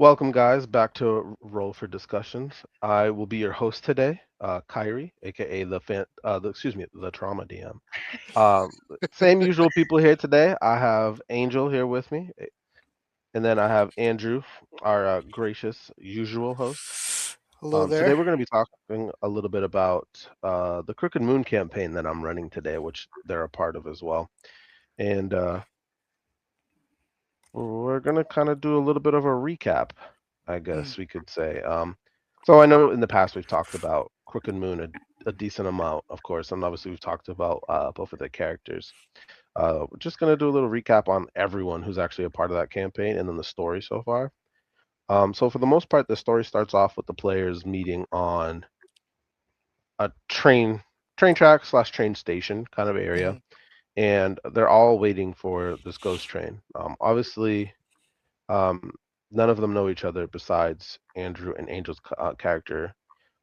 Welcome, guys, back to Roll for Discussions. I will be your host today, Kyrie, aka the Trauma DM. Same usual people here today. I have Angel here with me, and then I have Andrew, our gracious usual host. Hello Today there. we're going to be talking a little bit about the Crooked Moon campaign that I'm running today, which they're a part of as well. And we're going to kind of do a little bit of a recap, I Mm, guess we could say. So I know in the past we've talked about Crooked Moon a decent amount, of course, and obviously we've talked about both of the characters. We're just going to do a little recap on everyone who's actually a part of that campaign and then the story so far. So for the most part, the story starts off with the players meeting on a train track slash train station kind of area, mm, and they're all waiting for this ghost train. Obviously, um, none of them know each other besides Andrew and Angel's character,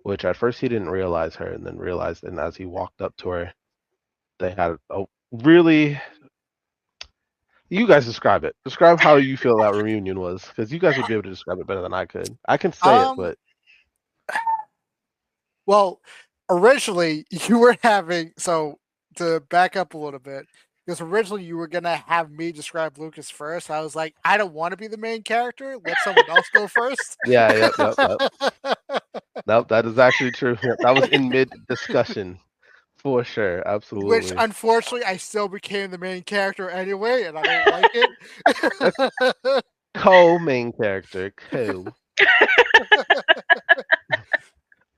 which at first he didn't realize her, and then realized, and as he walked up to her, they had a really. You guys describe it. Describe how you feel that reunion was, because you guys would be able to describe it better than I could. I can say it, Um, but well, originally you were having to back up a little bit, because originally you were gonna have me describe Lucas first. I was like, I don't want to be the main character. Let someone else go first. yeah, yep. Nope, that is actually true. Yep, that was in mid discussion for sure. Which Absolutely. unfortunately I still became the main character anyway, and I don't like it. Co-main character, co.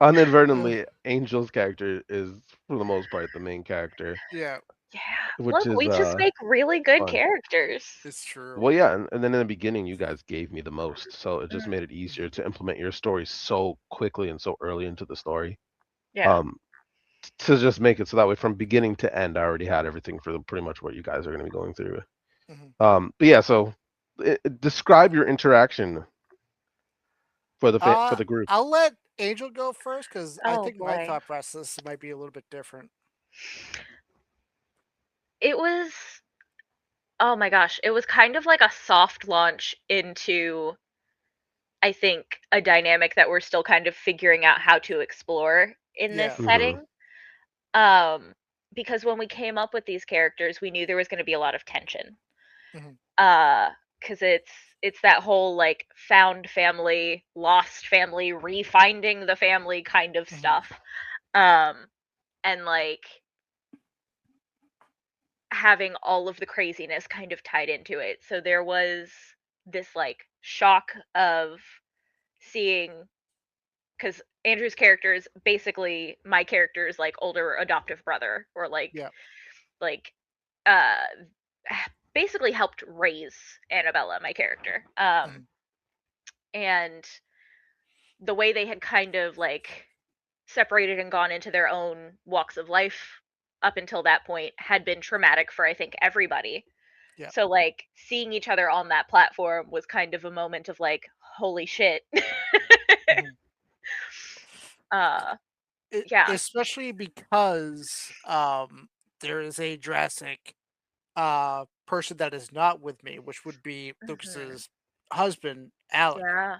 Inadvertently, Angel's character is for the most part the main character, Yeah, Yeah. which Look, is we just make really good fun. characters. it's true. Well, yeah, and then in the beginning, you guys gave me the most, so it just Mhm. made it easier to implement your story so quickly and so early into the story. Yeah. Um, to just make it so that way from beginning to end, I already had everything for pretty much what you guys are going to be going through. Mhm. But yeah, so describe your interaction for for the group. I'll let Angel go first because I Oh think my boy. thought process might be a little bit different. It was oh my gosh, it was kind of like a soft launch into I think a dynamic that we're still kind of figuring out how to explore in this Yeah. Hmm. setting. Um because when we came up with these characters, we knew there was going to be a lot of tension. Mhm. Uh cuz it's that whole like found family, lost family, refinding the family kind of Mhm. stuff. Um and like having all of the craziness kind of tied into it. So there was this like shock of seeing because Andrew's character is basically my character's like older adoptive brother or Yeah. like uh basically helped raise Annabella, my character. Mhm. And the way they had kind of like separated and gone into their own walks of life up until that point had been traumatic for I think everybody. Yeah. So, like, seeing each other on that platform was kind of a moment of like, "Holy shit." Mhm. Uh, It, yeah. especially because there is a drastic person that is not with me, which would be Mhm. Lucas's husband, Alec, Yeah.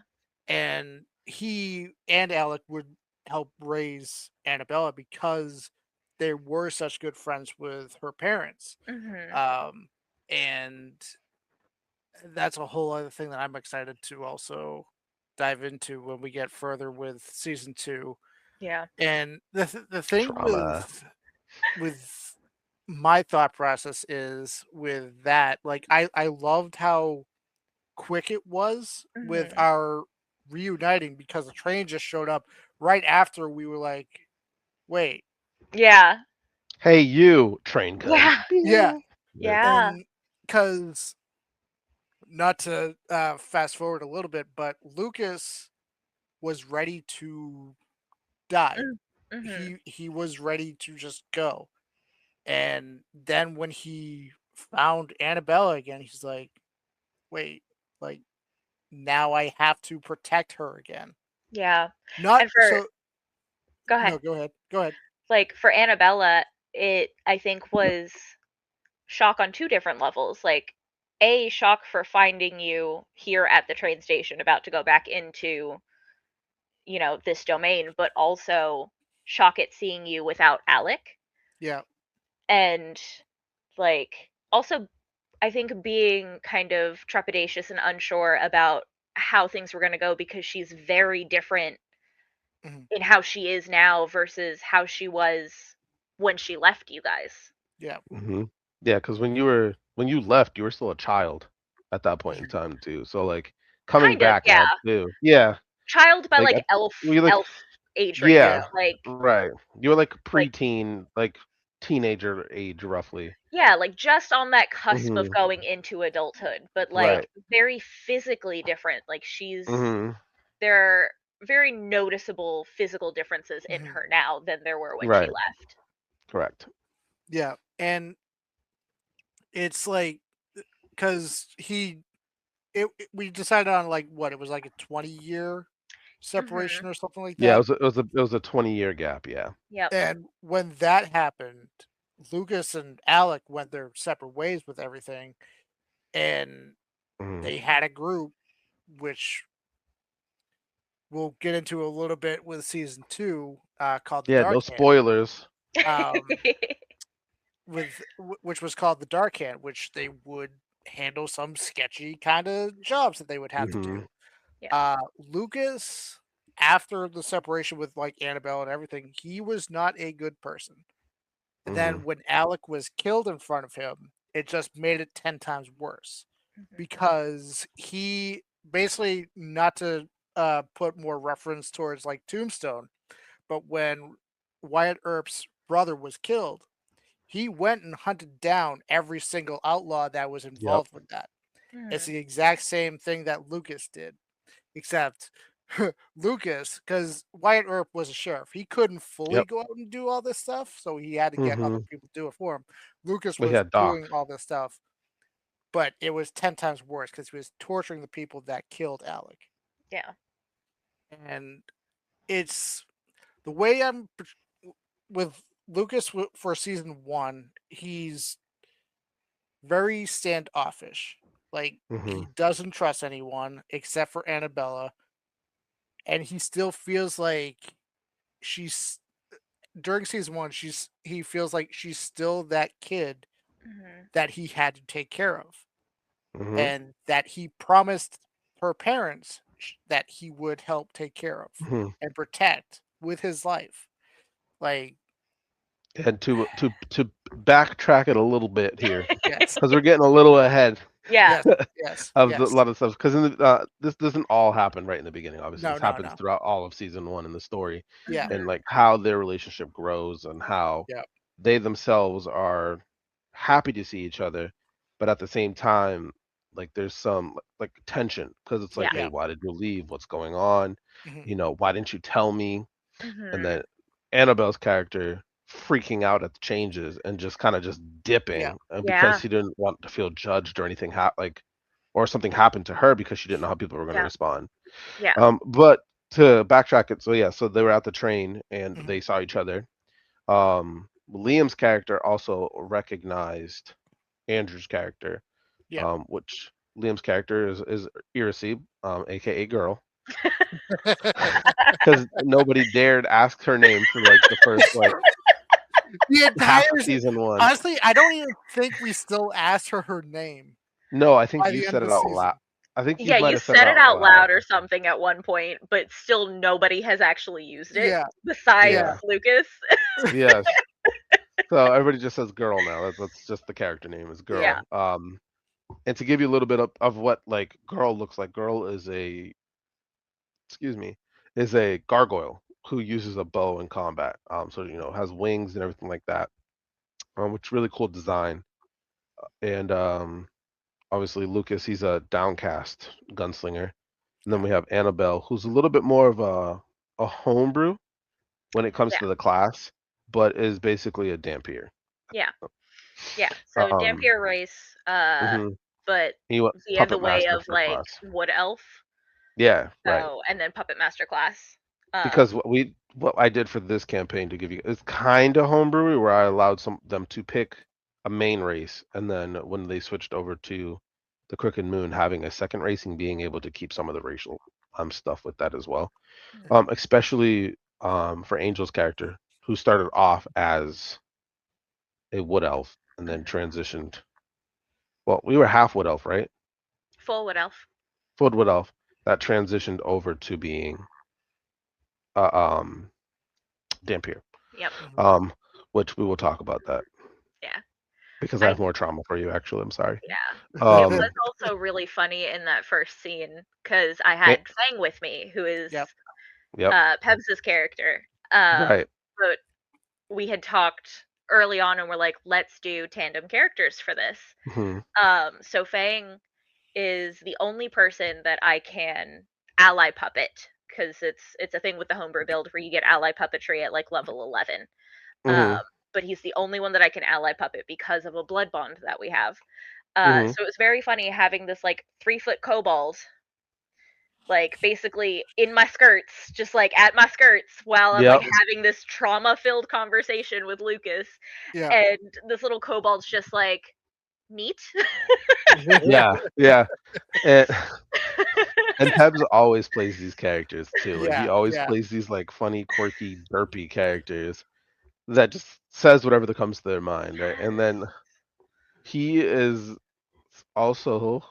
and he and Alec would help raise Annabella because they were such good friends with her parents. Mhm. Um, and that's a whole other thing that I'm excited to also dive into when we get further with season 2. Yeah. And the thing Trauma. with my thought process is with that, like I loved how quick it was with Mhm. our reuniting because the train just showed up right after we were like, wait, Yeah. Hey, you train comes. Yeah. yeah, Bing. Yep. Yeah. and because not to fast forward a little bit, but Lucas was ready to die. Mm. Mhm. He was ready to just go. And then when he found Annabella again, he's like, "Wait, like now I have to protect her again." Yeah. Not And for so go ahead. no, go ahead. Go ahead. Like, for Annabella, it, I think, was shock on 2 different levels. Like, shock for finding you here at the train station about to go back into, this domain, but also shock at seeing you without Alec. Yeah. And like also I think being kind of trepidatious and unsure about how things were going to go because she's very different Mhm. in how she is now versus how she was when she left you guys. Yeah. Hmm. Yeah, because when you left, you were still a child at that point in time too. So like coming Kind of, back yeah. now too. Yeah, Child by like like we like elf age range. yeah, Like right. You were like like preteen, like teenager age roughly. yeah, like just on that cusp of Hmm. going into adulthood, but like Right. very physically different. Like Hmm. there are very noticeable physical differences in Mhm. her now than there were when she Right. left. Correct. Yeah. And it's like, because we decided on like what it was, like a 20-year Mhm. separation or something like Yeah, that. it was a 20-year gap. Yeah. Yep. And when that happened, Lucas and Alec went their separate ways with everything, and Hmm. they had a group, which we'll get into a little bit with season 2, called the Yeah. No Dark Hand. spoilers. Um, which was called the Dark Hand, which they would handle some sketchy kind of jobs that they would have to Hmm. do. Yeah. Lucas, after the separation with like Annabelle and everything, he was not a good person. And Hmm. then when Alec was killed in front of him, it just made it 10 times worse Mhm. because he basically, not to put more reference towards like Tombstone, but when Wyatt Earp's brother was killed, he went and hunted down every single outlaw that was Yep. involved with that. It's Mhm. the exact same thing that Lucas did, except Lucas, because Wyatt Earp was a sheriff, he couldn't fully Yep. go out and do all this stuff, so he had to get other Hmm. people to do it for him. Lucas We was had Doc. doing all this stuff, but it was 10 times worse because he was torturing the people that killed Alec. Yeah. And it's the way with Lucas for season 1, he's very standoffish. Like, Hmm. he doesn't trust anyone except for Annabella, and he still feels like she's during season 1, he feels like she's still that kid Mhm. that he had to take care of, Hmm. and that he promised her parents that he would help take care of Hmm. and protect with his life. Like, And to backtrack it a little bit here, yes, because we're getting a little ahead Yeah. yes, yes, of a yes. lot of stuff. Because this doesn't all happen right in the beginning. Obviously, No, this no, happens no. throughout all of season one in the story, Yeah, and Mhm. like how their relationship grows and how yeah, they themselves are happy to see each other, but at the same time, like there's some like tension because it's like, Yeah. hey, yeah. why did you leave? What's going on? Mhm. Why didn't you tell me? And Mhm. then Annabelle's character freaking out at the changes and just kind of just Yeah, dipping because Yeah. she didn't want to feel judged or anything or something happened to her because she didn't know how people were going to Yeah. respond. Yeah. But to backtrack it, so yeah, so they were at the train and mhm, they saw each other. Liam's character also recognized Andrew's character, yeah. which Liam's character is Irisi, aka Girl, because nobody dared ask her name for like the first like The entire half of season one. honestly, I don't even think we still asked her name No, I think by you the end said of it the out loud. season. I think you Yeah, might you have said it said it out out loud. loud or something at one point, but still nobody has actually used it Yeah, besides yeah. Yeah. Lucas. Yes. So everybody just says girl now. That's just the character name is Yeah. girl. And to give you a little bit of what like girl looks like, girl is excuse me, is a gargoyle who uses a bow in combat. So has wings and everything like that. Which really cool design. And obviously Lucas, he's a downcast gunslinger. And then Yeah. we have Annabelle, who's a little bit more of a homebrew when it comes Yeah. to the class, but is basically a Dampier. Yeah. Yeah. So Um, Dampier race, mhm. but He went via the puppet way master of for like class. Wood Elf. Yeah, right. So and then Puppet Master class. Because what I did for this campaign to give you is kind of homebrewy, where I allowed them to pick a main race, and then when they switched over to the Crooked Moon having a second racing being able to keep some of the racial stuff with that as well. Especially for Angel's character, who started off as a wood elf and then transitioned. Well, we were half wood elf, right? Full Wood Elf. Full wood elf that transitioned over to being uh, um Dampier. Yep. Which we will talk about that. Yeah. Because I have more trauma for you, actually. I'm sorry. Yeah. It was also really funny in that first scene because I had Fang with me, who is Pebs' character. Right. But we had talked early on and we're like, let's do tandem characters for this. So Fang is the only person that I can ally puppet, because it's a thing with the homebrew build where you get ally puppetry at like level 11. But he's the only one that I can ally puppet because of a blood bond that we have. So it was very funny having this like 3-foot kobold like basically in my skirts, just like at my skirts, while I'm like having this trauma-filled conversation with Lucas. And this little kobold's just like, neat. Yeah. And Pebs always plays these characters too. Like he always plays these like funny, quirky, derpy characters that just says whatever that comes to their mind, right? And then he is also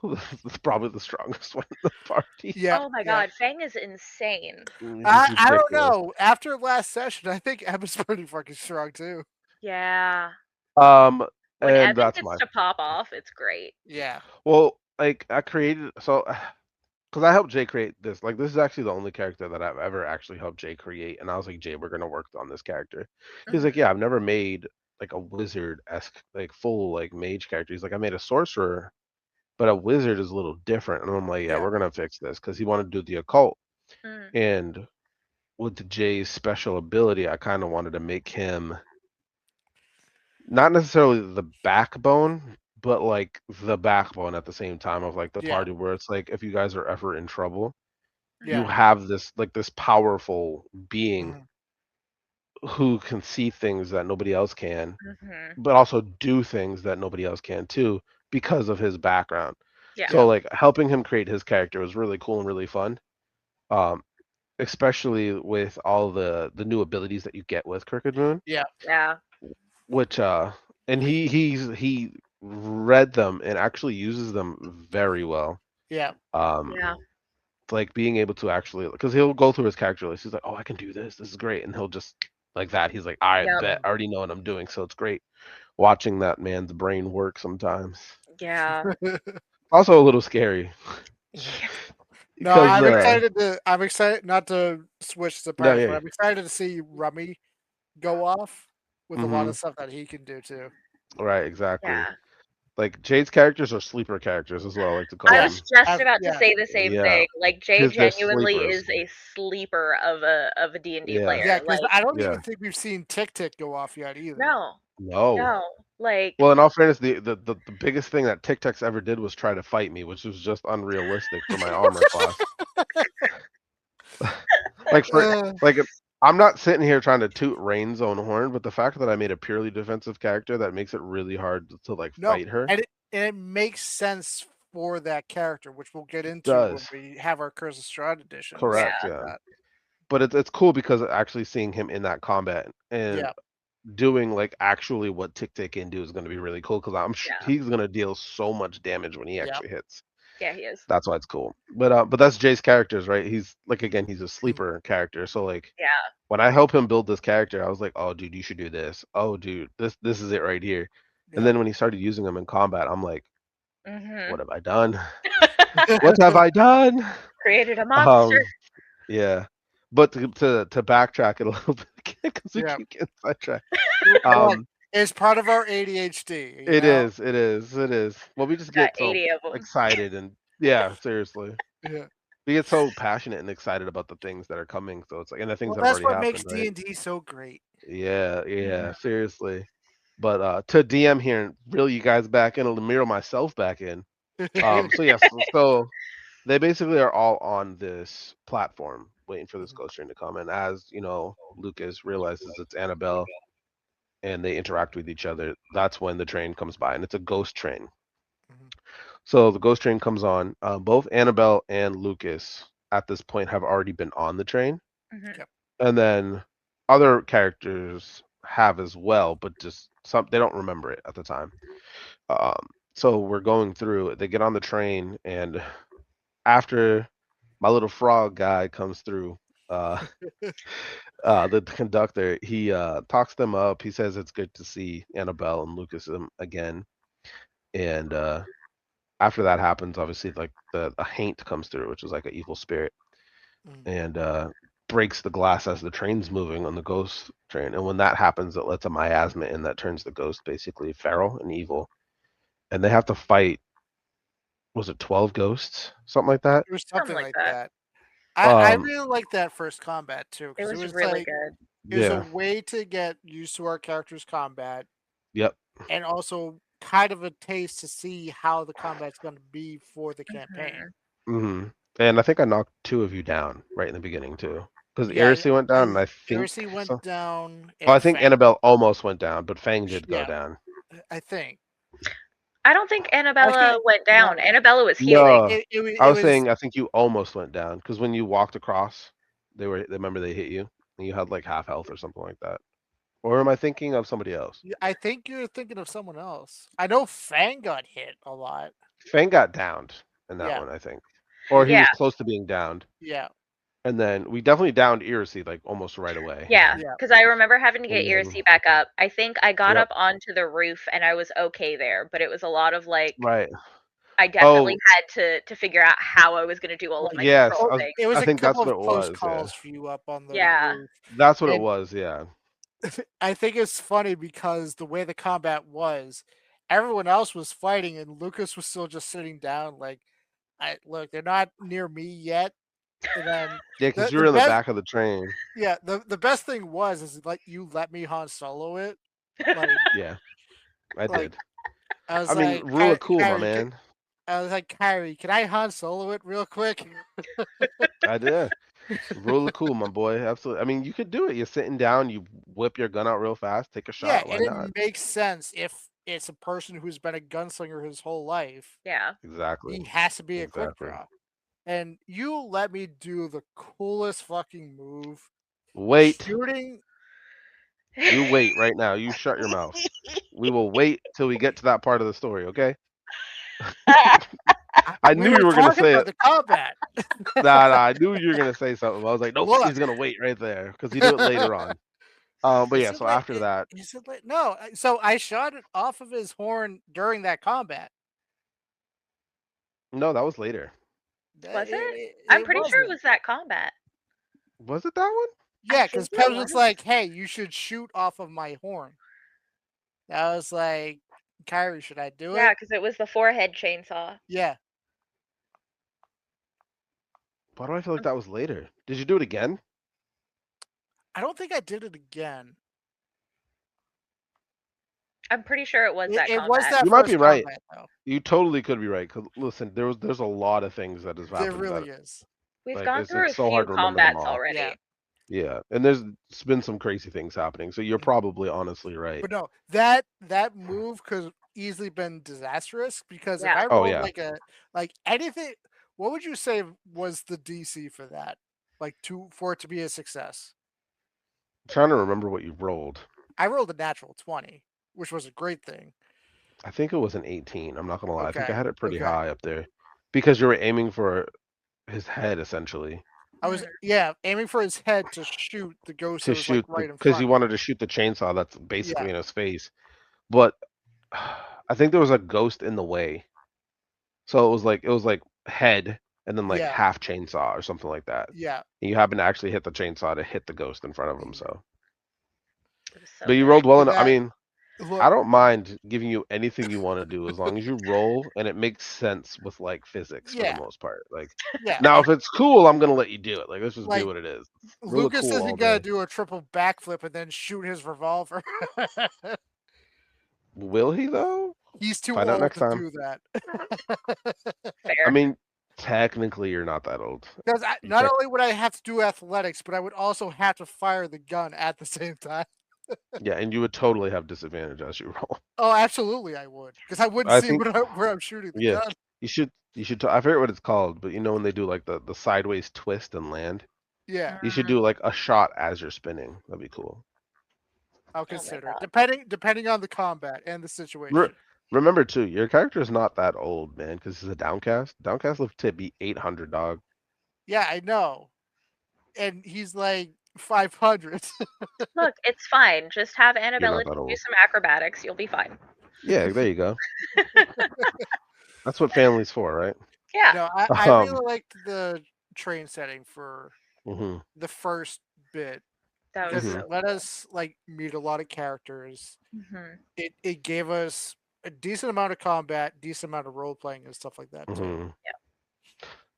probably the strongest one in the party. Oh my god, Fang is insane. I don't know. After last session, I think Emma's pretty fucking strong too. Yeah. When Evan gets to pop off, it's great. Yeah. Well, like I created because I helped Jay create this. Like this is actually the only character that I've ever actually helped Jay create, and I was like, Jay, we're gonna work on this character. He's like, yeah, I've never made like a wizard-esque, like full like mage character. He's like, I made a sorcerer, but a wizard is a little different. And I'm like, yeah, we're gonna fix this because he wanted to do the occult. And with Jay's special ability, I kind of wanted to make him not necessarily the backbone, but like the backbone at the same time of like the party, where it's like if you guys are ever in trouble, you have this like this powerful being who can see things that nobody else can, but also do things that nobody else can too because of his background. So like helping him create his character was really cool and really fun. Especially with all the new abilities that you get with Crooked Moon. Yeah. Which and he read them and actually uses them very well. Like being able to actually, because he'll go through his character list, he's like, oh, I can do this, this is great, and he'll just like that, he's like, I bet I already know what I'm doing. So it's great watching that man's brain work sometimes. Also a little scary. No, I'm excited not to switch the part, but I'm excited to see Rummy go off with a lot of stuff that he can do too. Right, exactly. Like Jade's characters are sleeper characters as well. I like to call them. I was just about to say the same thing. Like Jade genuinely is a sleeper of a D&D player. Yeah, because I don't even think we've seen Tick go off yet either. No. Like, well, in all fairness, the biggest thing that Tic Tacs ever did was try to fight me, which was just unrealistic for my armor class. like I'm not sitting here trying to toot Rain's own horn, but the fact that I made a purely defensive character that makes it really hard to like fight her. And it makes sense for that character, which we'll get into when we have our Curse of Strahd edition. Correct, yeah. But it's cool because actually seeing him in that combat and doing like actually what Tic Tac can do is going to be really cool, because I'm sure he's going to deal so much damage when he actually hits. Yeah, he is. That's why it's cool. But that's Jay's characters, right? He's like, again, he's a sleeper character. So like, when I help him build this character, I was like, oh, dude, you should do this. Oh, dude, this is it right here. And then when he started using them in combat, I'm like, what have I done? What have I done? Created a monster. Yeah. But to backtrack it a little bit, because we keep getting sidetracked. It's part of our ADHD. It is. Well, we just get so excited and seriously. Yeah. We get so passionate and excited about the things that are coming. So it's like, and the things that that's already what happened, makes D&D so great. Yeah, seriously. But to DM here and reel you guys back in, and mirror myself back in. So they basically are all on this platform waiting for this ghost train to come. And as you know, Lucas realizes it's Annabelle and they interact with each other, that's when the train comes by, and it's a ghost train. So the ghost train comes on. Both Annabelle and Lucas at this point have already been on the train, Mhm. Yep. and then other characters have as well, but just some they don't remember it at the time. Um, so we're going through. They get on the train, and after my little frog guy comes through, uh, the conductor, he talks them up. He says it's good to see Annabelle and Lucas again, and after that happens, obviously, like a haint comes through, which is like an evil spirit, Mm. and breaks the glass as the train's moving on the ghost train. And when that happens, it lets a miasma in that turns the ghost basically feral and evil. And they have to fight. Was it 12 ghosts, something like that? It was Something something like like that. that. I Um, really liked that first combat too It because it was was really like good. it was a yeah, way to get used to our characters' combat yep. and also kind of a taste to see how the combat's going to be for the campaign. Mhm. hmm And I think I knocked two of you down right in the beginning too, because Yeah, Irisy went down, and I think Heresy went so. down Oh, I and think Fang. Annabelle almost went down, but Fang did go Yeah, down. I think. I don't think Annabella Actually, went no, down. Annabella was healing. No, I it was was. saying I think you almost went down because when you walked across, they remember they hit you, and you had like half health or something like that. Or am I thinking of somebody else? I think you're thinking of someone else. I know Fang got hit a lot. Fang got downed in that Yeah, one, I think, or he Yeah, was close to being downed, yeah, and then we definitely downed Irisy like almost right away. yeah. yeah. Because I remember having to get And then, Irisy back up. I think I got yep, up onto the roof and I was okay there, but it was a lot of like right. I definitely Oh, had to figure out how I was going to do all of Like my yes, control it was I a think that's couple what of it close was. Yeah, calls for you up on the Yeah. roof, that's what it and was. Yeah, I think it's funny because the way the combat was, everyone else was fighting and Lucas was still just sitting down like, I look, they're not near me yet. And then yeah, because you the were in the best back of the train. yeah, the best thing was is like you let me Han Solo it. Like Yeah, I like did. I was I mean, like, rule of cool, my Kyrie, man. I was like, Kyrie, can I Han Solo it real quick? I did. Rule of cool, my boy. Absolutely. I mean, you could do it. You're sitting down, you whip your gun out real fast, take a Yeah, shot. Why and not? it makes sense if it's a person who's been a gunslinger his whole life. Yeah. Exactly. He has to be a quick Exactly. draw. And you let me do the coolest fucking move. Wait. Shooting You wait right now. You shut your mouth. We will wait till we get to that part of the story, okay? I we knew were you were gonna talking say about it. the combat. Nah, I knew you were gonna say something. I was like, nope, Look. he's gonna wait right there because you do it later on. But Is yeah, it so like after that, is it like no, so I shot it off of his horn during that combat. no, that was later. Was it? I'm It pretty sure it wasn't. was that combat. Was it that one? I Yeah, because think it Pebs was was. like, "Hey, you should shoot off of my horn." I was like, "Kyrie, should I do Yeah, it?" because it was the forehead chainsaw. Yeah, Why do I feel like that was later? Did you do it again? I don't think I did it again. I'm pretty sure it was that It was combat. that You might be first right. combat though. You totally could be right. Cause listen, there's a lot of things that has There happened that really is. We've like gone through it's a so few hard to remember them combats all. Yeah, already. Yeah, and there's been some crazy things happening. So you're Mhm. probably honestly right. But no, that move could have easily been disastrous because if Yeah. I Oh rolled yeah, like anything, what would you say was the DC for that? Like for it to be a success? I'm trying to remember what you rolled. I rolled a natural 20, which was a great thing. I think it was an 18. I'm not gonna lie. I think I Okay. had it pretty Okay. high up there because you were aiming for his head essentially I was Mhm. aiming for his head to shoot the ghost to that was like shoot right in because front you of me. wanted to shoot the chainsaw that's basically Yeah. in his face. But I think there was a ghost in the way, so it was like head and then like Yeah. half chainsaw or something like that. Yeah. And you happen to actually hit the chainsaw to hit the ghost in front of him. Mhm. So, It was so but you good. rolled well But enough. I that mean, look I don't mind giving you anything you want to do as long as you roll and it makes sense with like physics for the yeah. most part. Like Yeah. now, if it's cool, I'm gonna let you do it. Like let's just be Like what it is. Rule of Lucas cool all isn't gonna day. do a triple backflip and then shoot his revolver. Will he though? He's too Find out old next to time. do that. I Fair. mean, technically, you're not that old. Because You not can't. only would I have to do athletics, but I would also have to fire the gun at the same time. Yeah, and you would totally have disadvantage as you roll. Oh, absolutely, I would, because I wouldn't I see think. where I'm shooting the Yeah, gun. You should. I forget what it's called, but you know when they do like the sideways twist and land. Yeah, You should Mm, do like a shot as you're spinning. That'd be cool. I'll oh my consider it. god. Depending on the combat and the Re- situation. Remember too, your character is not that old, man, because he's a downcast. Downcast lived to be 800, dog. Yeah, I know. And he's like 500. Look, it's fine. Just have You're Annabella not that do old. some acrobatics. You'll be fine. Yeah, there you go. That's what family's for, right? Yeah. No, I Um. really liked the train setting for Mhm. the first bit That was because Mhm. it so let cool. us like meet a lot of characters. Hmm. It gave us a decent amount of combat, decent amount of role playing and stuff like that too. Mhm.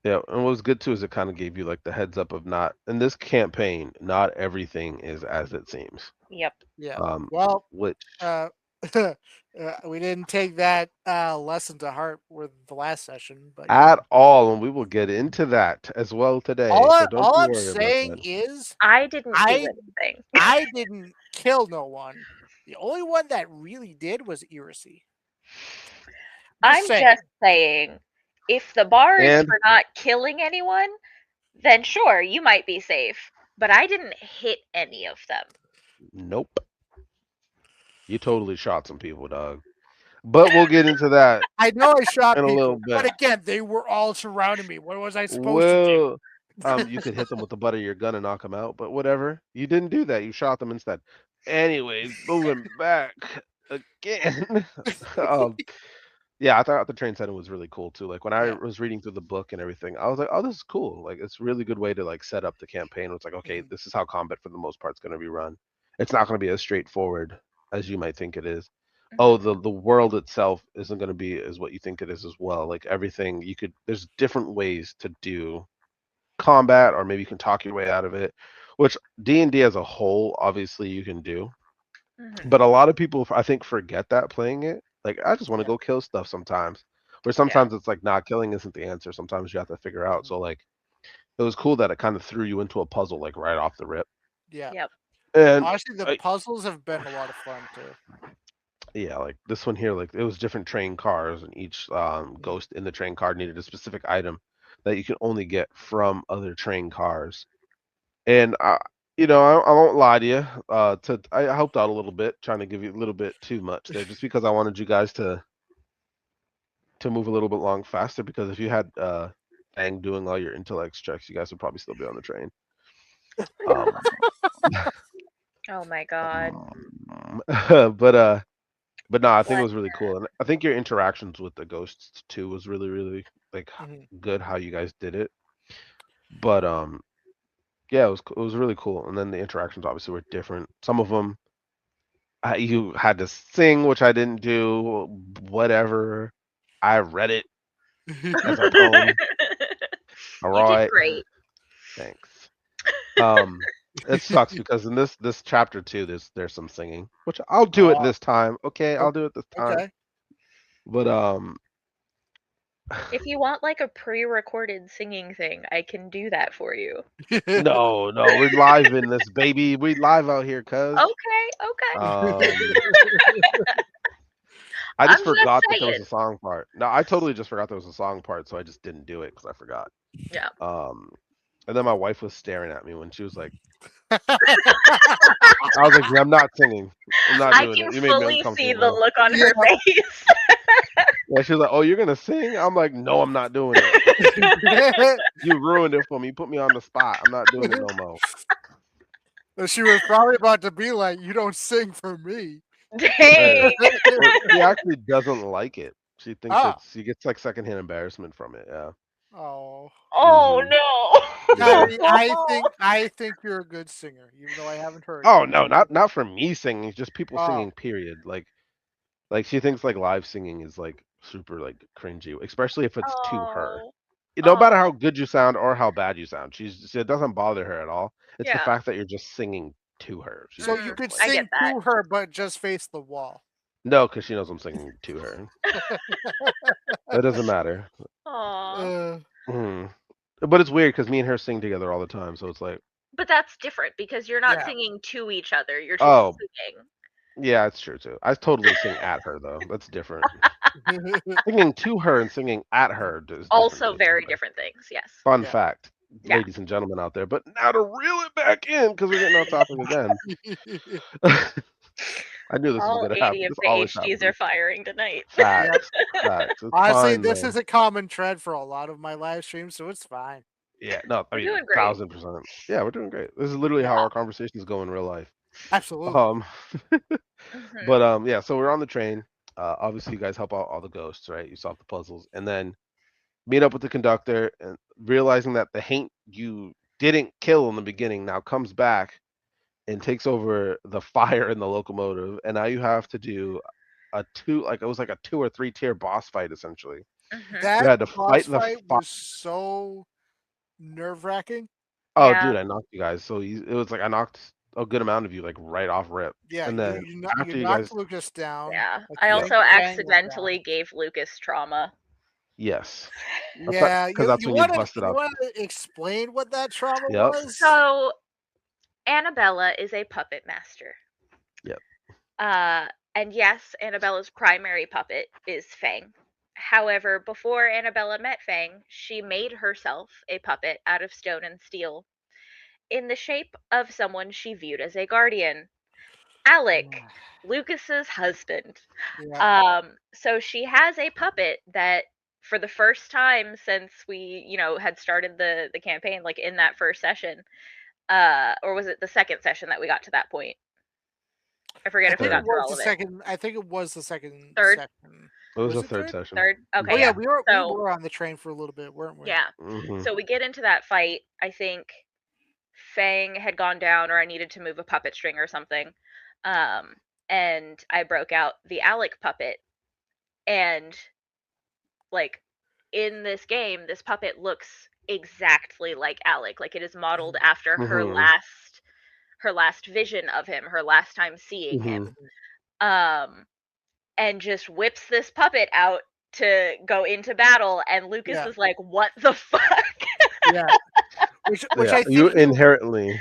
Yeah, and what was good too is it kind of gave you like the heads up of not in this campaign, not everything is as it seems. Yep. Yeah. Um, Well, which uh, we didn't take that lesson to heart with the last session, but you at know, all, and we will get into that as well today. So don't all you I'm worry about saying that. is I didn't do I anything. I didn't kill no one. The only one that really did was Irisy. I'm saying. just saying, if the bar is And for not killing anyone, then sure, you might be safe. But I didn't hit any of them. nope, you totally shot some people, dog. But we'll get into that I know I shot in a little people, but bit. again, they were all surrounding me. What was I supposed to do? Well, you could hit them with the butt of your gun and knock them out, but whatever. You didn't do that. You shot them instead. Anyways, moving back again. um, yeah, I thought the train setting was really cool too. Like when I Yeah. was reading through the book and everything, I was like, "Oh, this is cool." Like it's a really good way to like set up the campaign. It's like, okay, Mhm. this is how combat for the most part is going to be run. It's not going to be as straightforward as you might think it is. Oh, Mhm. the world itself isn't going to be as what you think it is as well. Like everything, there's different ways to do combat, or maybe you can talk your way out of it, which D&D as a whole, obviously you can do. Mhm. But a lot of people, I think, forget that playing it. Like, I just want to Yeah. go kill stuff sometimes. Where Yeah. sometimes it's like, nah, killing isn't the answer. Sometimes you have to figure out. Mhm. So, like, it was cool that it kind of threw you into a puzzle, like, right off the rip. Yeah. Yep. And, Honestly, the I, puzzles have been a lot of fun too. yeah, like, this one here, like, it was different train cars, and each ghost in the train car needed a specific item that you can only get from other train cars. And I won't lie to you. I helped out a little bit, trying to give you a little bit too much there, just because I wanted you guys to move a little bit long faster. Because if you had Fang doing all your intellects checks, you guys would probably still be on the train. Um, Oh my god. but no, I think it What? was really cool, and I think your interactions with the ghosts too was really really like Mhm. good how you guys did it. But yeah, it was really cool, and then the interactions obviously were different. Some of them you had to sing, which I didn't do. Whatever. I read it as a poem. All You did right. great. Thanks. It sucks because in this chapter too, there's some singing, which I'll do it Oh, this time. Okay, I'll do it this time. okay. But If you want like a pre-recorded singing thing, I can do that for you. no, we're live in this baby. We live out here, cuz. Okay, okay. Um, I I'm just just forgot that there was saying. a song part. No, I totally just forgot there was a song part, so I just didn't do it because I forgot. Yeah. And then my wife was staring at me when she was like, I was like, yeah, I'm not singing. I'm not I doing can it. You made me fully see the uncomfortable. look on Yeah. her face. Yeah, she was like, oh, you're gonna sing? I'm like, no, I'm not doing it. You ruined it for me. You put me on the spot. I'm not doing it no more. She was probably about to be like, "You don't sing for me." Hey, Dang. well, she actually doesn't like it. She thinks Ah. she gets like secondhand embarrassment from it. Yeah. Oh, Oh Mhm. no. Harry, I think you're a good singer, even though I haven't heard Oh you. no, not for me singing. Just people Oh, singing. Period. Like she thinks like live singing is like super like cringy, especially if it's to her. Oh. No matter how Oh. good you sound or how bad you sound, it doesn't bother her at all. It's the Yeah. fact that you're just singing to her. She's so just you like, could I get sing that. to her, but just face the wall. no, because she knows I'm singing to her. That doesn't matter. Aw. Uh, Mhm. But it's weird because me and her sing together all the time, so it's like, But that's different because you're not yeah, singing to each other. You're just oh, singing. Yeah, it's true too. I totally sing at her though. That's different. Singing to her and singing at her is different Also things. very Okay. different things. Yes. Fun Yeah. fact, Yeah. ladies and gentlemen out there. But now to reel it back in because we're getting off topic again. I knew this was All gonna 80 happen. of This the always HDs are happens. firing tonight. Facts, facts. It's Honestly, fine this though. is a common trend for a lot of my live streams, so it's fine. Yeah, no, I We're mean doing great. 1000%. Yeah, we're doing great. This is literally how Yeah. our conversations go in real life. Absolutely. Mhm. But yeah, so we're on the train. Obviously, you guys help out all the ghosts, right? You solve the puzzles, and then meet up with the conductor, and realizing that the Haint you didn't kill in the beginning now comes back and takes over the fire in the locomotive, and now you have to do it was like a 2 or 3 tier boss fight essentially. Mhm. You That had to boss fight the fight fi- was so nerve-wracking. Oh, Yeah. dude, I knocked you guys. So it was like I knocked a good amount of you like right off rip, Yeah, and you then you, kno- you after you knocked guys, Lucas down. Yeah. Like I you yeah, also think Fang went down. accidentally gave Lucas trauma. yes, Yeah, because you that's you when you want to busted you up. want to explain what that trauma Yep, was? So Annabella is a puppet master. yep. And yes, Annabella's primary puppet is Fang. However, before Annabella met Fang, she made herself a puppet out of stone and steel in the shape of someone she viewed as a guardian, Alec, Lucas's husband. Yeah, So she has a puppet that for the first time since we, had started the campaign, like in that first session, or was it the second session that we got to that point? I forget I if we think it got Third. through was all the of it. second. I think it was the second Third, section. It was Was the it third third? session. third. Okay, Oh Mhm. yeah, yeah. we So were on the train for a little bit, weren't we? yeah, Mhm. so we get into that fight. I think Fang had gone down, or I needed to move a puppet string or something, um, and I broke out the Alec puppet, and like in this game, this puppet looks exactly like Alec. Like it is modeled after Mhm. her last vision of him, her last time seeing him. Mhm. Um and just whips this puppet out to go into battle, and Lucas Yeah, is like, "What the fuck?" yeah. Which Yeah, I you think inherently.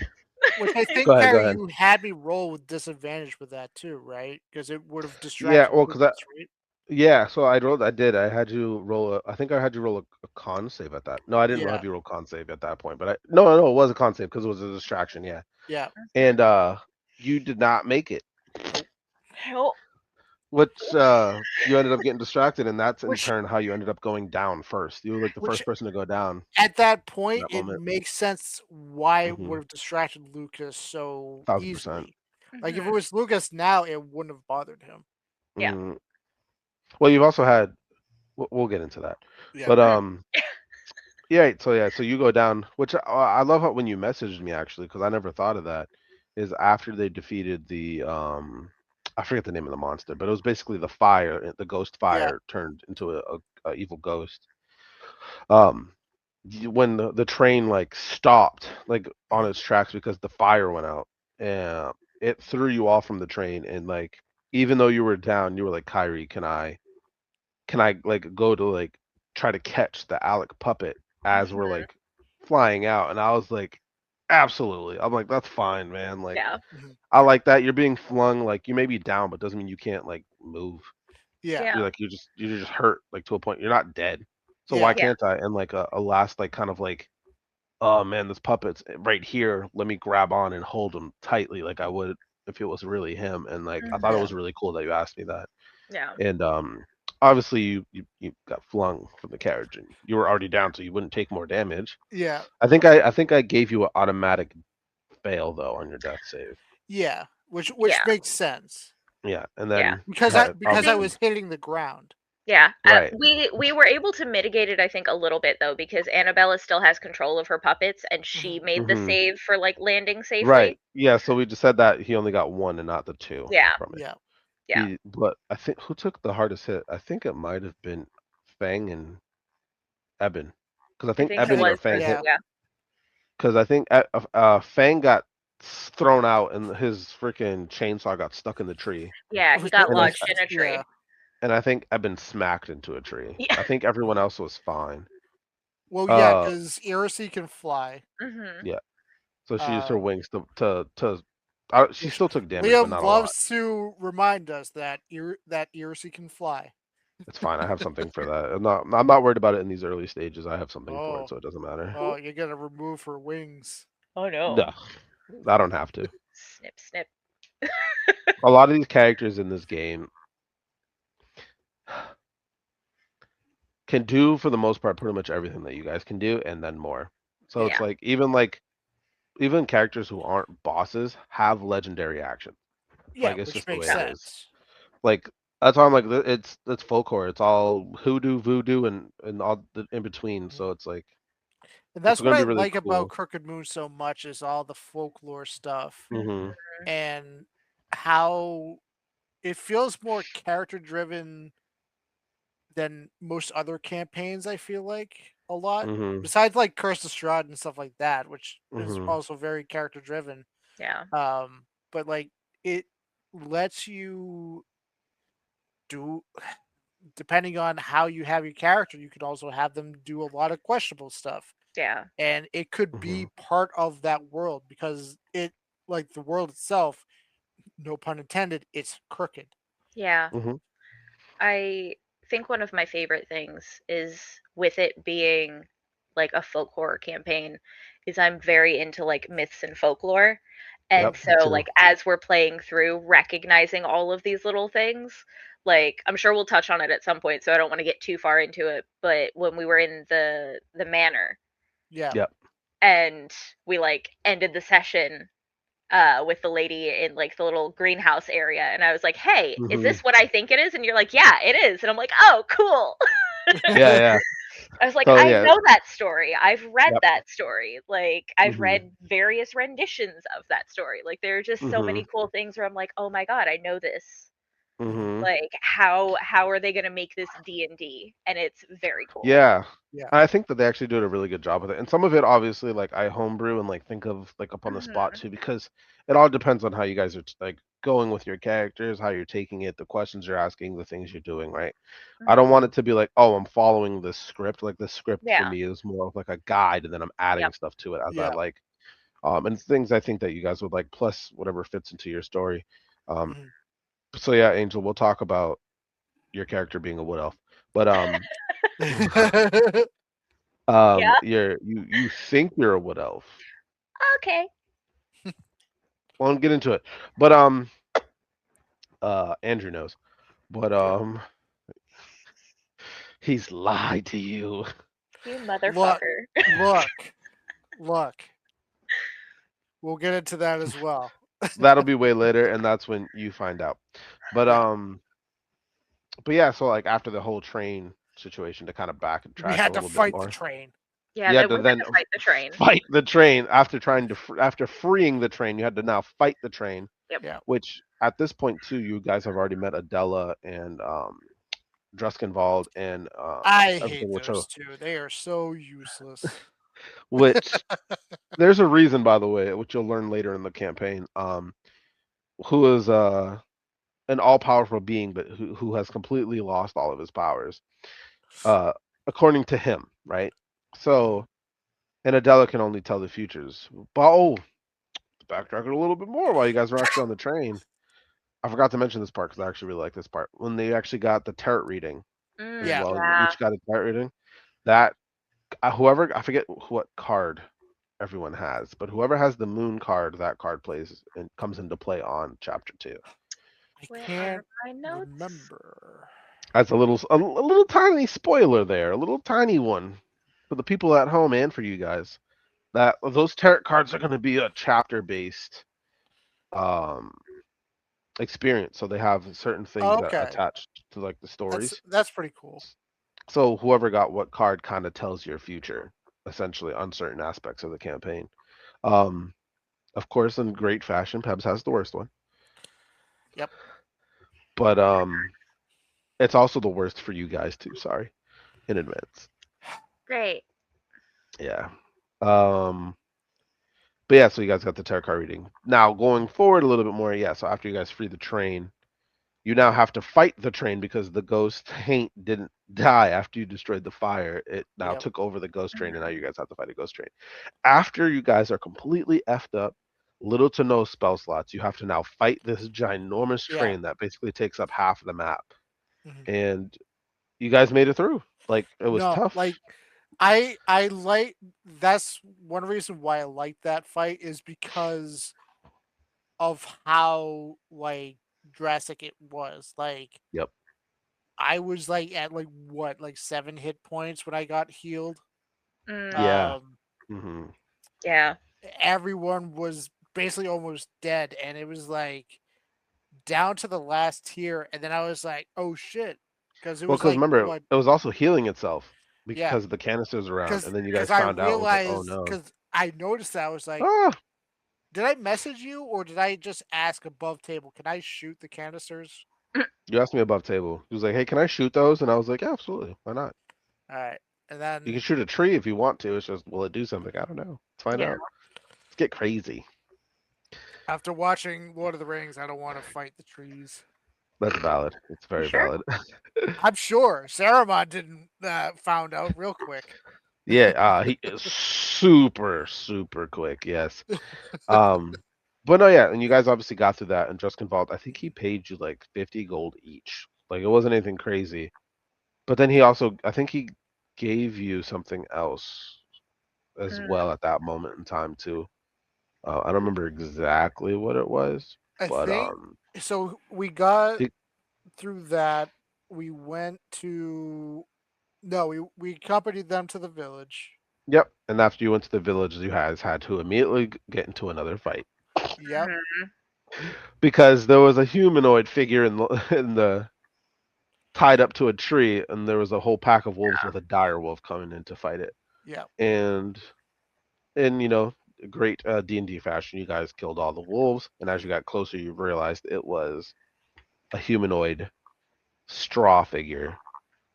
which I Go think ahead. Go Carrie, ahead. you had me roll with disadvantage with that too, right? Because it would have Yeah, distracted well, Lucas, right? yeah. So I rolled. I did. I had you roll. I think I had you roll a con save at that. No, I didn't Yeah, have you roll con save at that point. But no, it was a con save because it was a distraction. Yeah, yeah. and you did not make it. Nope. Nope. Which you ended up getting distracted, and that's in Which turn how you ended up going down first. You were like the which first person to go down at that in point that it moment. makes sense why it Mm-hmm. would have distracted Lucas so 1000%. easily. Like if it Mhm. was Lucas now, it wouldn't have bothered him. Yeah. Mm-hmm. Well, you've also had. We'll get into that, Yeah. but Mhm. So you go down, which I love how when you messaged me actually, because I never thought of that. Is after they defeated the I forget the name of the monster, but it was basically the fire, the ghost Yeah. fire turned into a evil ghost. Um, when the train like stopped like on Mhm. its tracks because the fire went out, and it threw you off from the train, and like even though you were down, you were like, Kyrie, can I like go to like try to catch the Alec puppet as we're Mhm. like flying out? And I was like, absolutely. I'm like, that's fine, man. Like, Yeah. Mhm. I like that. You're being flung, like you may be down, but doesn't mean you can't like move. Yeah. Yeah. You're just hurt like to a point. You're not dead. So why Yeah. Yeah. can't I? And like a last like kind of like, oh man, this puppet's right here. Let me grab on and hold him tightly like I would if it was really him. And like I thought it Yeah. Mhm. was really cool that you asked me that. Yeah. And obviously you got flung from the carriage and you were already down, so you wouldn't take more damage. Yeah. I think I gave you an automatic fail though on your death save. Yeah. Which Yeah. makes sense. Yeah, and Yeah. then Because I had I because I think obviously was hitting the ground. yeah. right. We were able to mitigate it, I think, a little bit though, because Annabella still has control of her puppets, and she Mhm. made the Hmm. save for like landing Right. safely. Yeah. So we just said that he only got one and not the two Yeah. from it. Yeah. Yeah. But I think who took the hardest hit? I think it might have been Fang and Eben, because I I think think I it Eben think or was Fang those yeah. two. hit. Yeah. Because I think Fang got thrown out and his freaking chainsaw got stuck in the tree. Yeah. He Which got And I lodged in a tree. yeah. and I think I've been smacked into a tree. Yeah. I think everyone else was fine. Well, yeah, Uh, because Irisi can fly. Mhm. yeah. So she used her Um, wings to She still took damage, but Liam not a lot. loves to remind us that Irisi can fly. It's fine. I have something for that. I'm not worried about it in these early stages. I have something for Oh. it, so it doesn't matter. Oh, you're gonna remove her wings. Oh no. No, I don't have to. Snip, snip. A lot of these characters in this game can do, for the most part, pretty much everything that you guys can do, and then more. So it's Yeah. even characters who aren't bosses have legendary action. Yeah, Like, it's which just the makes way it is. sense. Like, that's why I'm like, it's folklore. It's all hoodoo, voodoo, and all the in between. So it's like, And it's that's what gonna I be really like about cool. Crooked Moon so much is all the folklore stuff Hmm and how it feels more character driven than most other campaigns, I feel like a lot. hmm Besides like Curse of Strahd and stuff like that, which is hmm also very character driven. Yeah. But like it lets you do depending on how you have your character, you could also have them do a lot of questionable stuff. Yeah. And it could hmm be part of that world because it like the world itself, no pun intended, it's crooked. Yeah. hmm I think one of my favorite things is with it being like a folk horror campaign is I'm very into like myths and folklore. And Yep, me so too. like as we're playing through recognizing all of these little things, like I'm sure we'll touch on it at some point, so I don't want to get too far into it, but when we were in the manor Yeah. Yep. and we like ended the session with the lady in like the little greenhouse area, and I was like, "Hey, is hmm this what I think it is?" And you're like, "Yeah, it is." And I'm like, "Oh, cool." Yeah, yeah. I was like, So "I yeah. know that story. I've read Yep. that story. Like, I've hmm read various renditions of that story. Like, there are just so hmm many cool things where I'm like, "Oh my god, I know this." Mhm. hmm Like, how are they going to make this D&D? And it's very cool. Yeah. Yeah. I think that they actually did a really good job with it. And some of it obviously like I homebrew and like think of like up on the spot Mhm. too, because it all depends on how you guys are like going with your characters, how you're taking it, the questions you're asking, the things you're doing, right? I don't want Mhm. it to be like, oh, I'm following this script. Like the script for Yeah. me is more of like a guide and then I'm adding Yep. stuff to it as I Yeah. like. And things I think that you guys would like, plus whatever fits into your story. Um, Mhm. so yeah, Angel, we'll talk about your character being a wood elf. But Yeah. you think you're a wood elf. Okay. Well, I'll get into it. But Andrew knows. But Yeah. he's lied to you. You Look, motherfucker. look, look. We'll get into that as well. That'll be way later, and that's when you find out. But Yeah. yeah, so like after the whole train situation, to kind of We backtrack a had to little bit fight the more, train. Yeah, you had that to we had then to fight the train. fight the train after trying to after freeing the train. You had to now fight the train, Yep. Yeah. which at this point too, you guys have already met Adela and Druskenwald and I everything, hate those two. They are so useless. which there's a reason, by the way, which you'll learn later in the campaign. Who is an all-powerful being, but who has completely lost all of his powers, uh, according to him, right? So, and Adela can only tell the futures. But backtrack it a little bit more while you guys were actually on the train. I forgot to mention this part because I actually really like this part. When they actually got the tarot reading, and Yeah. well, you Yeah. each got a tarot reading. That whoever I forget what card everyone has, but whoever has the moon card, that card plays and comes into play on chapter 2. I Where are can't my notes? remember. That's a little tiny spoiler there, a little tiny one for the people at home and for you guys. That those tarot cards are going to be a chapter based um experience, so they have certain things that Okay. attached to like the stories. That's pretty cool. So whoever got what card kind of tells your future, essentially, on certain aspects of the campaign. Um, of course, in great fashion, Pebs has the worst one, Yep. but it's also the worst for you guys too. Sorry in advance. Great. Yeah. But yeah, so you guys got the tarot card reading. Now going forward a little bit more, yeah. So after you guys free the train, you now have to fight the train because the ghost Haint didn't die after you destroyed the fire. It now Yep. took over the ghost train, and now Mhm. you guys have to fight a ghost train. After you guys are completely effed up, little to no spell slots. You have to now fight this ginormous Yeah. train that basically takes up half of the map. Mhm. And you guys made it through. Like it was No, tough. like I like that's one reason why I like that fight is because of how like drastic it was. Like Yep. I was like at like what, like 7 hit points when I got healed. Mm, Yeah. Um hmm yeah. everyone was basically almost dead and it was like down to the last tier and then I was like, "Oh shit." Cuz it Well, was because like remember, what? it was also healing itself Yeah, because the canisters around, and then you cuz guys I found out. It was like, oh realized no. cuz I noticed that I was like, Ah, "Did I message you or did I just ask above table, can I shoot the canisters?" you asked me above table. He was like, hey, can I shoot those? And I was like, yeah, absolutely. Why not? All right. And You then can shoot a tree if you want to. It's just, will it do something? I don't know. Let's find Yeah. out. Let's get crazy. after watching Lord of the Rings, I don't want to fight the trees. That's valid. It's very Sure. valid. I'm sure Saruman didn't found out real quick. Yeah, he is super, super quick. Yes. Um, but no, yeah, and you guys obviously got through that. And Druskin Vault, I think he paid you like 50 gold each. Like it wasn't anything crazy. But then he also, I think he gave you something else as Mm. well at that moment in time too. I don't remember exactly what it was, I but think so. We got he- through that. We went to no. We accompanied them to the village. yep. And after you went to the village, you guys had to immediately get into another fight Yep. Mhm. because there was a humanoid figure in the in the tied up to a tree, and there was a whole pack of wolves with a dire wolf coming in to fight it. Yep. And in great D&D fashion, you guys killed all the wolves, and as you got closer, you realized it was a humanoid straw figure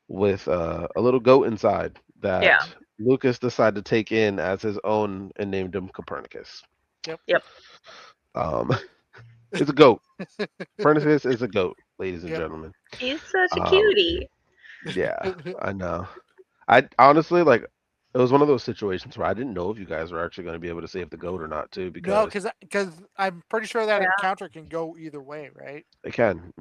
with a little goat inside that Yeah. Lucas decided to take in as his own and named him Copernicus. Yep. Yep. Um, it's a goat. Copernicus is a goat, ladies and Yep. gentlemen. He's such a Um, cutie. yeah, I know. I honestly like. It was one of those situations where I didn't know if you guys were actually going to be able to save the goat or not, too, No, because because I'm pretty sure that Yeah. encounter can go either way, right? they can.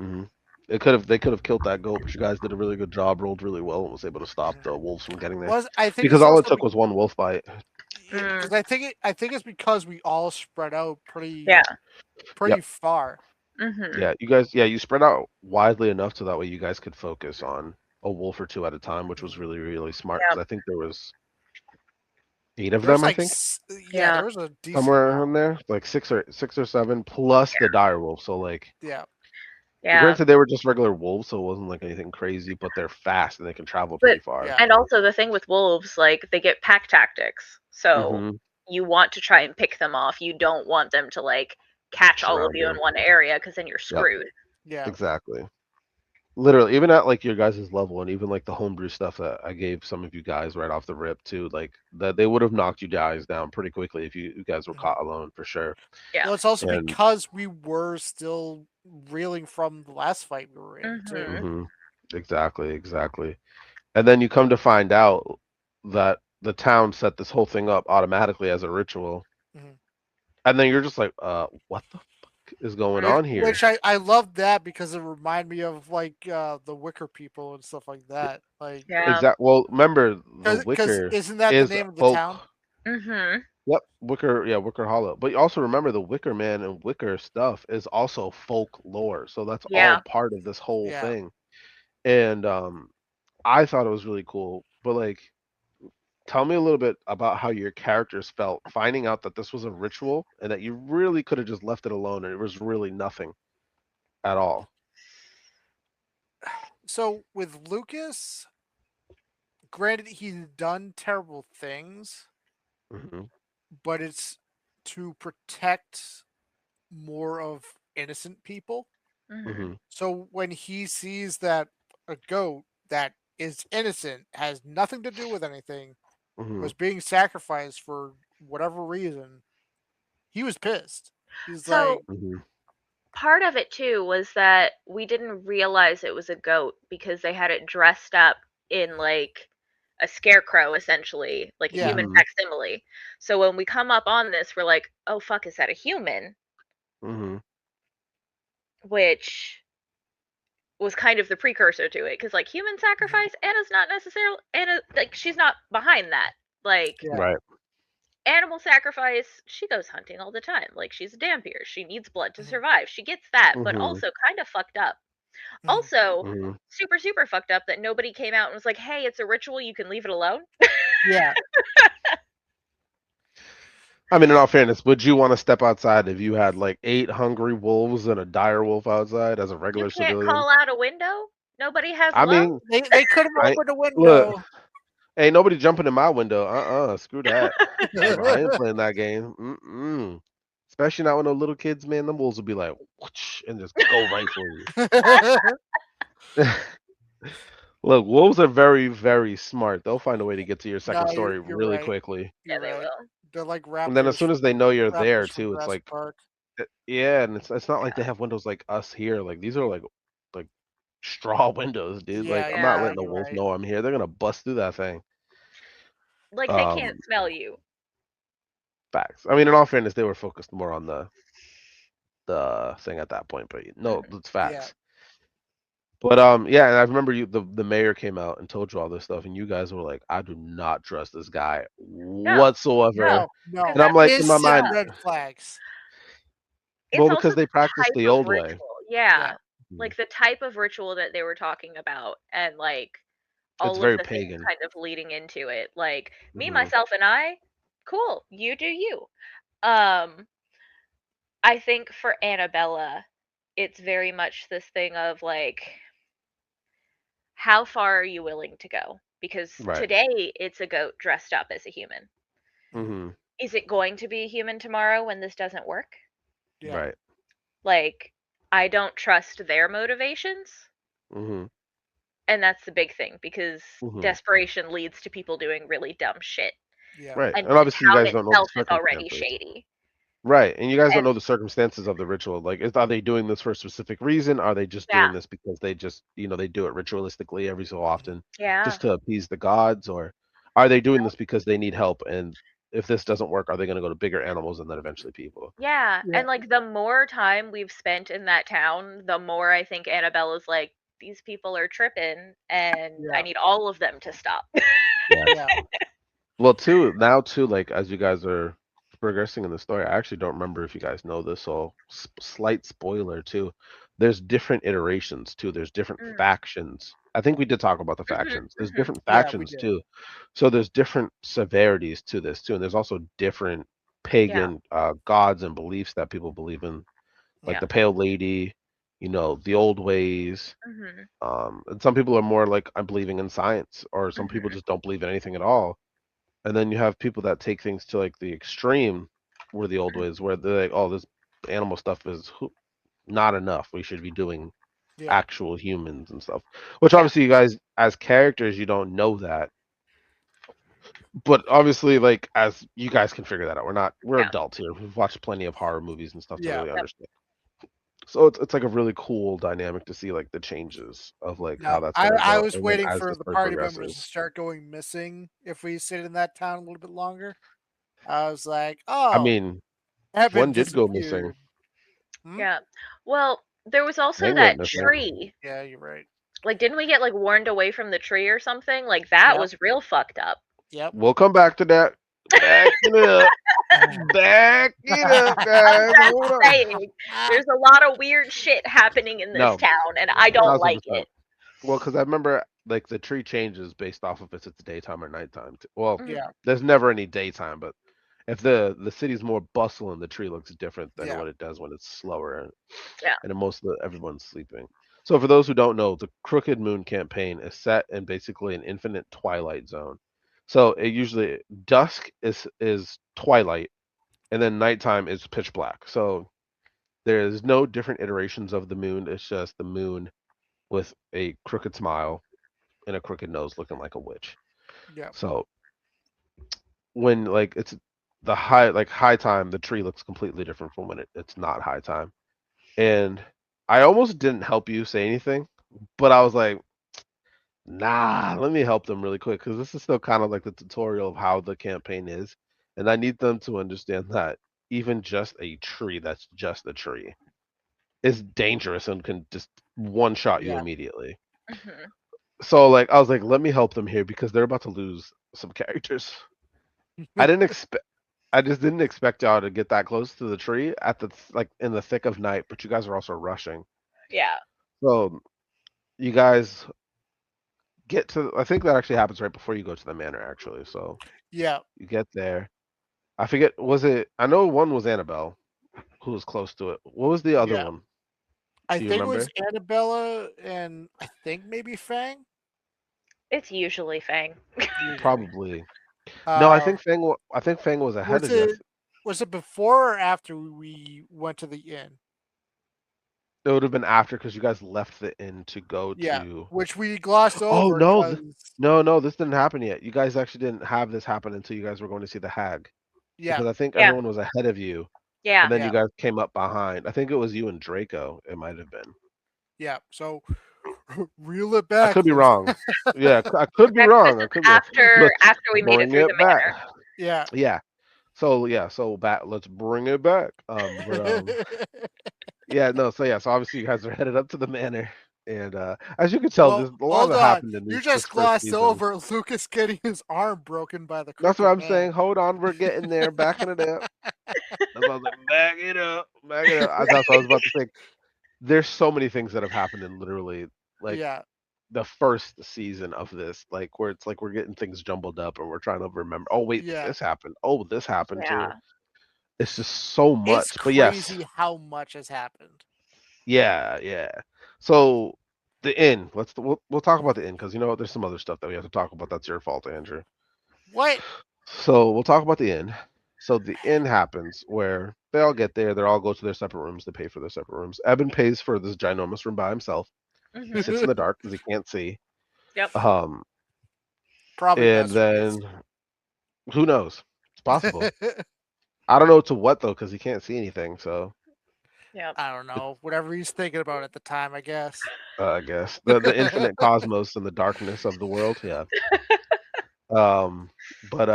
They could have killed that goat, but you guys did a really good job, rolled really well, and was able to stop the wolves from getting there. Was I think Because it's all it also took was one wolf bite. because Mm. I think it's because we all spread out Yeah. pretty far. Mhm. Yeah, you guys, yeah, you spread out widely enough so that way you guys could focus on a wolf or two at a time, which was Mhm. really, really smart. Yeah. Because I think there was 8 of There's them, I like think, yeah, Yeah. there was a decent somewhere amount. in there, like six or seven, plus the dire wolf. So like, Yeah. Yeah. granted, they were just regular wolves, so it wasn't like anything crazy, but they're fast and they can travel But pretty far. Yeah. and also the thing with wolves, like they get pack tactics. So hmm you want to try and pick them off. You don't want them to like catch all of Surround you in you. one area because then you're Yep, screwed. Yeah. exactly. Literally, even at like your guys' level, and even like the homebrew stuff that I gave some of you guys right off the rip too, like that they would have knocked you guys down pretty quickly if you guys were Mhm. caught alone for sure. Yeah. Well, it's also And because we were still reeling from the last fight we were in too. Mhm. hmm exactly, exactly. And then you come to find out that the town set this whole thing up automatically as a ritual, Mhm. and then you're just like, what the fuck is going on here? Which I love that because it reminded me of like the Wicker people and stuff like that. Like, Yeah. Exact. Well, remember the because Wicker isn't that the is name of the folk. town? Mhm. Yep, Wicker, yeah, Wicker Hollow. But you also remember the Wicker Man and Wicker stuff is also folklore. So that's all Yeah. part of this whole Yeah. thing. And I thought it was really cool. But like tell me a little bit about how your characters felt finding out that this was a ritual and that you really could have just left it alone and it was really nothing at all. So with Lucas, granted he's done terrible things, hmm but it's to protect more of innocent people. Mhm. hmm So when he sees that a goat that is innocent, has nothing to do with anything, hmm was being sacrificed for whatever reason, he was pissed. He's So like, hmm part of it too was that we didn't realize it was a goat because they had it dressed up in like a scarecrow essentially, like a Yeah. human Mhm. facsimile. So when we come up on this, we're like, oh fuck, is that a human? Mhm. Which was kind of the precursor to it, because like human sacrifice, Anna's not necessarily Anna, like she's not behind that. Like Yeah. Right. animal sacrifice, she goes hunting all the time. Like she's a dampier. She needs blood to Mhm. survive. She gets that, but Mhm. also kind of fucked up. Mhm. Also, Mhm. super fucked up that nobody came out and was like, "Hey, it's a ritual. You can leave it alone." Yeah. I mean, in all fairness, would you want to step outside if you had like 8 hungry wolves and a dire wolf outside as a You regular can't civilian? call out a window. Nobody has I love. mean, They could have I opened a look, window. ain't nobody jumping in my window. Screw that. I ain't playing that game. Especially not when the little kids, man. Them wolves will be like, whoosh, and just go right for you. Look, wolves are very, very smart. They'll find a way to get to your No, second story you're really right. quickly. Yeah, You're they right. will. They're like And then as raptors soon as from they know you're there raptors from too, it's Jurassic like, Park. yeah, and it's not like they Yeah. have windows like us here. Like these are like straw windows, dude. Yeah, Like I'm not Yeah. letting a you're wolf right. know I'm here. They're gonna bust through that thing. Like they can't Um, smell you. Facts. I mean, in all fairness, they were focused more on the thing at that point, but no, Mhm. it's Yeah. facts. But yeah, and I remember the mayor came out and told you all this stuff, and you guys were like, I do not trust this guy No, whatsoever. No, because And I'm that's like in my instant mind, fucked up. red flags. It's well, also because the they practice type the of old way. ritual. Yeah. Yeah. Mhm. Like the type of ritual that they were talking about, and like It's all of very the things pagan. kind of leading into it. Like me, Hmm. myself, and I, cool, you do you. Um, I think for Annabella, it's very much this thing of like, how far are you willing to go? Because Right. today it's a goat dressed up as a human. Hmm. Is it going to be a human tomorrow when this doesn't work? Yeah. Right. Like, I don't trust their motivations. Hmm. And that's the big thing, because Hmm. desperation leads to people doing really dumb shit. Yeah. Right. And And the obviously, you town guys don't know the itself is already circumstances. shady. Right. And you guys don't And know the circumstances of the ritual. Like, are they doing this for a specific reason? Are they just yeah, doing this because they just, they do it ritualistically every so often yeah, just to appease the gods? Or are they doing this because they need help? And if this doesn't work, are they going to go to bigger animals and then eventually people? yeah. Yeah. And like the more time we've spent in that town, the more I think Annabella's like, these people are tripping and I Yeah. need all of them to stop. Yes. Yeah. Well, too, like as you guys are progressing in the story, I actually don't remember if you guys know this, so slight spoiler too. There's different iterations too. There's different Mm. factions. I think we did talk about the Mhm, factions. There's mhm. different Yeah, we factions did. too. So there's different severities to this too, and there's also different Yeah, pagan gods and beliefs that people believe in, like yeah. the Pale Lady, the old ways. Mhm, And some people are more like I'm believing in science, or some people mhm. just don't believe in anything at all. And then you have people that take things to like the extreme, where the old ways, where they're like, "Oh, this animal stuff is not enough. We should be doing Yeah. actual humans and stuff." Which Yeah, obviously, you guys as characters, you don't know that, but obviously, like as you guys can figure that out. We're yeah. adults here. We've watched plenty of horror movies and stuff to Yeah. really Yep. understand. So it's like a really cool dynamic to see like the changes of like No, how that's I gonna I go, was and then waiting as the for the story party members to progresses. start going missing if we stayed in that town a little bit longer. I was like, I "Oh, mean, Evan one did go missing. disappeared." Hmm? Yeah. Well, there was also Ming went that missing. tree. Yeah, you're right. Like, didn't we get like warned away from the tree or something? Like that Yep. was real fucked up. Yep. We'll come back to that. Back it up. Back it up, I'm guys. just Hold on. saying, there's a lot of weird shit happening in this No, town, and I don't like 1000%. it. Well, because I remember like the tree changes based off of if it's daytime or nighttime. Well, Mhm. Yeah. there's never any daytime, but if the city's more bustling, the tree looks different than Yeah. what it does when it's slower Yeah. and most of everyone's sleeping. So for those who don't know, the Crooked Moon campaign is set in basically an infinite twilight zone. So it usually dusk is twilight, and then nighttime is pitch black. So there's no different iterations of the moon. It's just the moon with a crooked smile and a crooked nose looking like a witch. Yeah. So when like it's the high time, the tree looks completely different from when it's not high time. And I almost didn't help you say anything, but I was like, nah, let me help them really quick because this is still kind of like the tutorial of how the campaign is, and I need them to understand that even just a tree that's just a tree is dangerous and can just one shot you Yeah. immediately. Mhm. So like I was like, let me help them here because they're about to lose some characters. I didn't expect. I just didn't expect y'all to get that close to the tree at the like in the thick of night, but you guys are also rushing. Yeah. So you guys get to. I think that actually happens right before you go to the manor, actually. So Yeah. you get there. I forget. Was it? I know one was Annabelle, who was close to it. What was the other Yeah. one? I Do you think it remember? was Annabella and I think maybe Fang. It's usually Fang. Usually. Probably. No, I Uh, think Fang. I think Fang was ahead was of you. it was it before or after we went to the inn? It would have been after because you guys left the inn to go Yeah, to. which we glossed Oh over no! because No, this didn't happen yet. You guys actually didn't have this happen until you guys were going to see the hag. yeah, Because I think Yeah. everyone was ahead of you, and Yeah. then you yeah, guys came up behind. I think it was you and Draco. It might have been. yeah. So reel it I back, could be Luke. wrong. Yeah, I could be Okay, this wrong. I is could be wrong. after Let's we made it bring through the it back. manor. Yeah. Yeah. So yeah. So back. Let's bring it back. Yeah. No. So yeah. So obviously you guys are headed up to the manor, and as you can tell, Well, there's a lot hold that on. happened in You this just first glossed season. over Lucas getting his arm broken by the That's what Crooked I'm saying. Man. Hold on, we're getting there. Backing it up. That's what I was like. Back it up. Back it up. That's what I was about to say. There's so many things that have happened in literally like Yeah, the first season of this, like where it's like we're getting things jumbled up and we're trying to remember. Oh wait, yeah. this happened. Oh, this happened too. Yeah. It's just so It's much. But yes, crazy how much has happened. yeah. So the inn. We'll talk about the inn because you know what? There's some other stuff that we have to talk about. That's your fault, Andrew. What? So we'll talk about the inn. So the inn happens where they all get there. They all go to their separate rooms. They pay for their separate rooms. Eben pays for this ginormous room by himself. He Mhm. sits in the dark because he can't see. Yep. Um, Probably and best for kids. then who knows? It's possible. I don't know to what though, because he can't see anything. So Yep. I don't know. Whatever he's thinking about at the time, I guess. I guess the infinite cosmos and the darkness of the world. Yeah. Um, but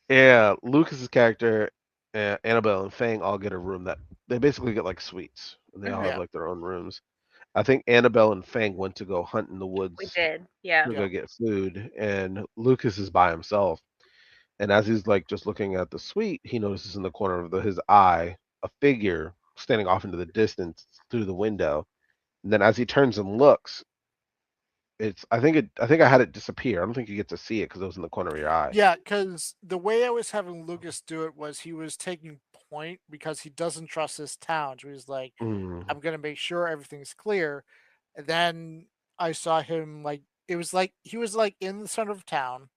yeah, Lucas's character, Annabelle and Fang all get a room that they basically get like suites, and they all have Yeah. Mhm. like their own rooms. I think Annabelle and Fang went to go hunt in the We woods did. Yeah. to Yeah. go get food, and Lucas is by himself. And as he's like just looking at the suite, he notices in the corner of his eye a figure standing off into the distance through the window. And then as he turns and looks, I think I had it disappear. I don't think you get to see it because it was in the corner of your eye. Yeah, because the way I was having Lucas do it was he was taking point because he doesn't trust his town. So he's like, Mm, I'm gonna make sure everything's clear. And then I saw him like it was like he was like in the center of town.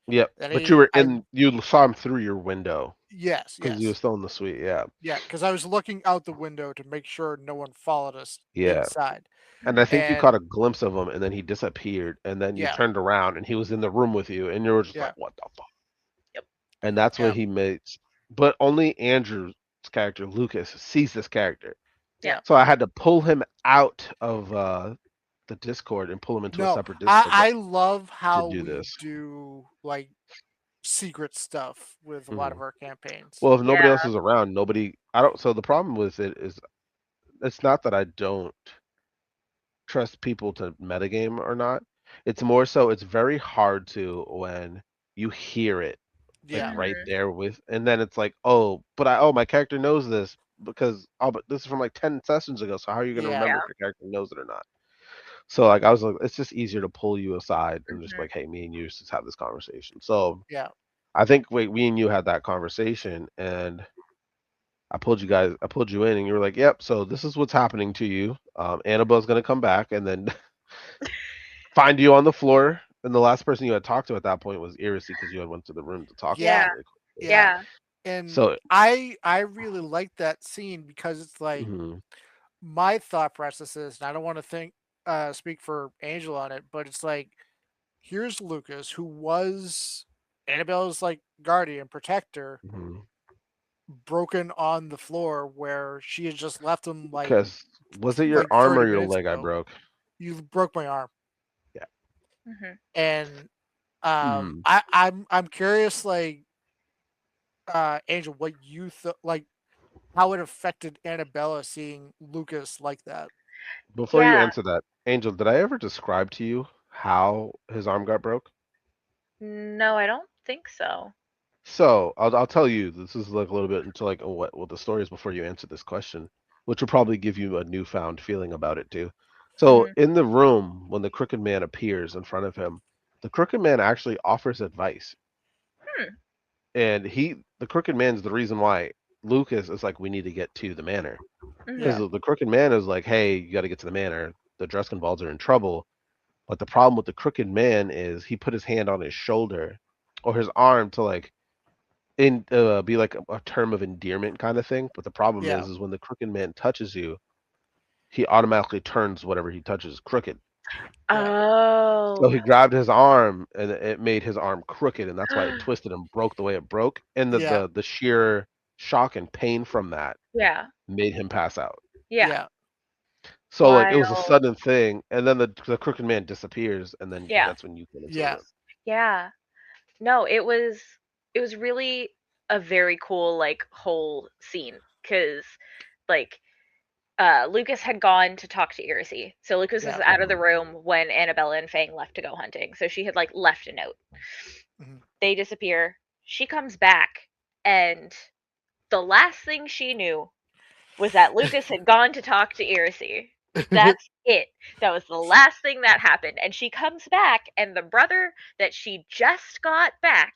yep. Then But you were I in. You saw him through your window yes, because you were yes. still in the suite. Yeah. Yeah, because I was looking out the window to make sure no one followed us Yeah. inside. And I think you And caught a glimpse of him, and then he disappeared, and then you yeah, turned around, and he was in the room with you, and you were just yeah, like, "What the fuck?" Yep. And that's where yeah, he makes. But only Andrew's character, Lucas, sees this character. yeah. Yeah. So I had to pull him out of the Discord and pull him into a No, separate Discord I love to how do we this. do like secret stuff with a lot of Mhm. our campaigns. Well, if nobody Yeah. else is around, nobody. I don't. So the problem with it is, it's not that I don't trust people to metagame or not. It's more so it's very hard to when you hear it like Yeah, right Mhm. there with, and then it's like, oh, but my character knows this because but this is from like 10 sessions ago. So how are you gonna yeah, remember Yeah. if your character knows it or not? So like I was like, it's just easier to pull you aside and just Mhm. like, hey, me and you just have this conversation. So yeah, I think we and you had that conversation, and I pulled you in, and you were like, yep. So this is what's happening to you. Annabelle's gonna come back, and then find you on the floor. And the last person you had talked to at that point was Irisy because you had went to the room to talk to her yeah, Yeah. really quickly. yeah. Yeah. And So I really like that scene because it's like mhm, my thought process is, and I don't want to speak for Angel on it, but it's like here's Lucas who was Annabelle's like guardian protector mhm. broken on the floor where she had just left him Because was it your like arm 30 or your minutes leg I ago. broke? You broke my arm. Mhm. And Mhm. I'm curious, like, Angel, what you like how it affected Annabella seeing Lucas like that. Before you Yeah. answer that, Angel, did I ever describe to you how his arm got broke? No, I don't think so. So I'll tell you. This is like a little bit into like what the story is before you answer this question, which will probably give you a newfound feeling about it too. So Mhm. in the room, when the Crooked Man appears in front of him, the Crooked Man actually offers advice, Hmm. and the Crooked Man's the reason why Lucas is like, we need to get to the manor, because Yeah, Mhm. the Crooked Man is like, hey, you got to get to the manor. The Dreskenvalds are in trouble. But the problem with the Crooked Man is he put his hand on his shoulder or his arm to like be like a term of endearment kind of thing. But the problem yeah, is when the Crooked Man touches you, he automatically turns whatever he touches crooked. yeah, So Oh. he grabbed his arm and it made his arm crooked, and that's why it twisted and broke the way it broke. And the yeah, the, the sheer shock and pain from that Yeah. made him pass out. Yeah. yeah. So like it was a Wild. sudden thing, and then the Crooked Man disappears, and then Yeah. that's when you come into the Yeah. room. Yeah. No, it was really a very cool like whole scene cuz like Lucas had gone to talk to Irisy. So Lucas was Yeah. out of the Mhm. room when Annabella and Fang left to go hunting. So she had like left a note. Mhm. They disappear. She comes back and the last thing she knew was that Lucas had gone to talk to Irisy. That's it. That was the last thing that happened. And she comes back, and the brother that she just got back,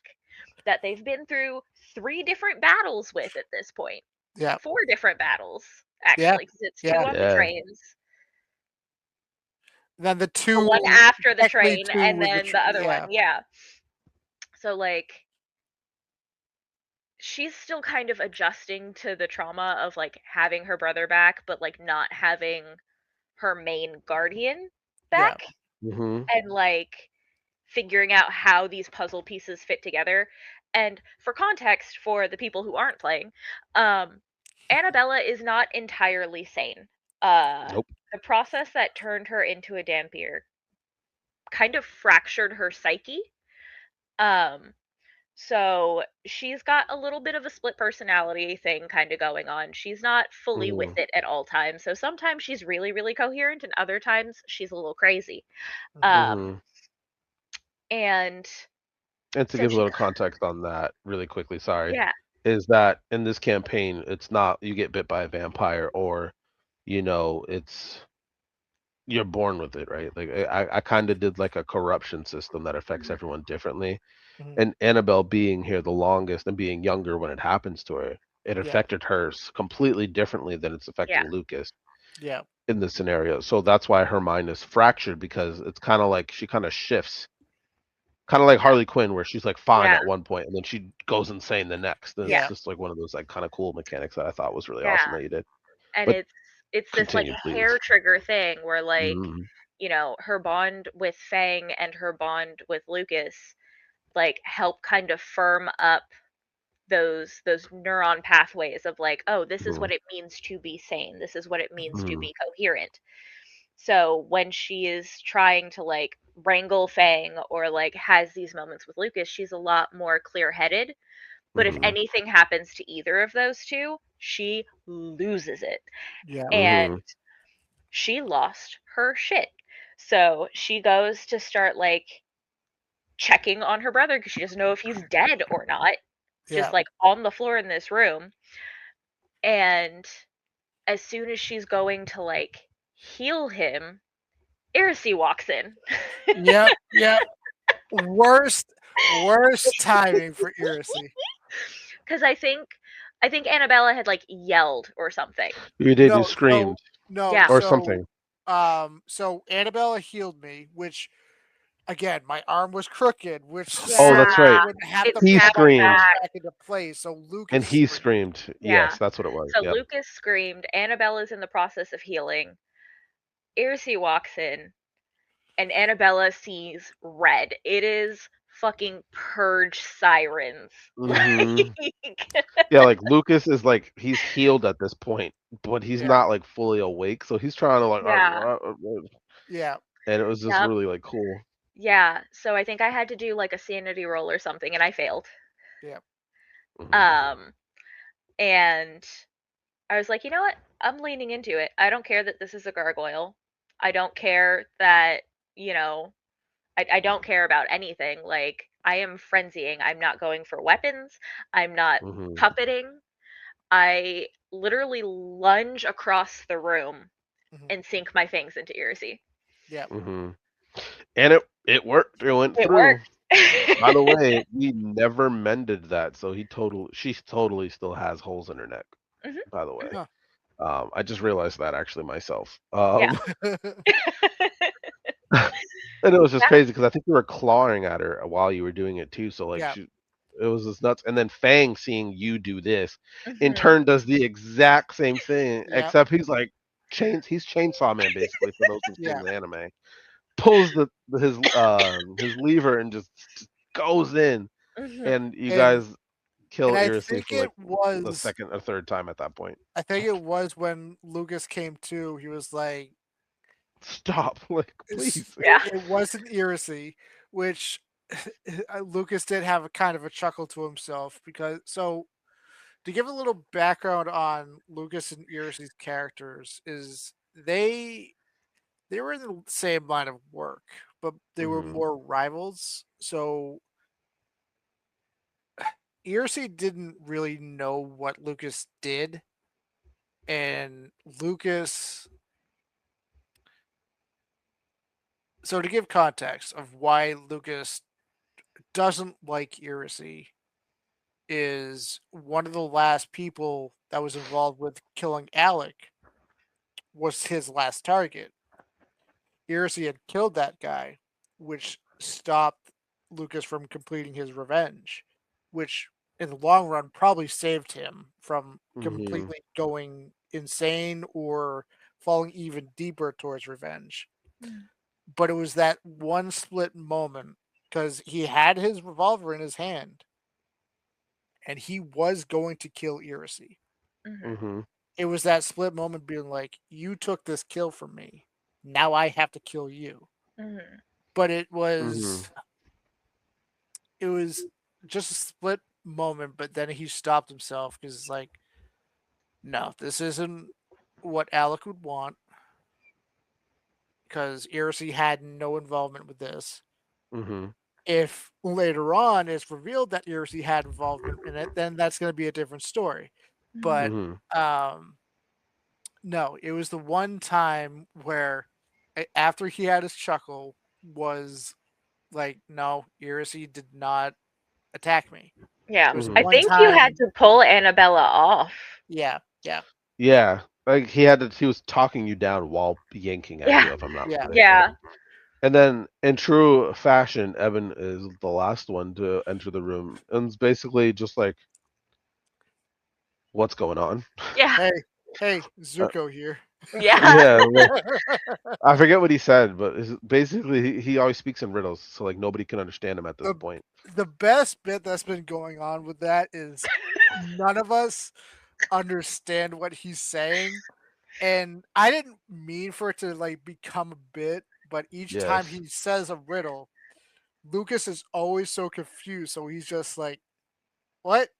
that they've been through 3 different battles with at this point, Yeah. 4 different battles, Yeah. actually, because it's two Yeah. on the Yeah. trains, Then the the one 2 after the technically train, 2 and with the then the other yeah. one. Yeah. So, like, she's still kind of adjusting to the trauma of like having her brother back, but like not having her main guardian Yeah. back, Mhm. and like figuring out how these puzzle pieces fit together. And for context, for the people who aren't playing, Annabella is not entirely sane. Nope. The process that turned her into a Dampier kind of fractured her psyche. Um, So she's got a little bit of a split personality thing kind of going on. She's not fully with Mhm. it at all times. So sometimes she's really, really coherent, and other times she's a little crazy. Mhm. Um, Mhm. and And to since give a she, little context on that really quickly, sorry, yeah, is that in this campaign, it's not you get bit by a vampire or, it's you're born with it, right? Like I kind of did like a corruption system that affects Mhm. everyone differently. Mhm. And Annabelle being here the longest and being younger when it happens to her, it Yeah. affected her completely differently than it's Yeah, affecting Lucas Yeah. in this scenario. So that's why her mind is fractured because it's kind of like she kind of shifts. Kind of like yeah, Harley Quinn, where she's like fine yeah, at one point and then she goes insane the next. And it's Yeah. just like one of those like kind of cool mechanics that I thought was really yeah. awesome that you did. And But it's this like continue, please. hair trigger thing where like, Mhm. her bond with Fang and her bond with Lucas like help kind of firm up those neuron pathways of like, oh, this is Mhm. what it means to be sane, this is what it means to Mhm. be coherent. So when she is trying to like wrangle Fang or like has these moments with Lucas, she's a lot more clear-headed. But if Mhm. anything happens to either of those two, she loses it. Yeah. And Mhm. she lost her shit. So she goes to start like checking on her brother because she doesn't know if he's dead or not, just Yeah. like on the floor in this room. And as soon as she's going to like heal him, Irisy walks in. Yep. Yep. Worst timing for Irisy. Cuz I think Annabella had like yelled or something. You did. You No, so screamed no, Yeah. or so something. so Annabella healed me, which again, my arm was crooked, which Oh, Yeah. that's so right. would have It to He put snapped my screamed, arm back. back into place. So and Lucas he screamed. screamed. Yeah. Yes, that's what it was. So Yep. Lucas screamed, Annabella's in the process of healing. Irisy walks in and Annabella sees red. It is fucking purge sirens. Mhm. Like Yeah, like Lucas is like he's healed at this point, but he's Yeah. not like fully awake. So he's trying to like, yeah. "Arr," Yeah. and it was just Yep. really like cool. Yeah, so I think I had to do like a sanity roll or something, and I failed. Mhm. And I was like, you know what? I'm leaning into it. I don't care that this is a gargoyle. I don't care that, you know, I don't care about anything. Like, I am frenzying. I'm not going for weapons. I'm not Mhm. puppeting. I literally lunge across the room Mhm. and sink my fangs into Irisy. Yeah. Mhm. And it worked. It went It through. worked. By the way, we never mended that, so she totally still has holes in her neck. Mhm, By the way, mhm. Huh. I just realized that actually myself. Yeah. And it was just Yeah. crazy because I think you were clawing at her while you were doing it too. So like Yeah. it was just nuts. And then Fang seeing you do this, in Mhm. turn does the exact same thing, Yeah. except he's like he's Chainsaw Man basically for those who've Yeah. seen the anime. Pulls his lever and just goes in, Mhm. and you And guys kill I Irisy think for like it the was second or third time at that point. when Lucas came to, he was like, Stop, like please. Yeah. it wasn't Irisy, which Lucas did have a kind of a chuckle to himself because to give a little background on Lucas and Irisy's characters is they were in the same line of work, but they were Hmm. more rivals. So Irisy didn't really know what Lucas did, and Lucas. So to give context of why Lucas doesn't like Irisy is one of the last people that was involved with killing Alec was his last target. Irisy had killed that guy, which stopped Lucas from completing his revenge, which in the long run probably saved him from Hmm. completely going insane or falling even deeper towards revenge. Mhm. But it was that one split moment because he had his revolver in his hand and he was going to kill Irisy. Mhm. Hmm. It was that split moment being like, you took this kill from me. Now I have to kill you. Mhm. But Hmm. it was just a split moment, but then he stopped himself because it's like, no, this isn't what Alec would want because Irisy had no involvement with this. Hmm. If later on it's revealed that Irisy had involvement in it, then that's going to be a different story. Mhm. But Hmm. no, it was the one time where after he had his chuckle was like, no, Irisy did not attack me. Yeah. It was the I Hmm. one think you had time, to pull Annabella off. yeah, yeah, Yeah, like he was talking you down while yanking at Yeah. you, if I'm not yeah, mistaken. Yeah. And then, in true fashion, Evan is the last one to enter the room, and it's basically just like, "What's going on?" Yeah. hey, hey, Uh, Zuko here. Yeah. yeah, like, I forget what he said, but basically he always speaks in riddles, so like nobody can understand him at this the point. the best bit that's been going on with that is none of us understand what he's saying. And I didn't mean for it to like become a bit, but each time Yes. he says a riddle, Lucas is always so confused. So he's just like, "What?"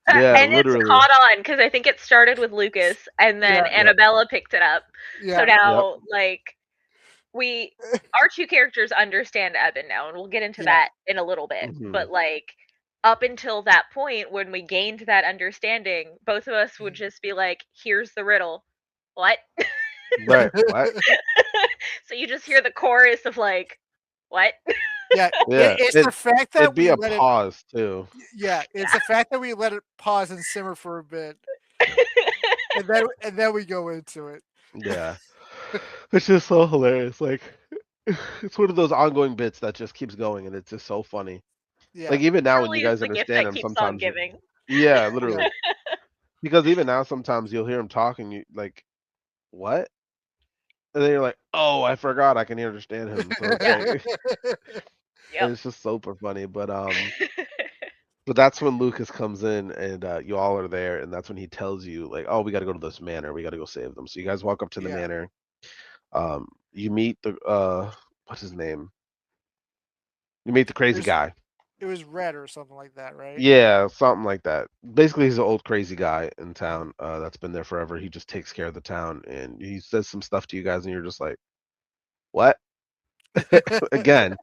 Yeah, And it's literally. caught on because I think it started with Lucas and then Yeah, Yep. Annabella picked it up. So yeah, Yep. now, like, we, our two characters understand Eben now, and we'll get into yeah, that in a little bit. Hmm. But, like, up until that point, when we gained that understanding, both of us would just be like, here's the riddle. What? Right. What? So you just hear the chorus of, like, what? yeah. Yeah. It's the fact It'd that be we a let it. pause too. Yeah, it's the fact that we let it pause and simmer for a bit, and then we go into it. Yeah. It's just so hilarious. Like it's one of those ongoing bits that just keeps going, and it's just so funny. Yeah, Like even now when you Truly is guys the gift understand that him, keeps on sometimes giving. yeah, yeah, literally. Because even now sometimes you'll hear him talking, you like, what? And then you're like, oh, I forgot I can understand him. So it's Yeah. like Yep. it's just super funny. But that's when Lucas comes in and you all are there, and that's when he tells you like, oh, we got to go to this manor, we got to go save them. So you guys walk up to the yeah. manor. You meet the what's his name? You meet the crazy There's- guy. It was Red or something like that, right? Yeah, something like that. Basically, he's an old crazy guy in town that's been there forever. He just takes care of the town, and he says some stuff to you guys, and you're just like, "What?" Again.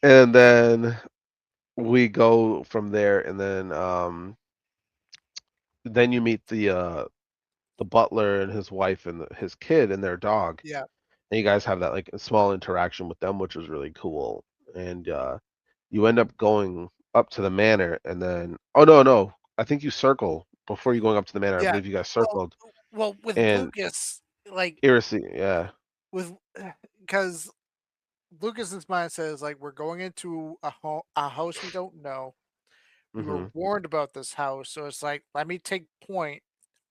And then we go from there, and then you meet the butler and his wife and his kid and their dog, Yeah. and you guys have that like a small interaction with them, which was really cool. And you end up going up to the manor, and then no, I think you circle before you going up to the manor. I Yeah. believe you guys circled Well, with and Lucas, like Irisy, yeah, with because Lucas's mindset is like we're going into a house we don't know. We were hmm warned about this house, so it's like let me take point,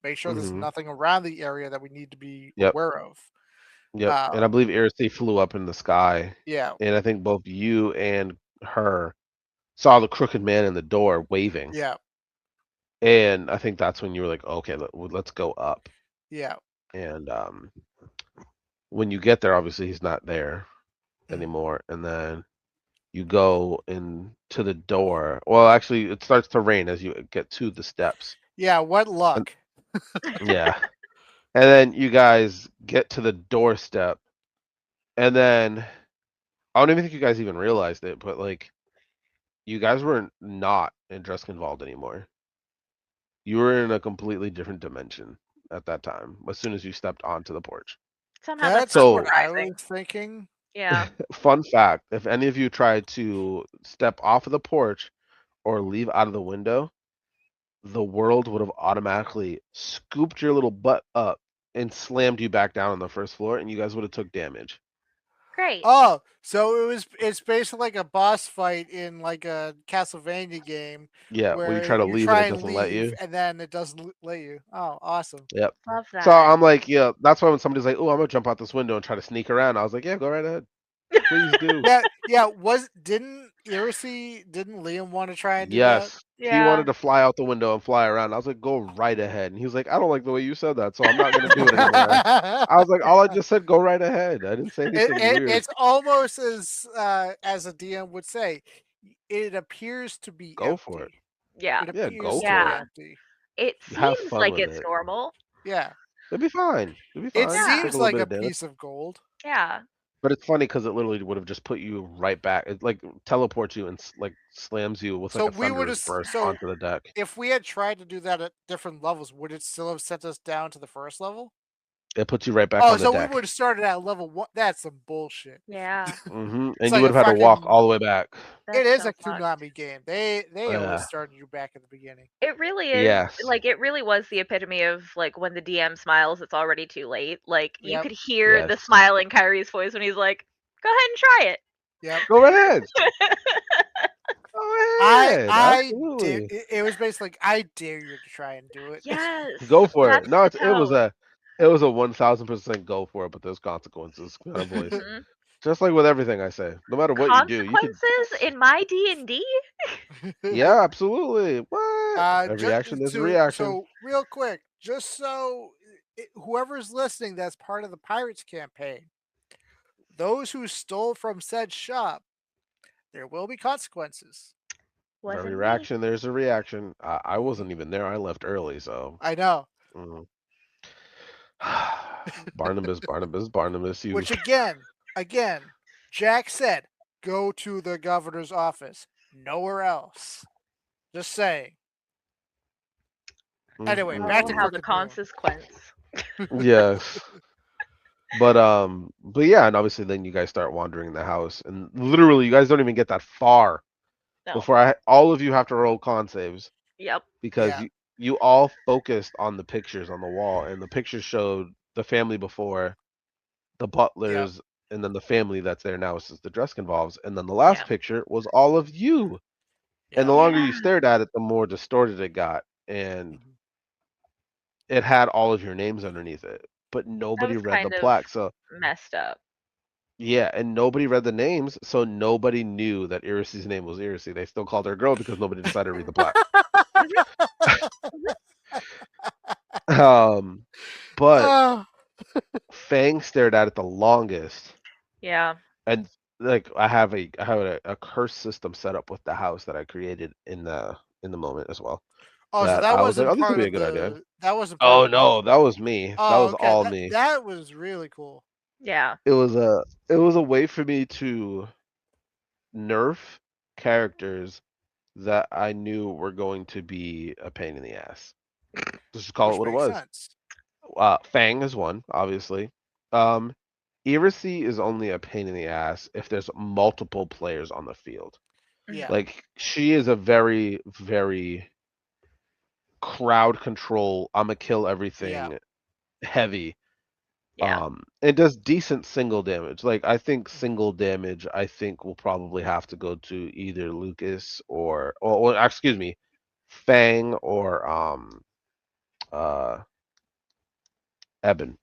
make sure there's hmm nothing around the area that we need to be yep, aware of. yep. And I believe Irisy flew up in the sky, Yeah, and I think both you and her saw the crooked man in the door waving. yeah, And I think that's when you were like, okay, let's go up. yeah. And when you get there, obviously he's not there Mhm. anymore. And then you go into the door. Well, actually, it starts to rain as you get to the steps. Yeah, what luck. Yeah. And then you guys get to the doorstep. And then I don't even think you guys even realized it, but like you guys were not in Dreskenwald anymore. You were in a completely different dimension at that time as soon as you stepped onto the porch. Somehow That's that's not what I surprising. was thinking. Yeah. Fun fact, if any of you try to step off of the porch or leave out of the window, the world would have automatically scooped your little butt up and slammed you back down on the first floor, and you guys would have took damage. Great. Oh, so it's basically like a boss fight in like a Castlevania game Yeah, where you try to leave and try it and doesn't let leave you. and then it doesn't let you. Oh, awesome. Yep. Love that. So I'm like, yeah, that's why when somebody's like, "Oh, I'm gonna jump out this window and try to sneak around," I was like, "Yeah, go right ahead, please do." Yeah, didn't Liam want to try and do that? Yes, he Yeah. wanted to fly out the window and fly around. I was like, "Go right ahead," and he was like, "I don't like the way you said that, so I'm not gonna do it anymore." I was like, all I just said, go right ahead. I didn't say anything weird. It's almost as a DM would say, it appears to be Go for it. empty. Yeah. It Yeah, appears go to for be it. empty. It Have seems fun like with it's it. normal. Yeah. It'd be fine. It'd be It fine. Yeah. Take seems a little like bit a of damage. piece of gold. Yeah. But it's funny because it literally would have just put you right back. It like teleports you and like slams you with So like a we would thunderous have burst onto the deck. if we had tried to do that at different levels, would it still have sent us down to the first level? It puts you right back Oh, on the so deck. we would have started at level 1. That's some bullshit. Yeah. And It's you like would a have had to walk fucking- all the way back. It That's is so a fucked. Konami game. They Yeah. always started you back at the beginning. It really is. Yes. Like it really was the epitome of like when the DM smiles, it's already too late. Like you Yep. could hear the Yes. smile in Kyrie's voice when he's like, "Go ahead and try it." Yep. Go right ahead. Go ahead. Absolutely. It was basically like, I dare you to try and do it. Yes. Go for it. that's No, the it was tone. a 1000% go for it, but there's consequences. Kind of voice. Mhm. Just like with everything I say, no matter what you do, you could. Consequences in my D&D? Yeah, absolutely. What? Every action is a reaction. So real quick, just so whoever's listening, that's part of the Pirates campaign. Those who stole from said shop, there will be consequences. For every Wasn't me. reaction, there's a reaction. I wasn't even there. I left early, so. I know. mm. Barnabas. You. Which again, Jack said, go to the governor's office. Nowhere else. Just saying. Anyway, Mm, back to how the Crooked Moon. consequence. Yes. But yeah, and obviously then you guys start wandering the house, and literally you guys don't even get that far No. before all of you have to roll con saves Yep. because Yeah. you all focused on the pictures on the wall, and the pictures showed the family before, the butlers, and then the family that's there now since the dress involves, and then the last Yeah. picture was all of you. Yeah. And the longer you Yeah. stared at it, the more distorted it got, and Mhm. it had all of your names underneath it, but That nobody was read the kind of plaque. So messed up. yeah, and nobody read the names, so nobody knew that Irisy's name was Irisy. They still called her a girl because nobody decided to read the plaque. But Ah, Fang stared at it the longest, Yeah. and like I have a curse system set up with the house that I created in the moment as well. Oh, so That that I was like, wasn't oh, this would part be a of good idea. the. That wasn't part Oh of the no, Ouija that board. was me. That Oh, was okay. all That me. that was really cool. Yeah. It was a way for me to nerf characters that I knew were going to be a pain in the ass. Just call it Which what it makes was. sense. Fang is one, obviously. Um, Irisy is only a pain in the ass if there's multiple players on the field. Yeah. Like she is a very, very crowd control. I'ma kill Yeah. everything heavy. Yeah. It does decent single damage. Like I think Mhm. single damage, I think will probably have to go to either Lucas or excuse me, Fang or uh Eben.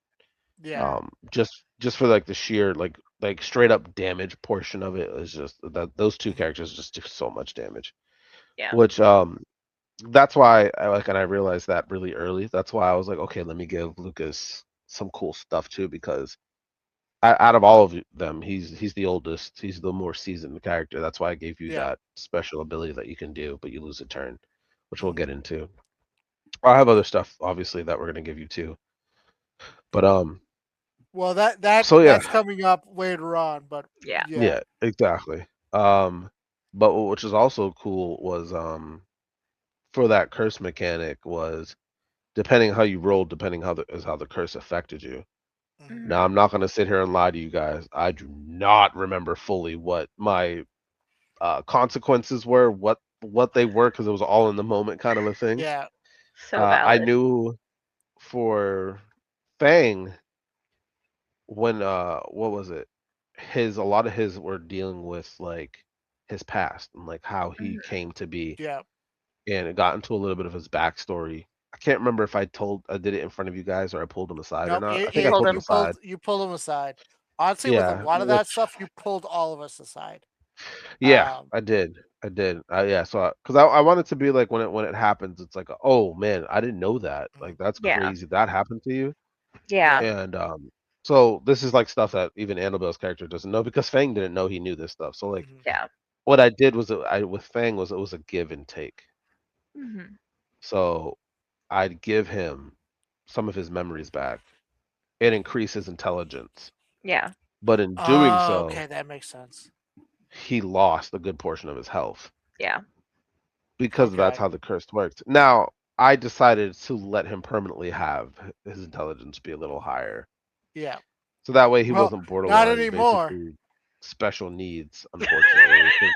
Yeah. Just for like the sheer like straight up damage portion of it is just that those two Mhm. characters just do so much damage. Yeah. Which that's why I like and I realized that really early. That's why I was like, okay, let me give Lucas some cool stuff too because out of all of them, he's the oldest. He's the more seasoned character. That's why I gave you Yeah. that special ability that you can do, but you lose a turn, which we'll Mhm. get into. I have other stuff obviously that we're gonna give you too. But Well, that so yeah, that's coming up later on, but Yeah. yeah. yeah, exactly. But which is also cool was for that curse mechanic was depending how you rolled, depending how the curse affected you. Mhm. Now I'm not gonna sit here and lie to you guys. I do not remember fully what my consequences were, what they were, because it was all in the moment kind of a thing. Yeah. So I valid. knew for Fang when what was it? A lot of his were dealing with like his past and like how he Mhm. came to be, Yeah. and it got into a little bit of his backstory. I can't remember if I did it in front of you guys or I pulled him aside or Nope. not. I think You I pulled pulled him him. aside. You pulled them aside. Honestly, with a Yeah, lot of that which stuff, you pulled all of us aside. yeah, Um. I did. I did. Yeah, so because I want it to be like when it happens, it's like, oh man, I didn't know that. Mhm. Like that's Yeah. crazy. That happened to you. Yeah. Yep. And so this is like stuff that even Annabelle's character doesn't know because Fang didn't know he knew this stuff. So like Mhm. Yeah. what I did was I with Fang was it was a give and take. Hmm. So I'd give him some of his memories back and increase his intelligence. Yeah. But in doing Oh, so, okay, that makes sense. he lost a good portion of his health Yeah. because that's Okay. how the curse worked. Now, I decided to let him permanently have his intelligence be a little higher. Yeah. So that way he Well, wasn't not borderline anymore. basically special needs, unfortunately. 'Cause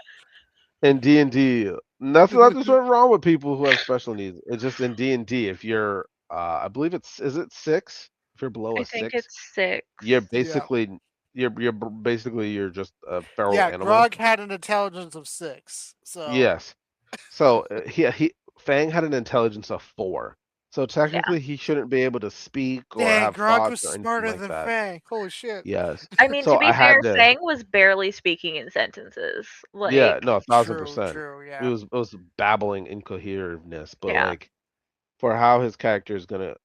in D&D, nothing's wrong with people who have special needs. It's just in D&D, if you're I believe is it 6? If you're below I a think 6, it's 6. you're Yeah. basically you're just a feral Yeah. animal. Grog had an intelligence of 6. So. Yes. So he Fang had an intelligence of 4. So Yeah. technically he shouldn't be able to speak or Dang, have Grog thoughts was or anything smarter like than that. Fang. Holy shit. Yes. I mean, to So be I had fair, to Fang was barely speaking in sentences. yeah, Like, no, True, 1000%. true, It yeah. was babbling incoherentiveness, but yeah. like for how his character is gonna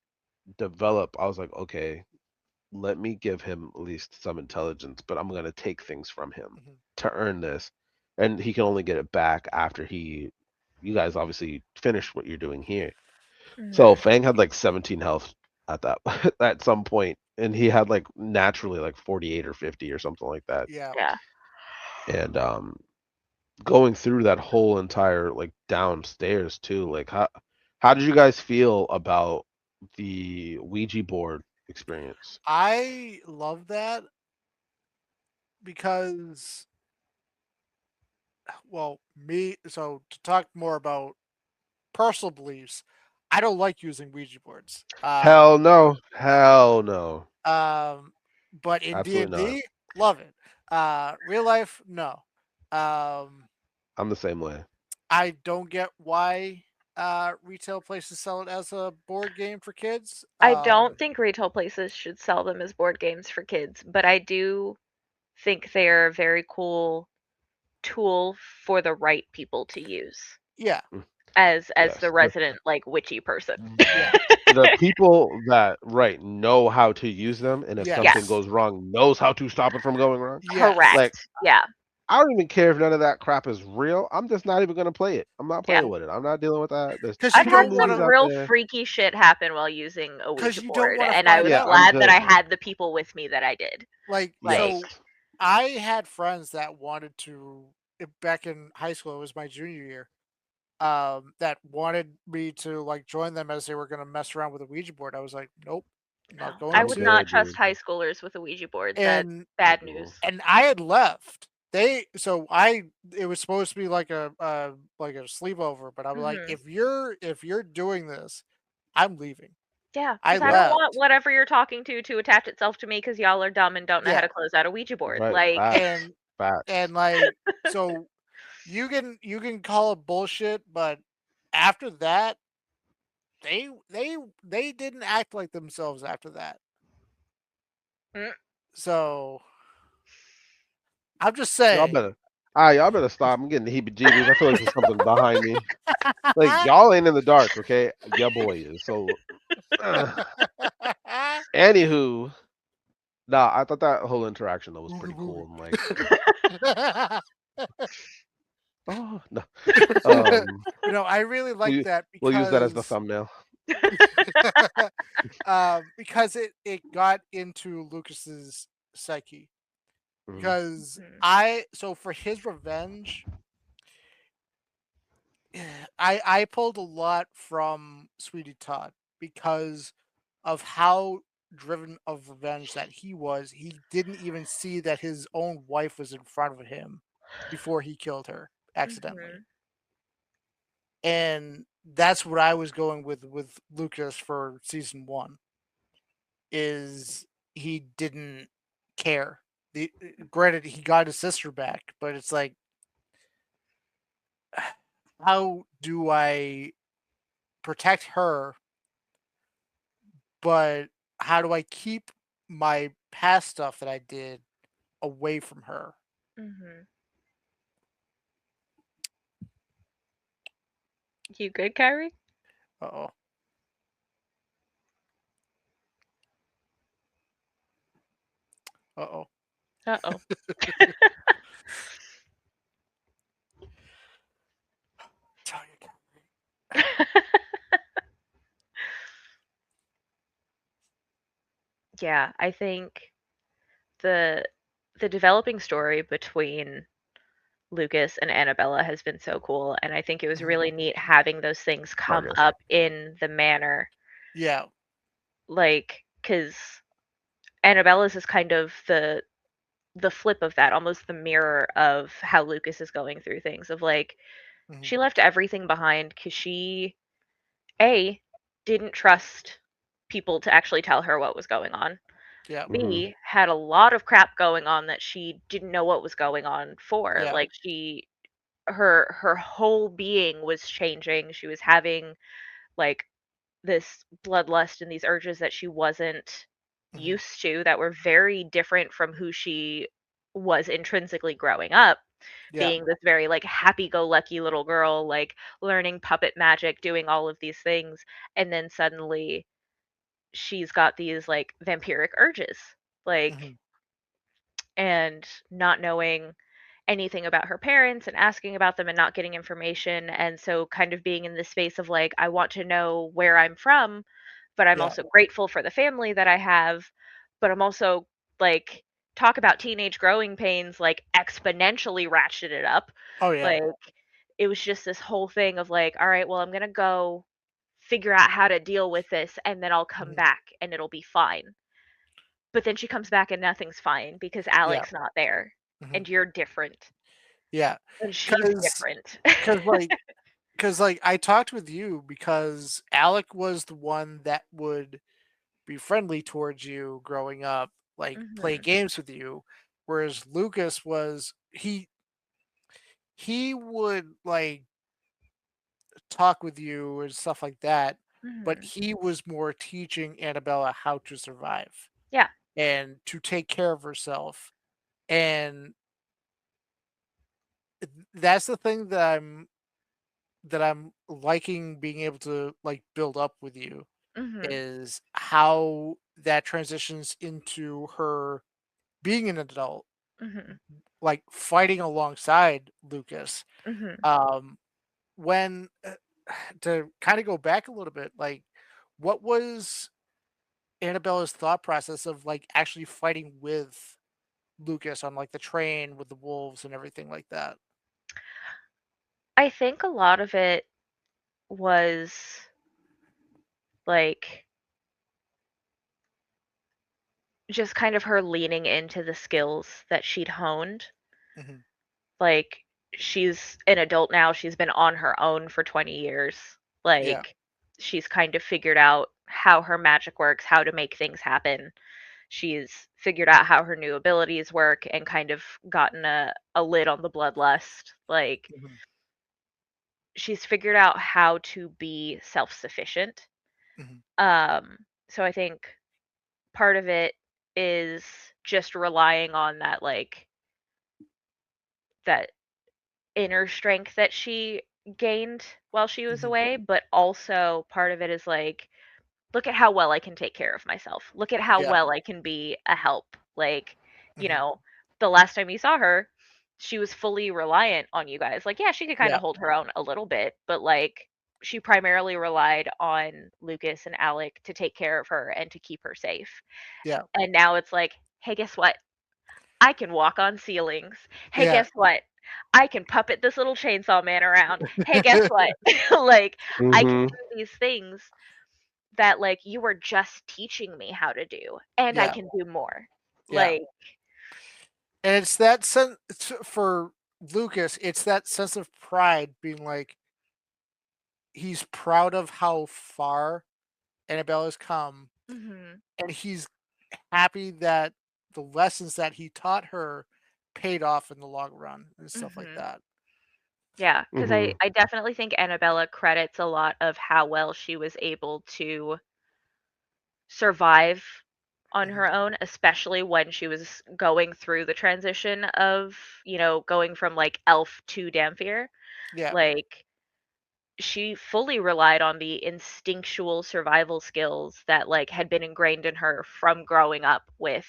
develop, I was like, okay, let me give him at least some intelligence, but I'm gonna take things from him Mhm. to earn this. And he can only get it back after you guys obviously finish what you're doing here. So Mhm. Fang had like 17 health at that at some point, and he had like naturally like 48 or 50 or something like that. Yeah. Yeah. And going through that whole entire like downstairs too, like how did you guys feel about the Ouija board experience? I love that because, well, so to talk more about personal beliefs, I don't like using Ouija boards. Hell no. Hell no. Um, but in D Absolutely and not. D, love it. Real life, no. Um, I'm the same way. I don't get why retail places sell it as a board game for kids. I don't think retail places should sell them as board games for kids, but I do think they're a very cool tool for the right people to use. Yeah. as Yes. the resident like witchy person. The people that know how to use them, and if Yes. something Yes. goes wrong, knows how to stop it from going wrong. Yes. Correct. Like, Yeah. I don't even care if none of that crap is real. I'm just not even gonna play it. I'm not Yeah. playing with it. I'm not dealing with that. There's 'Cause too you I've many had don't some wanna- movies out real there. freaky shit happen while using a 'Cause Ouija you don't board, wanna and I find was Yeah, I'm glad that good, I man. had the people with me that I did. Like, Like, Yes. so I had friends that wanted to back in high school, it was my junior year, that wanted me to like join them as they were gonna mess around with a Ouija board. I was like, nope, not going I I'm would to. not good, trust dude. high schoolers with a Ouija board. That's And bad Mm-mm. news. and I had left. It was supposed to be like a sleepover, but I was like, Mhm. if you're doing this, I'm leaving. Yeah, I because I don't want left. whatever you're talking to attach itself to me because y'all are dumb and don't know how Yeah. to close out a Ouija board. Right. Like, Facts. And Facts. like so you can call it bullshit, but after that, they didn't act like themselves after that. Mm. So I'm just Y'all saying. better. Y'all better stop. I'm getting the heebie-jeebies. I feel like there's something behind me. Like, y'all ain't in the dark, okay? Your boy is. So, anywho, nah, I thought that whole interaction though was pretty cool. I'm like, oh no. I really like We'll, that we'll use that as the because thumbnail. because it got into Lucas's psyche. Mhm. Because for his revenge, I pulled a lot from Sweetie Todd because of how driven of revenge that he was. He didn't even see that his own wife was in front of him before he killed her accidentally. Mhm. And that's what I was going with Lucas for season 1. Is he didn't care. Granted, he got his sister back, but it's like, how do I protect her, but how do I keep my past stuff that I did away from her? Mhm. You good, Kyrie? Uh-oh. Uh-oh. Uh-oh. Tell you. Yeah, I think the developing story between Lucas and Annabella has been so cool, and I think it was Mhm. really neat having those things come Progress. up in the manor, Yeah. like because Annabella's is kind of the flip of that, almost the mirror of how Lucas is going through things. Of like, Mhm. she left everything behind because she A didn't trust people to actually tell her what was going on. Yeah. Mhm. B had a lot of crap going on that she didn't know what was going on for. Yeah. Like her whole being was changing. She was having like this bloodlust and these urges that she wasn't Mhm. used to, that were very different from who she was intrinsically growing up, Yeah. being this very like happy-go-lucky little girl, like learning puppet magic, doing all of these things, and then suddenly she's got these like vampiric urges, like, Mhm. and not knowing anything about her parents and asking about them and not getting information, and so kind of being in this space of like, I want to know where I'm from, but I'm Yeah. also grateful for the family that I have, but I'm also like, talk about teenage growing pains, like exponentially ratcheted it up. Oh yeah. Like, it was just this whole thing of like, all right, well, I'm going to go figure out how to deal with this and then I'll come Mhm. back and it'll be fine. But then she comes back and nothing's fine because Yeah. Alec's not there Mhm. and you're different Yeah. and she's different. Because I talked with you because Alec was the one that would be friendly towards you growing up, like play Mhm. games with you, whereas Lucas was he would like talk with you and stuff like that, but Mhm. he was more teaching Annabella how to survive Yeah. and to take care of herself. And that's the thing that I'm liking being able to like build up with you Mhm. is how that transitions into her being an adult, Mhm. like fighting alongside Lucas. Mhm. Um, when to kind of go back a little bit, like what was Annabella's thought process of like actually fighting with Lucas on like the train with the wolves and everything like that? I think a lot of it was like just kind of her leaning into the skills that she'd honed. Hmm. Like, she's an adult now, she's been on her own for 20 years. Yeah. Like, she's kind of figured out how her magic works, how to make things happen. She's figured out how her new abilities work and kind of gotten a lid on the bloodlust. Like, Hmm. she's figured out how to be self-sufficient. Hmm. So I think part of it is just relying on that, like, that inner strength that she gained while she was Hmm. away, but also part of it is like, look at how well I can take care of myself. Look at how Yeah. well I can be a help. Like, you Hmm. know, the last time you saw her, she was fully reliant on you guys. Like, yeah, she could kind Yeah. of hold her own a little bit, but like she primarily relied on Lucas and Alec to take care of her and to keep her safe. Yeah. And now it's like, hey, guess what? I can walk on ceilings. Hey, Yeah. guess what? I can puppet this little chainsaw man around. Hey, guess what? Like, I can Hmm. do these things that, like, you were just teaching me how to do, and I Yeah. can do more. Yeah. Like, And it's that sense for Lucas, it's that sense of pride being like he's proud of how far Annabella's come, mhm, and he's happy that the lessons that he taught her paid off in the long run and stuff like mhm. that. Yeah, because I Hmm. I definitely think Annabella credits a lot of how well she was able to survive on Mhm. her own, especially when she was going through the transition of, going from, like, elf to Dampier. Yeah. Like, she fully relied on the instinctual survival skills that, like, had been ingrained in her from growing up with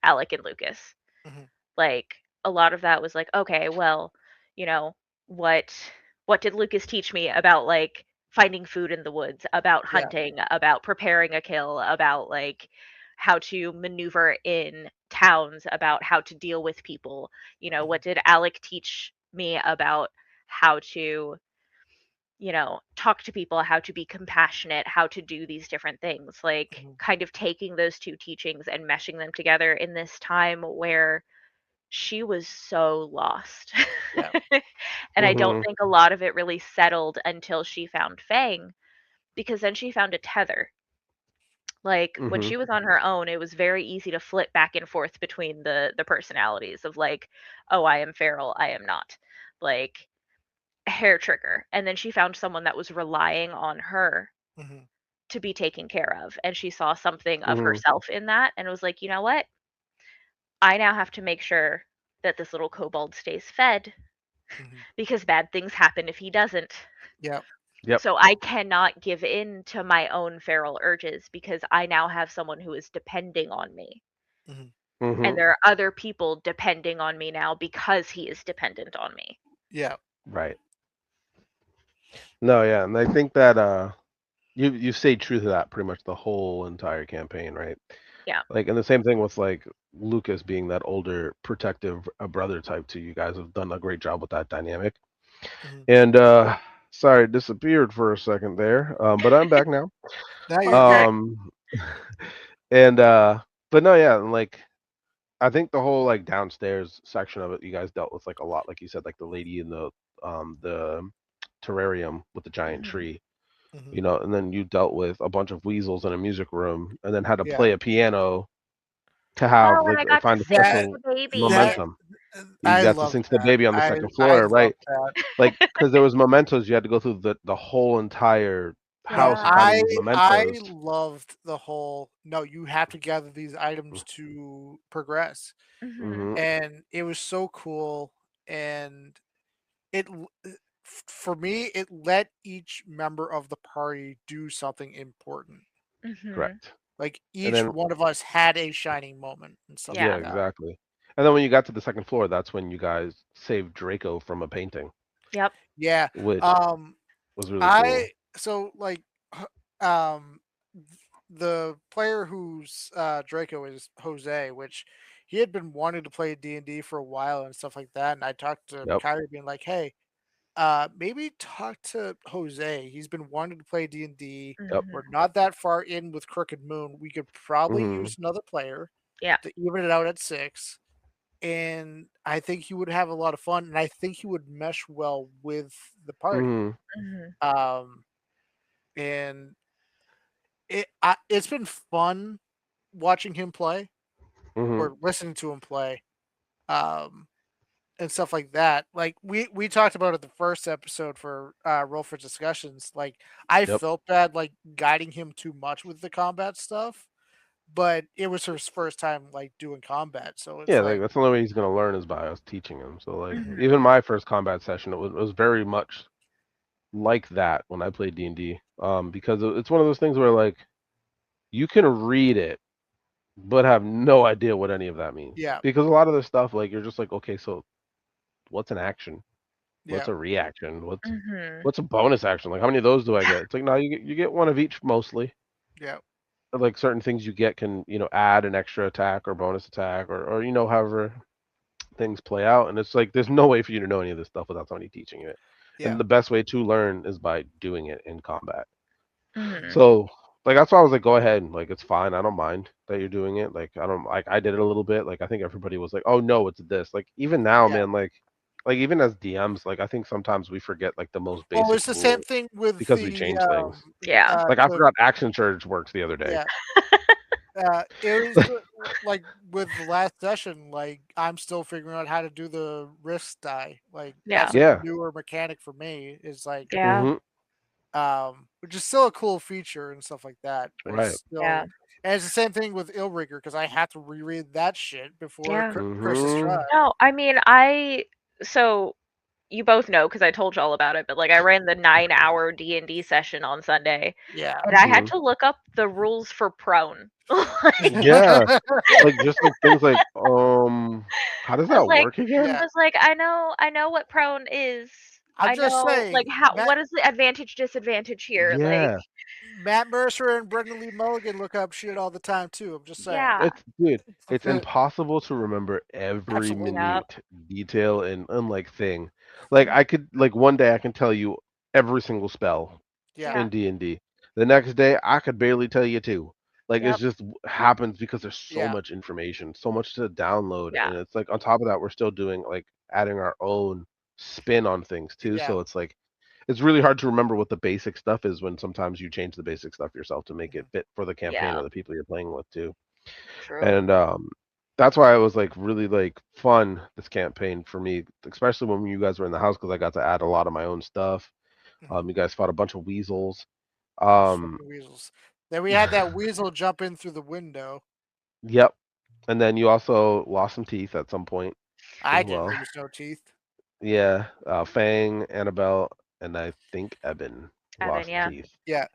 Alec and Lucas. Mhm. Like, a lot of that was like, "Okay, well, you know, what what did Lucas teach me about, like, finding food in the woods, about Yeah. hunting, about preparing a kill, about, like, how to maneuver in towns, about how to deal with people?" Mhm. What did Alec teach me about how to, talk to people, how to be compassionate, how to do these different things? Like, Mhm. kind of taking those 2 teachings and meshing them together in this time where she was so lost. Yeah. And I don't Hmm. think a lot of it really settled until she found Fang, because then she found a tether. Like, when Hmm. she was on her own, it was very easy to flip back and forth between the personalities of like, "Oh, I am feral, I am not." Like, hair trigger. And then she found someone that was relying on her Mhm. to be taken care of, and she saw something of Hmm. herself in that and was like, "You know what? I now have to make sure that this little kobold stays fed Mhm. because bad things happen if he doesn't. Yeah. Yep. So I cannot give in to my own feral urges because I now have someone who is depending on me. Mhm. And Hmm. there are other people depending on me now because he is dependent on me." Yeah. Right. No, yeah, and I think that you stayed true to that pretty much the whole entire campaign, right? Yeah. Like, and the same thing with like Lucas being that older, protective brother type too. You guys have done a great job with that dynamic. Mhm. And sorry, disappeared for a second there, but I'm back now. Now you're good. Um, and but no, yeah, and like I think the whole like downstairs section of it, you guys dealt with like a lot, like you said, like the lady in the terrarium with the giant Mhm. tree, Mhm. and then you dealt with a bunch of weasels in a music room, and then had to Yeah. play a piano to have Oh, and like I got to find a sing to That special the baby. that momentum. You I got to love sing to the that. baby on the second I floor, love right? that. Like, because there was mementos, you had to go through the whole entire No, house Yeah. finding I these I mementos. loved the whole no, you have to gather these items to progress. Mhm. Mm-hmm. And it was so cool and it for me, it let each member of the party do something important. Mhm. Correct. Like And each then one of us had a shining moment and stuff yeah, Yeah. like that. exactly. And then when you got to the second floor, that's when you guys saved Draco from a painting, Yep. Yeah. which Um, was really cool. I so like um the player whose Draco is Jose, which he had been wanting to play D&D for a while and stuff like that. And I talked to Yep. Kyrie being like, hey, maybe talk to Jose. He's been wanting to play D&D. Yep. We're Mhm. not that far in with Crooked Moon. We could probably hmm use another player Yeah. to even it out at 6. And I think he would have a lot of fun, and I think he would mesh well with the party. hmm Mhm. Um, and it's been fun watching him play hmm or listening to him play, um, and stuff like that. Like we talked about it the first episode for Roll for Discussions. Like I Yep. felt bad like guiding him too much with the combat stuff, but it was his first time like doing combat, so it's Yeah, like like that's the only way he's gonna learn is by us teaching him. So like mhm, Mhm. even my first combat session, it was very much like that when I played D&D. Because it's one of those things where like you can read it but have no idea what any of that means. yeah, Because a lot of the stuff like you're just like, okay, so what's an action? What's yeah, a reaction? Mhm. What's a bonus action? Like how many of those do I get? It's like no, you get one of each mostly. yeah, Like certain things you get can, add an extra attack or bonus attack or however things play out. And it's like there's no way for you to know any of this stuff without somebody teaching you it. yeah. And the best way to learn is by doing it in combat. Mhm. So like that's why I was like, go ahead, like it's fine. I don't mind that you're doing it. Like I don't like I did it a little bit. Like I think everybody was like, oh no, it's this. Like even now, Yeah. man, like even as DMs, like I think sometimes we forget like the most Well, basic it's the same rules thing with because we change things. Yeah. Like I the forgot action surge works the other day. yeah. It was like with the last session, like I'm still figuring out how to do the risk die. Like Yeah. that's a Yeah. newer mechanic for me. Is like Yeah. hmm which is still a cool feature and stuff like that. But it's Right. Yeah. still and it's the same thing with Illrigger because I had to reread that shit before Yeah. Chris's try. No, I mean, so you both know because I told y'all about it, but like I ran the 9-hour D&D session on Sunday, Yeah. and I had hmm to look up the rules for prone. Like, Yeah. Like just like things like how does I was that like, work again? I Yeah. was like, I know what prone is. I'm I just know, like, saying, what is the advantage disadvantage here? Like, Yeah. Matt Mercer and Brendan Lee Mulligan look up shit all the time too. I'm just saying. yeah, It's dude, it's impossible to remember every Absolutely. yeah, minute detail and like thing. Like I could like one day I can tell you every single spell Yeah. yeah, in D&D. The next day I could barely tell you two. Like it's yep, just happens because there's so Yeah. much information, so much to download, yeah, and it's like on top of that we're still doing like adding our own spin on things too. Yeah. So it's like it's really hard to remember what the basic stuff is when sometimes you change the basic stuff yourself to make it Mhm. fit for the campaign yeah, or the people you're playing with too. true. And that's why it was like really like fun this campaign for me, especially when you guys were in the house because I got to add a lot of my own stuff. Mhm. You guys fought a bunch of weasels. Fucking weasels. Then we had that weasel jump in through the window. Yep. And then you also lost some teeth at some point as I didn't well. lose no teeth. Yeah. Fang, Annabelle, and I think Eben Evan, lost yeah, teeth. Yeah.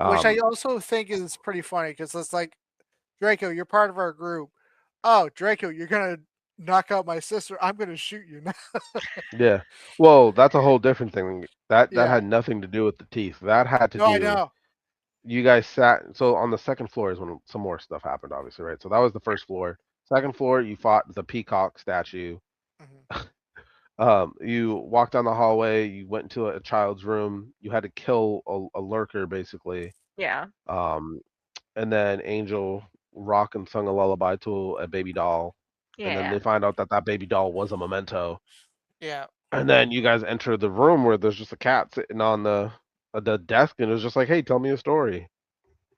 Which I Um, also think is pretty funny because it's like, Draco, you're part of our group. Oh, Draco, you're gonna knock out my sister. I'm gonna shoot you now. yeah. Well, that's a whole different thing. That Yeah. had nothing to do with the teeth. That had to No, I do know. you guys sat so on the second floor is when some more stuff happened, obviously, right? So that was the first floor. Second floor, you fought the peacock statue. Mhm. You walked down the hallway, you went into a child's room, you had to kill a lurker basically. yeah, Um, and then Angel rock and sung a lullaby to a baby doll, and then yeah, they find out that that baby doll was a memento. Yeah. And then you guys enter the room where there's just a cat sitting on the desk, and it was just like, "Hey, tell me a story."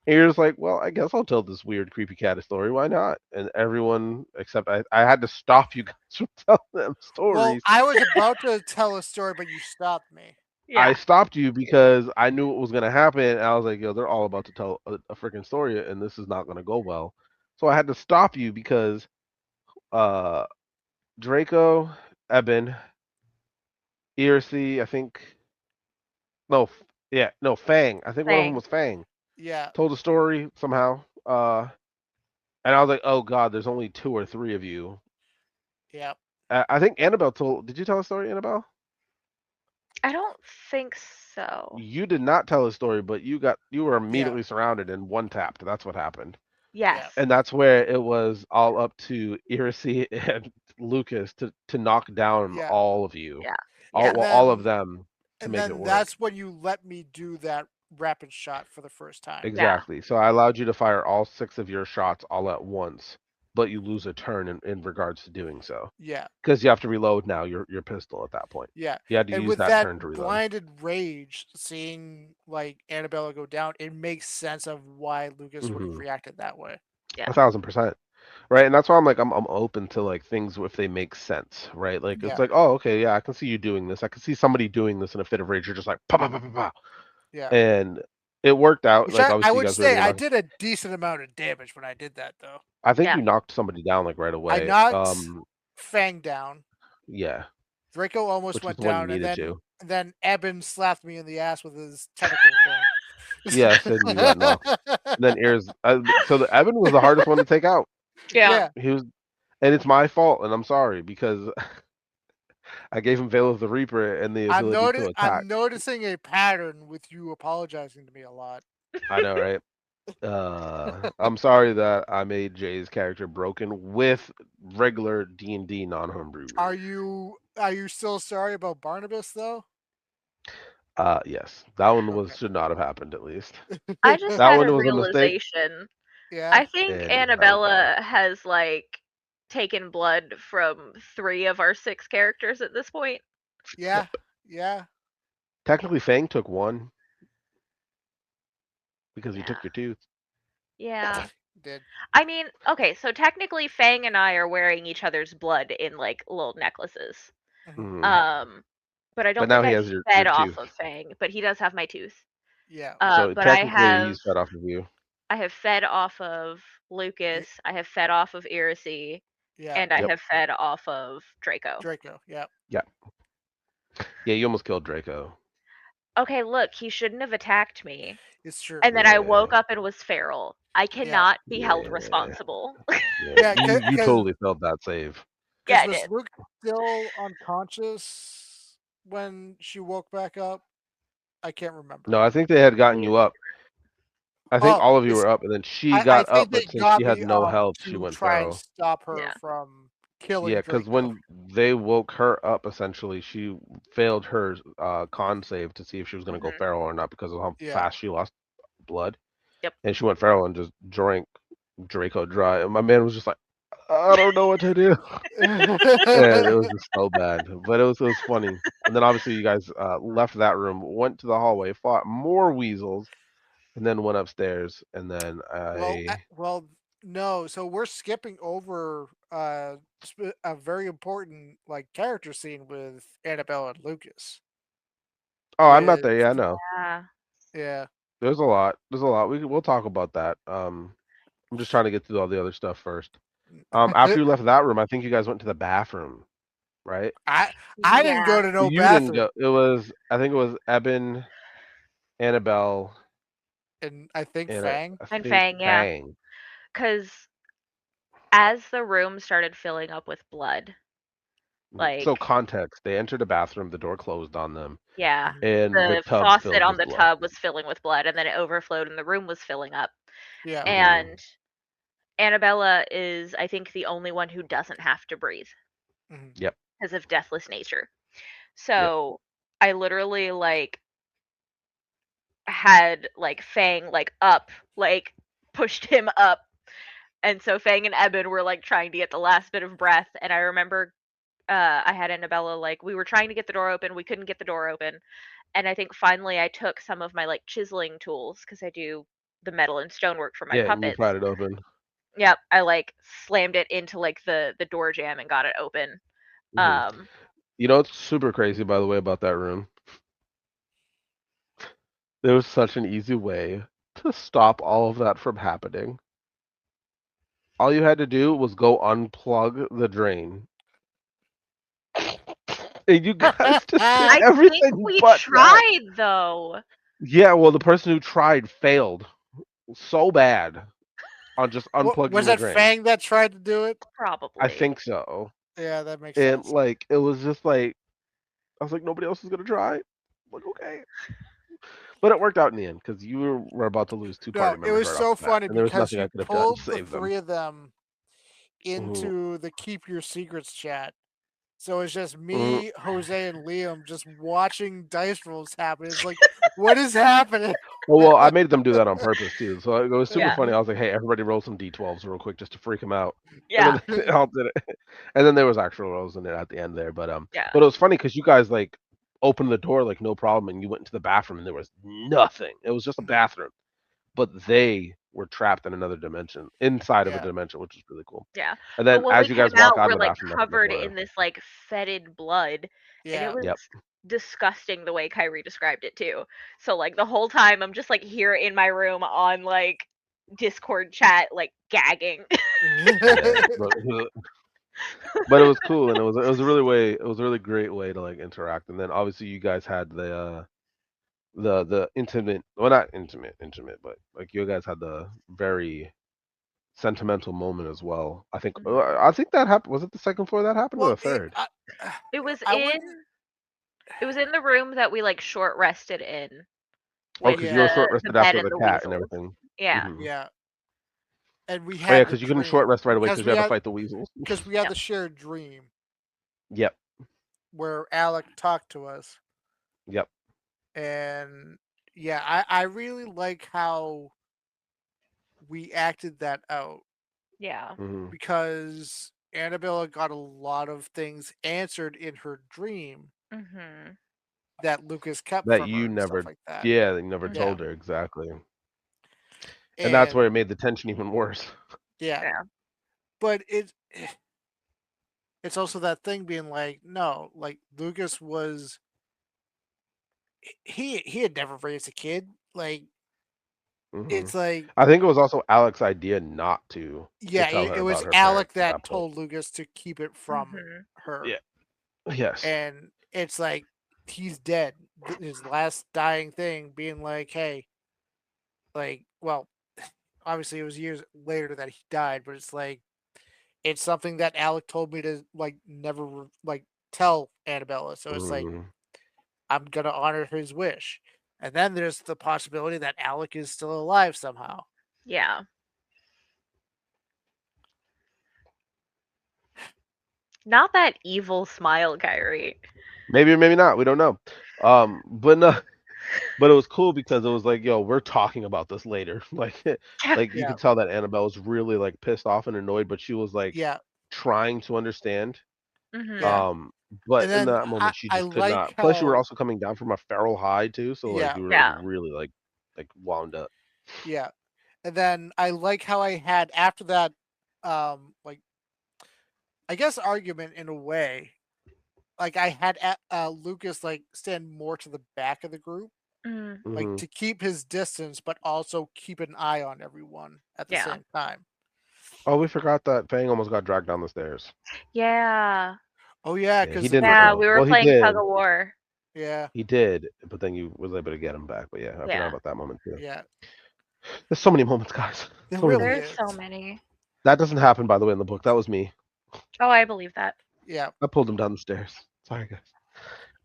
And you're just like, well, I guess I'll tell this weird, creepy cat story. Why not? And everyone except I had to stop you guys from telling them Well, stories. I was about to tell a story, but you stopped me. I yeah, stopped you because I knew what was gonna happen. And I was like, yo, they're all about to tell a freaking story, and this is not gonna go well. So I had to stop you because uh Draco, Eben, Irisi, I think. No, no, Fang. I think one of them Fang. was Fang. Yeah. Told a story somehow. And I was like, oh god, there's only 2 or 3 of you. Yeah. I think Annabelle told. Did you tell a story, Annabelle? I don't think so. You did not tell a story, but you were Yeah. immediately surrounded and one tapped. That's what happened. Yes. And that's where it was all up to Irisi and Lucas to knock down Yeah. all of you, Yeah. all Yeah. all of Then them to and make it then work. that's when you let me do that rapid shot for the first time. Exactly. So I allowed you to fire all 6 of your shots all at once, but you lose a turn in regards to doing so. Yeah. Because you have to reload now your pistol at that point. Yeah. You had to And use with that that turn to reload. blinded rage, seeing like Annabella go down, it makes sense of why Lucas would have Mhm. reacted that way. 1000%. Right, and that's why I'm open to like things if they make sense, right? Like Yeah. it's like, oh, okay, yeah, I can see you doing this. I can see somebody doing this in a fit of rage. You're just like, pa pa pa pa pa, Yeah. and it worked out. Which Like I obviously, you would guys were say able to I knock. did a decent amount of damage when I did that though. I think Yeah. you knocked somebody down like right I away. knocked Fang down. Yeah, Draco almost which was went the one you down, and needed to. then Eben slapped me in the ass with his tentacle thing. Yes, and you got knocked. And then ears. So the Evan was the hardest one to take out. Yeah. He was, and it's my fault, and I'm sorry because I gave him Veil of the Reaper and the ability to attack. I'm noticing a pattern with you apologizing to me a lot. I know, right? I'm sorry that I made Jay's character broken with regular D&D non-homebrew. Are you still sorry about Barnabas though? Yes, that one Okay. should not have happened. At least I just that had one a was a mistake. realization. Yeah. I think And Annabella has like taken blood from 3 of our 6 characters at this point. Yeah. Yeah. technically, Fang took 1 because you Yeah. took your tooth. Yeah. Did. I mean, okay, so technically Fang and I are wearing each other's blood in like little necklaces. Mhm. But I don't now think he I has your fed off tooth. of Fang, but he does have my tooth. Yeah. So But I technically, he's fed off of you. have fed off of Lucas, I have fed off of Irisi, Yeah. and I Yep. have fed off of Draco. Yeah. Yeah, you almost killed Draco. Okay, look, he shouldn't have attacked me. It's true. And then I Yeah. woke up and was feral. I cannot be held Yeah. responsible. Yeah, Yeah, you totally felt that save. Yeah, I was did. Luke still unconscious when she woke back up? I can't remember. No, I think they had gotten you up. I think all of you were up, and then she got I think up, they but since got she had me no up health, she to went try and feral. stop her Yeah. from killing Yeah, because Draco. when they woke her up, essentially, she failed her con save to see if she was going to go Mhm. feral or not because of how Yeah. fast she lost blood. Yep. And she went feral and just drank Draco dry. And my man was just like, I don't know what to do. And it was just so bad. But it was funny. And then obviously you guys left that room, went to the hallway, fought more weasels, and then went upstairs. And then well, no. So we're skipping over a very important like character scene with Annabelle and Lucas. oh, I'm not there. Yeah, I know. Yeah. Yeah. There's a lot. We'll talk about that. I'm just trying to get through all the other stuff first. After you left that room, I think you guys went to the bathroom, right? I didn't go to no You bathroom. didn't go. I think it was Eben, Annabelle, And I think and Fang. And Fang, yeah. Fang. Because as the room started filling up with blood, like So context: they entered a bathroom, the door closed on them, yeah, and the the tub faucet filled on with the blood. tub was filling with blood, and then it overflowed, and the room was filling up. Yeah. And Annabella is, I think, the only one who doesn't have to breathe Mhm. Yep. because of deathless nature. So I literally like had like Fang like up, like pushed him up. And so Fang and Eben were like trying to get the last bit of breath. And I remember I had Annabella like we were trying to get the door open, we couldn't get the door open. And I think finally I took some of my like chiseling tools because I do the metal and stonework for my Yeah, and you puppets. pried it open. Yep, I like slammed it into like the door jamb and got it open. You know what's super crazy, by the way, about that room? There was such an easy way to stop all of that from happening. All you had to do was go unplug the drain. And you guys just did I think everything we but that. tried though. Yeah, well, the person who tried failed so bad on just unplugging Was the that drain. Fang that tried to do it? Probably. I think so. Yeah, that makes And sense. like it was just like I was like, nobody else is gonna try. I'm like, okay. But it worked out in the end because you were about to lose two No, party it members was right so off the bat, funny and there was because nothing I you could have done to pulled the save them. three of them Mhm. into the Keep Your Secrets chat. So it's just Mhm. me, Jose, and Liam just watching dice rolls happen. It's like, what is happening? Well, I made them do that on purpose too. So it was super Yeah. funny. I was like, hey, everybody roll some d12s real quick just to freak them out. Yeah. And then they all did it. And then there was actual rolls in it at the end there. But Yeah. it was funny because you guys like opened the door like no problem, and you went into the bathroom and there was nothing. It was just a bathroom, but they were trapped in another dimension, inside of a Yeah. dimension, which was really cool. Yeah. And But then when as we you guys came walk out, out we're of the like bathroom, that's when they covered were. in this like fetid blood. And Yeah. it was Yep. disgusting the way Kyrie described it too. So like the whole time I'm just like here in my room on like Discord chat, like gagging. Yeah, but it was cool, and it was a really great way to like interact. And then obviously you guys had the intimate, well, not intimate, but like you guys had the very sentimental moment as well. I think that happened. Was it the second floor that happened, or Well, the third? It was I in wouldn't. it was in the room that we like short rested in Oh, with because you were short the rested bed after and the the cat and weasels. everything. Yeah. Mhm. Yeah. And we Oh yeah, had the because you couldn't short dream rest right away because because we you had to had fight the weasels. because we had Yep. the shared dream Yep. where Alec talked to us, Yep. and yeah, I really like how we acted that out Yeah. Hmm. because Annabella got a lot of things answered in her dream Mhm. that Lucas kept That from her you and stuff never, like that. yeah, you never Mhm. Yeah. told her exactly. And that's where it made the tension even worse. Yeah. Yeah. But it's also that thing being like, no, like Lucas was he had never raised a kid. Like Hmm. it's like I think it was also Alex's idea not to yeah, tell her it was about her Alec parents at that that point. told Lucas to keep it from Mhm. her. Yeah. Yes. And it's like he's dead. His last dying thing being like, hey, like, well, obviously it was years later that he died, but it's like it's something that Alec told me to like never like tell Annabella. So it's like Mhm. I'm gonna honor his wish. And then there's the possibility that Alec is still alive somehow. Yeah. Not that evil smile, Kyrie. Maybe or maybe not. We don't know. But no, but it was cool because it was like, yo, we're talking about this later. Like you Yeah. could tell that Annabelle was really like pissed off and annoyed, but she was like Yeah. trying to understand. Mhm. Yeah. But And in then that moment, she I just could like not. Plus, you were how also coming down from a feral high too, so like yeah, you were like Yeah. really like wound up. yeah. And then I like how I had after that like I guess argument in a way, like I had Lucas like stand more to the back of the group, Mhm. like Hmm. to keep his distance but also keep an eye on everyone at the Yeah. same time. Oh, we forgot that Fang almost got dragged down the stairs. Yeah. Oh yeah, Yeah, because he the didn't Yeah, though. we were Well, he playing tug did. of war. yeah, He did, but then you was able to get him back. But yeah, I forgot Yeah. about that moment too. yeah. There's so many moments, guys. There So many really moments. There's is. so many. That doesn't happen, by the way, in the book. That was me. Oh, I believe that. Yeah. I pulled him down the stairs. Sorry, guys.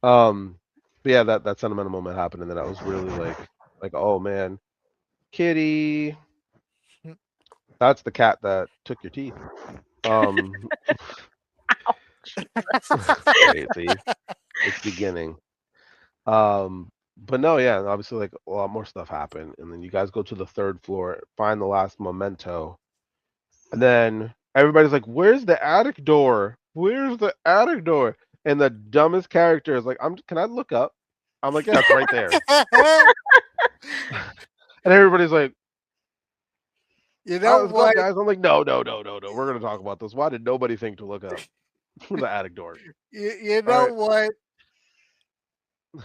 But yeah, that sentimental moment happened, and then I was really like, oh man, kitty. That's the cat that took your teeth. Um, okay, see, it's beginning. But no, yeah, obviously, like a lot more stuff happened, and then you guys go to the third floor, find the last memento, and then everybody's like, "Where's the attic door? Where's the attic door?" And the dumbest character is like, Can I look up?" I'm like, "That's right there." And everybody's like, You know let's go, what? guys. I'm like, no. We're gonna talk about this. Why did nobody think to look up for the attic door? You All know right. what?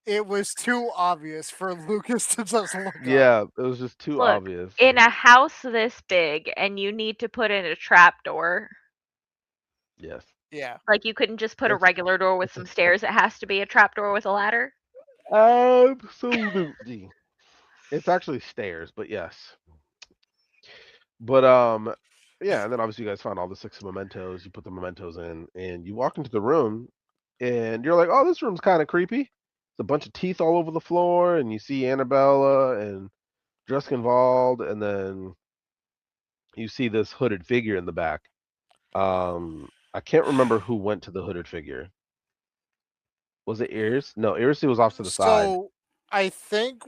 It was too obvious for Lucas to just look up. Yeah, it was just too Look, obvious. in a house this big and you need to put in a trap door. Yes. Yeah. Like you couldn't just put a Yes. regular door with some stairs. It has to be a trap door with a ladder. Absolutely. It's actually stairs, but yes. But yeah, and then obviously you guys found all the 6 mementos. You put the mementos in, and you walk into the room, and you're like, "Oh, this room's kind of creepy." It's a bunch of teeth all over the floor, and you see Annabella and Dreskenwald, and then you see this hooded figure in the back. I can't remember who went to the hooded figure. Was it Iris? No, Iris was off to the side. So I think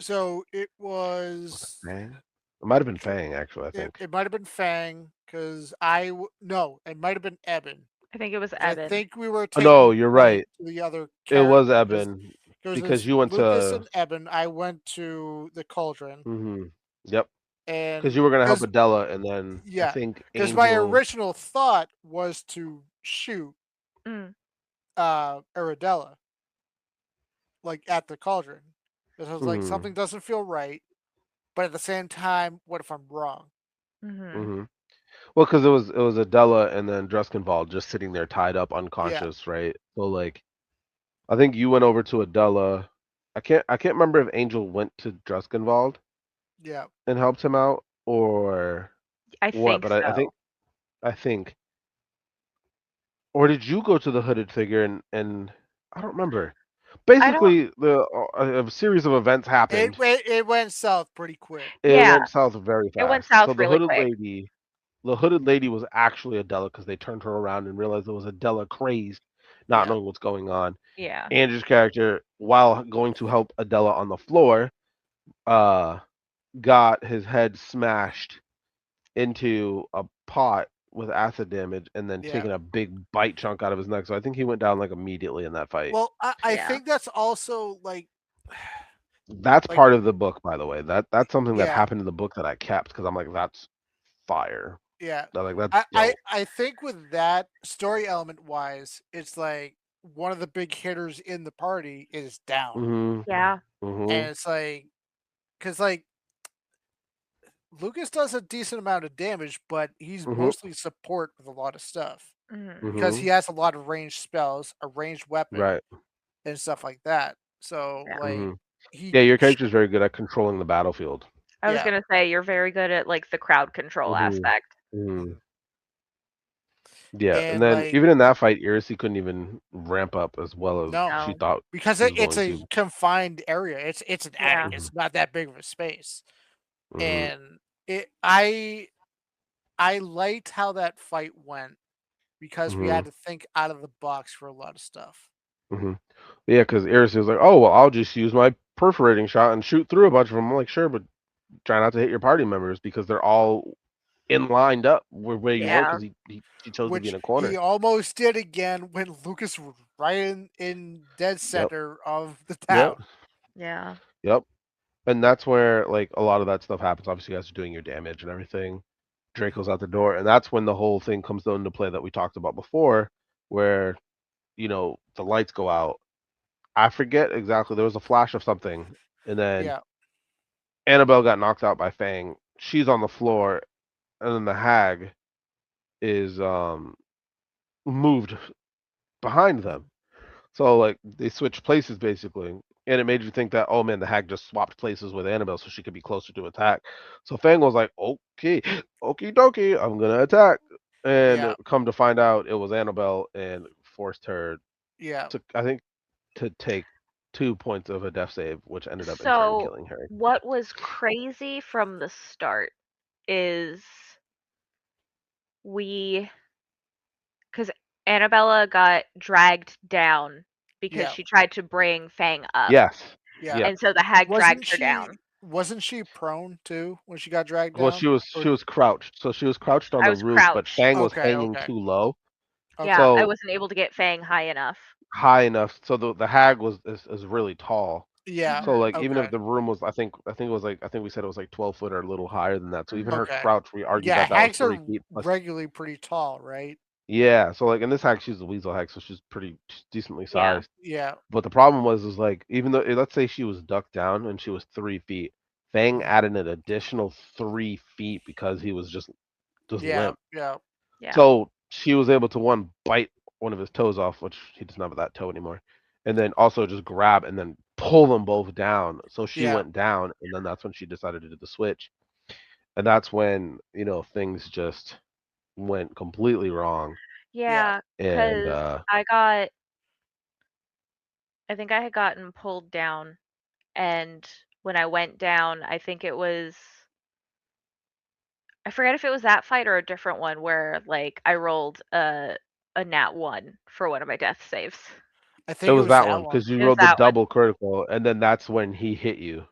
so it was Fang? It might have been Fang, actually. I think. it might have been Fang because no, it might have been Eben. I think it was 'Cause I Evan. think we were Oh, no, taking you're credit right. to the other It was characters. Eben Because because it's you went Lucas to. and Eben. I went to the Cauldron, Yep. and Because you were gonna help because Adela, and then I yeah, think because my Angel. original thought was to shoot Mm. Aradella, like at the Cauldron, because I was like, Mhm. something doesn't feel right, but at the same time, what if I'm wrong? Mm-hmm. Well, because it was Adela and then Dreskenwald just sitting there tied up, Yeah, unconscious, right? So like, I think you went over to Adela. I can't remember if Angel went to Dreskenwald yeah, and helped him out or I what, think but I think, or did you go to the hooded figure and I don't remember. I don't. Basically, a series of events happened. it went south pretty quick. It Yeah, went south very it went fast. So south really quick. the hooded lady was actually Adela because they turned her around and realized it was Adela crazed, not Yeah, knowing what's going on. Yeah. Andrew's character, while going to help Adela on the floor, uh, got his head smashed into a pot with acid damage and then yeah. taken a big bite chunk out of his neck. So I think he went down like immediately in that fight. Well, I Yeah. think that's also like That's like part of the book, by the way. That's something that yeah, happened in the book that I kept because I'm like, that's fire. yeah. Like that's I think with that story element wise, it's like one of the big hitters in the party is down, Mhm. Yeah. Mhm. and it's like because like Lucas does a decent amount of damage, but he's Mhm. mostly support with a lot of stuff Mm-hmm. because he Mhm. has a lot of ranged spells, a ranged weapon, Right. and stuff like that. So Yeah. like Mhm. he, Yeah, your character's very good at controlling the battlefield. I was yeah, gonna say you're very good at like the crowd control Mhm. aspect. Mhm. Yeah, and and then like even in that fight, Iris couldn't even ramp up as well as no, she No. thought because she was it's going a to. confined area. It's an attic. Yeah. Mhm. It's not that big of a space, Mhm. and it I liked how that fight went because we had Mhm. to think out of the box for a lot of stuff. Mhm. Yeah, because Iris was like, "Oh well, I'll just use my perforating shot and shoot through a bunch of them." I'm like, "Sure, but try not to hit your party members because they're all in lined up where you were Yeah. because he chose to be in Which a he corner." almost did again when Lucas was right in dead Yep. center of the Yep. town. Yeah. Yep. And that's where like a lot of that stuff happens. Obviously, you guys are doing your damage and everything. Draco's out the door, and that's when the whole thing comes into play that we talked about before, where the lights go out. I forget exactly. There was a flash of something, and then Yeah, Annabelle got knocked out by Fang. She's on the floor, and then the hag is moved behind them. So like they switched places basically, and it made you think that oh man, the hag just swapped places with Annabelle so she could be closer to attack. So Fang was like, okay, okie dokie, I'm gonna attack, and yeah, come to find out it was Annabelle and forced her yeah. to I think to take 2 points of a death save, which ended up in turn So killing her. what was crazy from the start is because Annabella got dragged down because Yeah, she tried to bring Fang up, Yes. yeah. Yep. and so the hag Wasn't dragged her she down. wasn't she prone too when she got dragged Well, down? she Or was crouched, so she was crouched on I the was roof, but crouched. Fang was okay, hanging okay, too low. Yeah, okay. I So wasn't able to get Fang high enough. high enough so the hag is really tall. Yeah, So Hmm. like even okay, if the room was I think it was like I think we said it was like 12 foot or a little higher than that. So even her Hmm. okay. crouch, we argued Yeah, that that was hags are 3 feet plus. regularly pretty tall, right? Yeah. So like in this hag, she's a weasel hag, so she's pretty decently Yeah. sized. Yeah, But the problem was is like even though let's say she was ducked down and she was 3 feet, Fang added an additional 3 feet because he was just Yeah, limp. yeah. Yeah. So she was able to one bite one of his toes off, which he doesn't have that toe anymore, and then also just grab and then pull them both down. So she Yeah. went down, and then that's when she decided to do the switch, and that's when things just went completely wrong. Yeah, And because I think I had gotten pulled down, and when I went down, I think it was I forget if it was that fight or a different one where like I rolled a nat 1 for one of my death saves. I it think was that one because you It was rolled the that one. double critical, and then that's when he hit you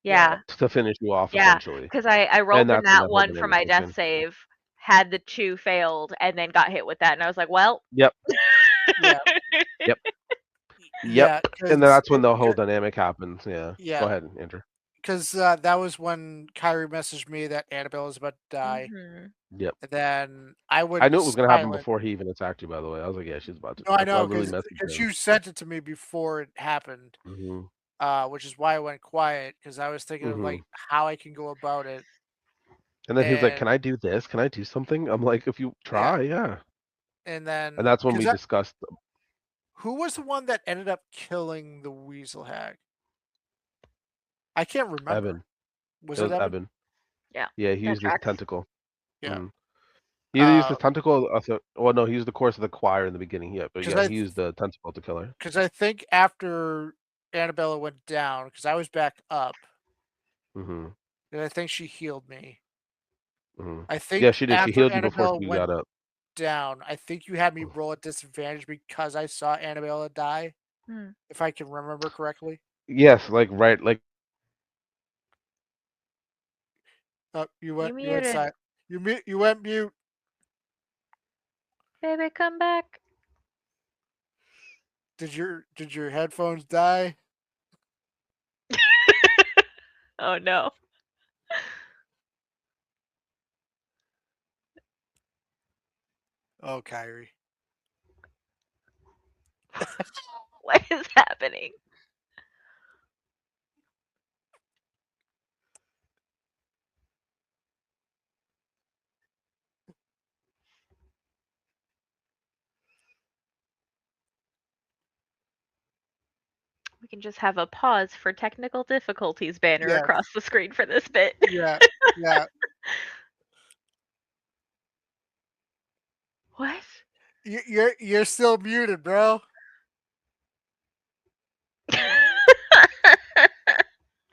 Yeah. to finish you off, Yeah, essentially. because I rolled And the that's when nat that whole 1 for dynamic my kicked death in. save, had the 2 failed, and then got hit with that, and I was like, "Well." Yep. Yeah. Yep. Yeah, And then that's when it the whole dynamic happens. Yeah. yeah, Go ahead, Andrew. because that was when Kyrie messaged me that Annabelle was about to die, Mhm. Yep. and then I I went knew it was gonna happen silent. before he even attacked you. By the way, I was like, yeah, she's about to. No, I That's why I know, really because messaged him. you sent it to me before it happened, Mhm. which is why I went quiet, because I was thinking of, Mhm. like, how I can go about it, And then he was like, "Can and I do this? Can I do something?" I'm like, "If you yeah, try, yeah." and And then that's when we 'cause discussed who was the one that ended up killing the weasel hag? I can't remember. Evan. Was It it was Evan? Evan. Yeah, Yeah, he that used his tracks. tentacle. Yeah. Mhm. He either used Uh, his tentacle. Well, no, he used the course of the choir in the beginning. Yeah, but 'cause yeah, I he used the tentacle to kill her. because I think after Annabella went down, because I was back up, Mhm. and I think she healed me. Mhm. I Yeah, think she did. She after healed you before Annabella she went got up. down, I think you had me roll at disadvantage because I saw Annabella die, Hmm. if I can remember correctly. Yes, like right, like Oh, You you went muted. silent. You went mute. Baby, come back. Did your headphones die? Oh, no. Oh, Kyrie. What is happening? We can just have a pause for technical difficulties banner Yes. across the screen for this bit. Yeah. Yeah. What? You're still muted, bro.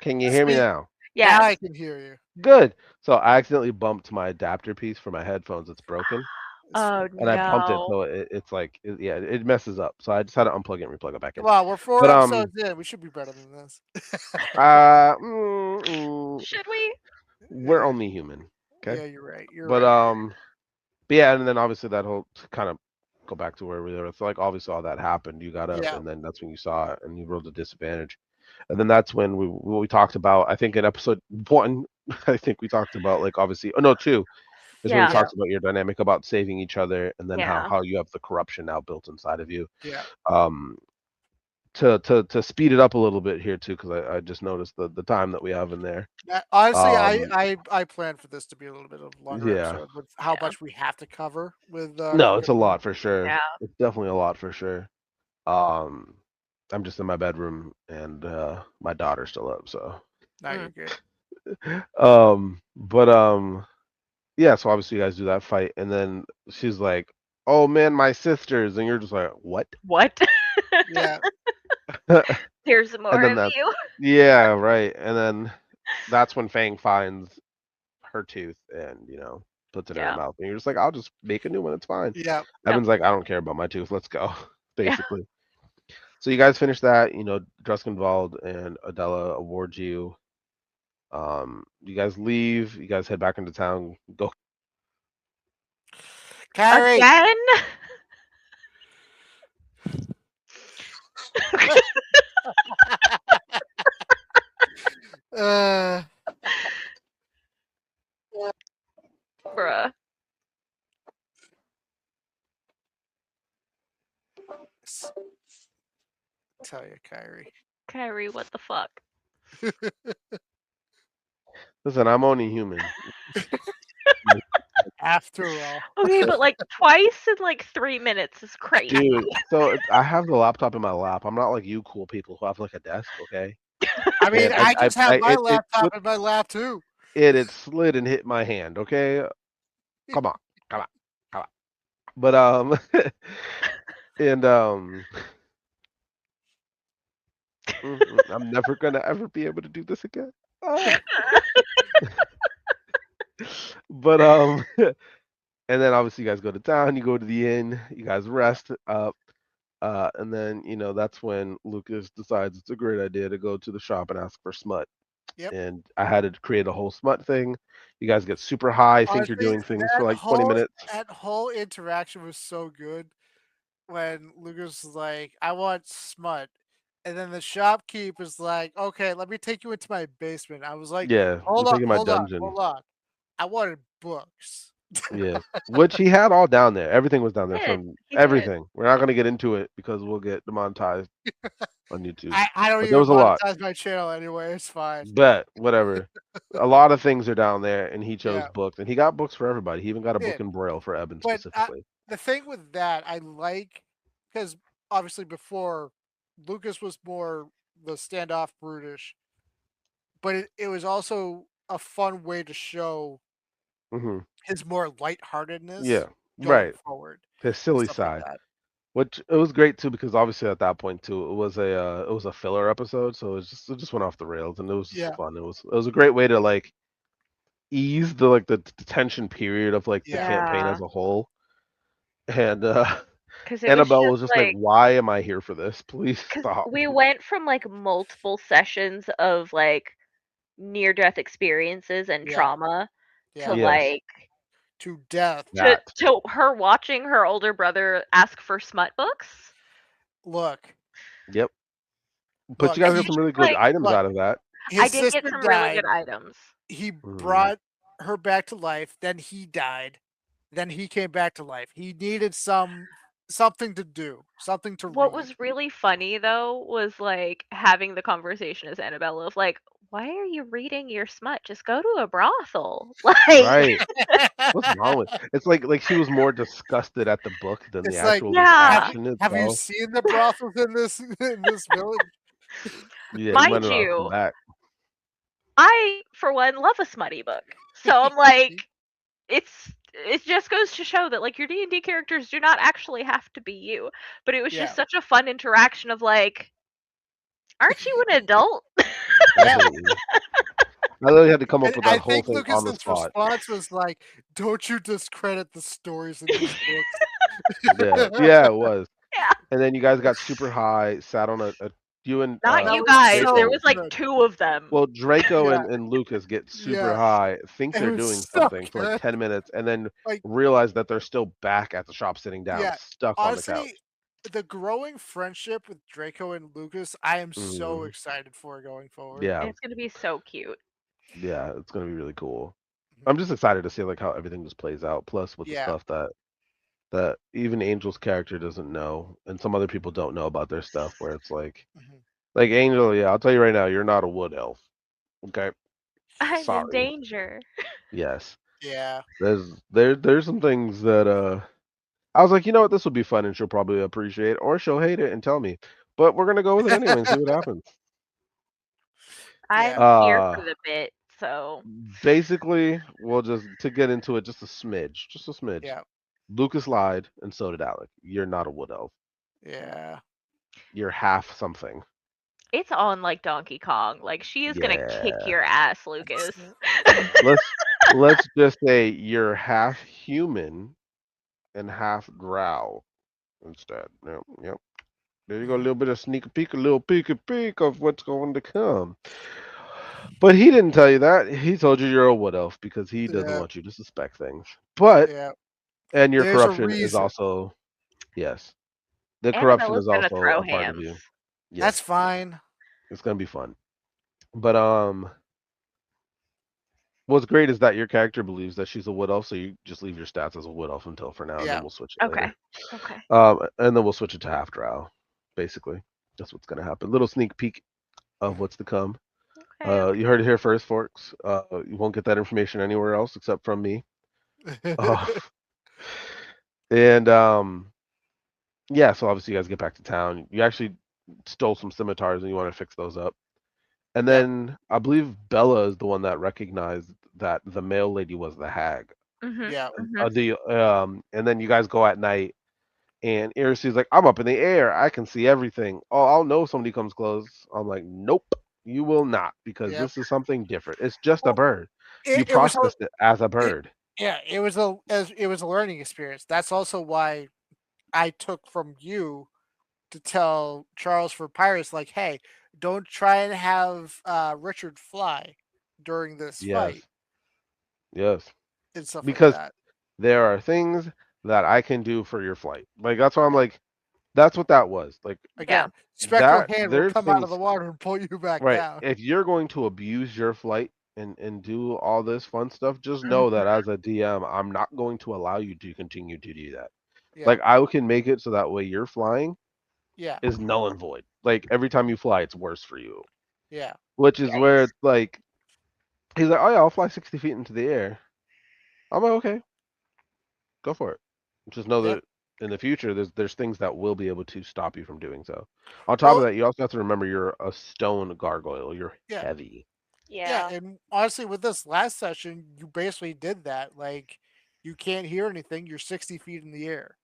can you hear me See, now? now Yes. I can hear you. Good. So I accidentally bumped my adapter piece for my headphones. It's broken, It's Oh, fine. and I pumped it, no. so it's like, yeah, it messes up. So I just had to unplug it and replug it back in. Come on, we're 4 But episodes in. We should be better than this. uh, mm, mm, Should we? we're only human, okay? Yeah, you're right. You're But right. but yeah, and then obviously that whole kind of go back to where we were. So like obviously all that happened. You got up, Yeah. and then that's when you saw it, and you rolled a disadvantage. And then that's when we talked about. I think in episode 1, I think we talked about like obviously. Oh no, 2 is when we Yeah. Yeah. talked about your dynamic about saving each other, and then Yeah. how you have the corruption now built inside of you. Yeah. Um, to speed it up a little bit here too, because I just noticed the time that we have in there. Honestly, Um, I planned for this to be a little bit of a longer yeah, episode with how Yeah. much we have to cover with no, Cook it's and a Ball. lot for sure. Yeah. It's definitely a lot for sure. Um, I'm just in my bedroom, and my daughter's still up, so. Now you're good. But yeah. So obviously you guys do that fight, and then she's like, "Oh man, my sisters," and you're just like, "What?" What? Yeah. Here's And more then of that, you. yeah, right. And then that's when Fang finds her tooth and puts it in her Yeah. mouth, and you're just like, "I'll just make a new one. It's fine." Yeah. Yep. Evan's like, "I don't care about my tooth. Let's go." Yeah. Basically. So you guys finish that. Druskenwald and Adela award you. You guys leave. You guys head back into town. Go. Kyrie. Again? uh, Bruh. tell you, Kyrie. Kyrie, what the fuck? Listen, I'm only human. After all, Okay, but like twice in like 3 minutes is crazy. Dude, so I have the laptop in my lap. I'm not like you cool people who have like a desk, okay? I mean, And I just have my it laptop in my lap too. it slid and hit my hand, okay? Come on, come on, come on. But and I'm never gonna ever be able to do this again. Ah. But and then obviously you guys go to town, you go to the inn, you guys rest up, and then that's when Lucas decides it's a great idea to go to the shop and ask for smut. Yep. And I had to create a whole smut thing. You guys get super high, think you're Honestly, doing things for like 20 minutes. that whole interaction was so good when Lucas was like, "I want smut," and then the shopkeep is like, "Okay, let me take you into my basement." I was like, Yeah, I'm "Hold on, taking my hold on, dungeon. hold on. I wanted books." Yeah, which he had all down there. Everything was down there He from did. He did. everything. We're not gonna get into it because we'll get demonetized on YouTube. I don't But there even was a lot. monetize my channel anyway. It's fine. Bet whatever. A lot of things are down there, and he chose Yeah. books, and he got books for everybody. He even got a book Did. in Braille for Eben But specifically. the thing with that, I like because obviously before Lucas was more the standoff brutish, but it was also a fun way to show Hmm. his more lightheartedness Yeah, going right. forward His and silly stuff like side. that. Which it was great too because obviously at that point too it was a filler episode, so it just went off the rails and it was just Yeah, fun. It was a great way to like ease the like the tension period of like the yeah. campaign Yeah. as a whole. And Because it was Annabelle just was just like, like, "Why am I here for this? Please because stop." we went from like multiple sessions of like near death experiences and Yeah, trauma to yeah. Yes, like To death. that. to her watching her older brother ask for smut books. Look, Yep. But you look. guys And got she's He some really good like, items look. out of that. I His did get sister some really good died. items. He Mhm. brought her back to life. Then he died. Then he came back to life. He needed something to do, something to What read. was really funny though was like having the conversation as Annabella of like, why are you reading your smut? Just go to a brothel. Like, Right. What's wrong with it's like she was more disgusted at the book than the It's like, actual like yeah. action have you itself. seen the brothels in this village? Yeah, you might Mind not come you, back. I for one love a smutty book. So I'm like, it just goes to show that like your D&D characters do not actually have to be you. But it was Yeah, just such a fun interaction of like, aren't you an adult? yeah. Absolutely. I literally had to come up And with I that whole think thing on the Lucas's spot. response was like, "Don't you discredit the stories in these books." Yeah, yeah, it was. Yeah. And then you guys got super high, sat on a you and Not That you was guys. There Draco. so was like good. 2 of them. Well, Draco Yeah, and Lucas get super yeah. high, think It they're was doing so something for like good. 10 minutes, and then Like, realize that they're still back at the shop sitting down, yeah. stuck on the couch. Honestly, the growing friendship with Draco and Lucas, I am so Mhm. excited for going forward. Yeah, And it's gonna be so cute. yeah, it's gonna be really cool. Mhm. I'm just excited to see like how everything just plays out. Plus, with the Yeah. stuff that even Angel's character doesn't know, and some other people don't know about their stuff, where it's Mhm. like Angel, yeah, I'll tell you right now, you're not a wood elf. Okay, I'm in sorry. danger. Yes, Yeah. there's some things that I was like, you know what, this will be fun, and she'll probably appreciate, or she'll hate it and tell me. But we're gonna go with it anyway and see what happens. Yeah. I'm here Uh for the bit, so basically, we'll just to get into it just a smidge, just a smidge. Yeah. Lucas lied, and so did Alec. You're not a wood elf. Yeah. You're half something. it's on like Donkey Kong. Like she is gonna kick Yeah. your ass, Lucas. Let's just say you're half human and half drow instead. Yep, yep. There you go, a Mhm. little bit of sneak peek, a little peek of what's going to come. But he didn't tell you that. He told you you're a wood elf because he doesn't Yeah. want you to suspect things. But Yeah. and your There's a corruption is reason. also yes. The corruption Annabella's is gonna also throw a part of hands. you. That's Yes. fine. It's gonna be fun. But what's great is that your character believes that she's a wood elf, so you just leave your stats as a wood elf until for now, and then Yeah. we'll switch it Okay. later. Okay. And then we'll switch it to half drow, basically. That's what's gonna happen. Little sneak peek of Mhm. what's to come. Okay. You heard it here first, Forks. You won't get that information anywhere else except from me. Uh, and yeah, so obviously you guys get back to town. You actually stole some scimitars and you want to fix those up. And Yep. then I believe Bella is the one that recognized that the male lady was the hag. Mhm. Yeah. Mhm. And then you guys go at night, and Irisy's like, "I'm up in the air. I can see everything. Oh, I'll know if somebody comes close." I'm like, "Nope, you will not, because Yep. this is something different. It's just a Well, bird. You it was processed it as a it, bird." yeah, it was a learning experience. That's also why I took from you to tell Charles for Pirates, like, hey, don't try and have Richard fly during this fight Yes, yes, and stuff like because that. there are things that I can do for your flight. Like that's why I'm like, that's what that was. Like Yeah. Again, spectral that hand will there's come out of the things. water and pull you back Right. down. If you're going to abuse your flight and do all this fun stuff, just know that Mhm. as a DM, I'm not going to allow you to continue to do that. Yeah, Like I can make it so that way your flying yeah, is null and void. Like every time you fly, it's worse for you. yeah, Which is where Yikes. it's like he's like, "Oh yeah, I'll fly 60 feet into the air." I'm like, "Okay, go for it." Just know yep. that in the future, there's things that will be able to stop you from doing so. On top of Well, that, you also have to remember you're a stone gargoyle. You're yeah, heavy. yeah, Yeah. and honestly, with this last session, you basically did that. Like, you can't hear anything. You're 60 feet in the air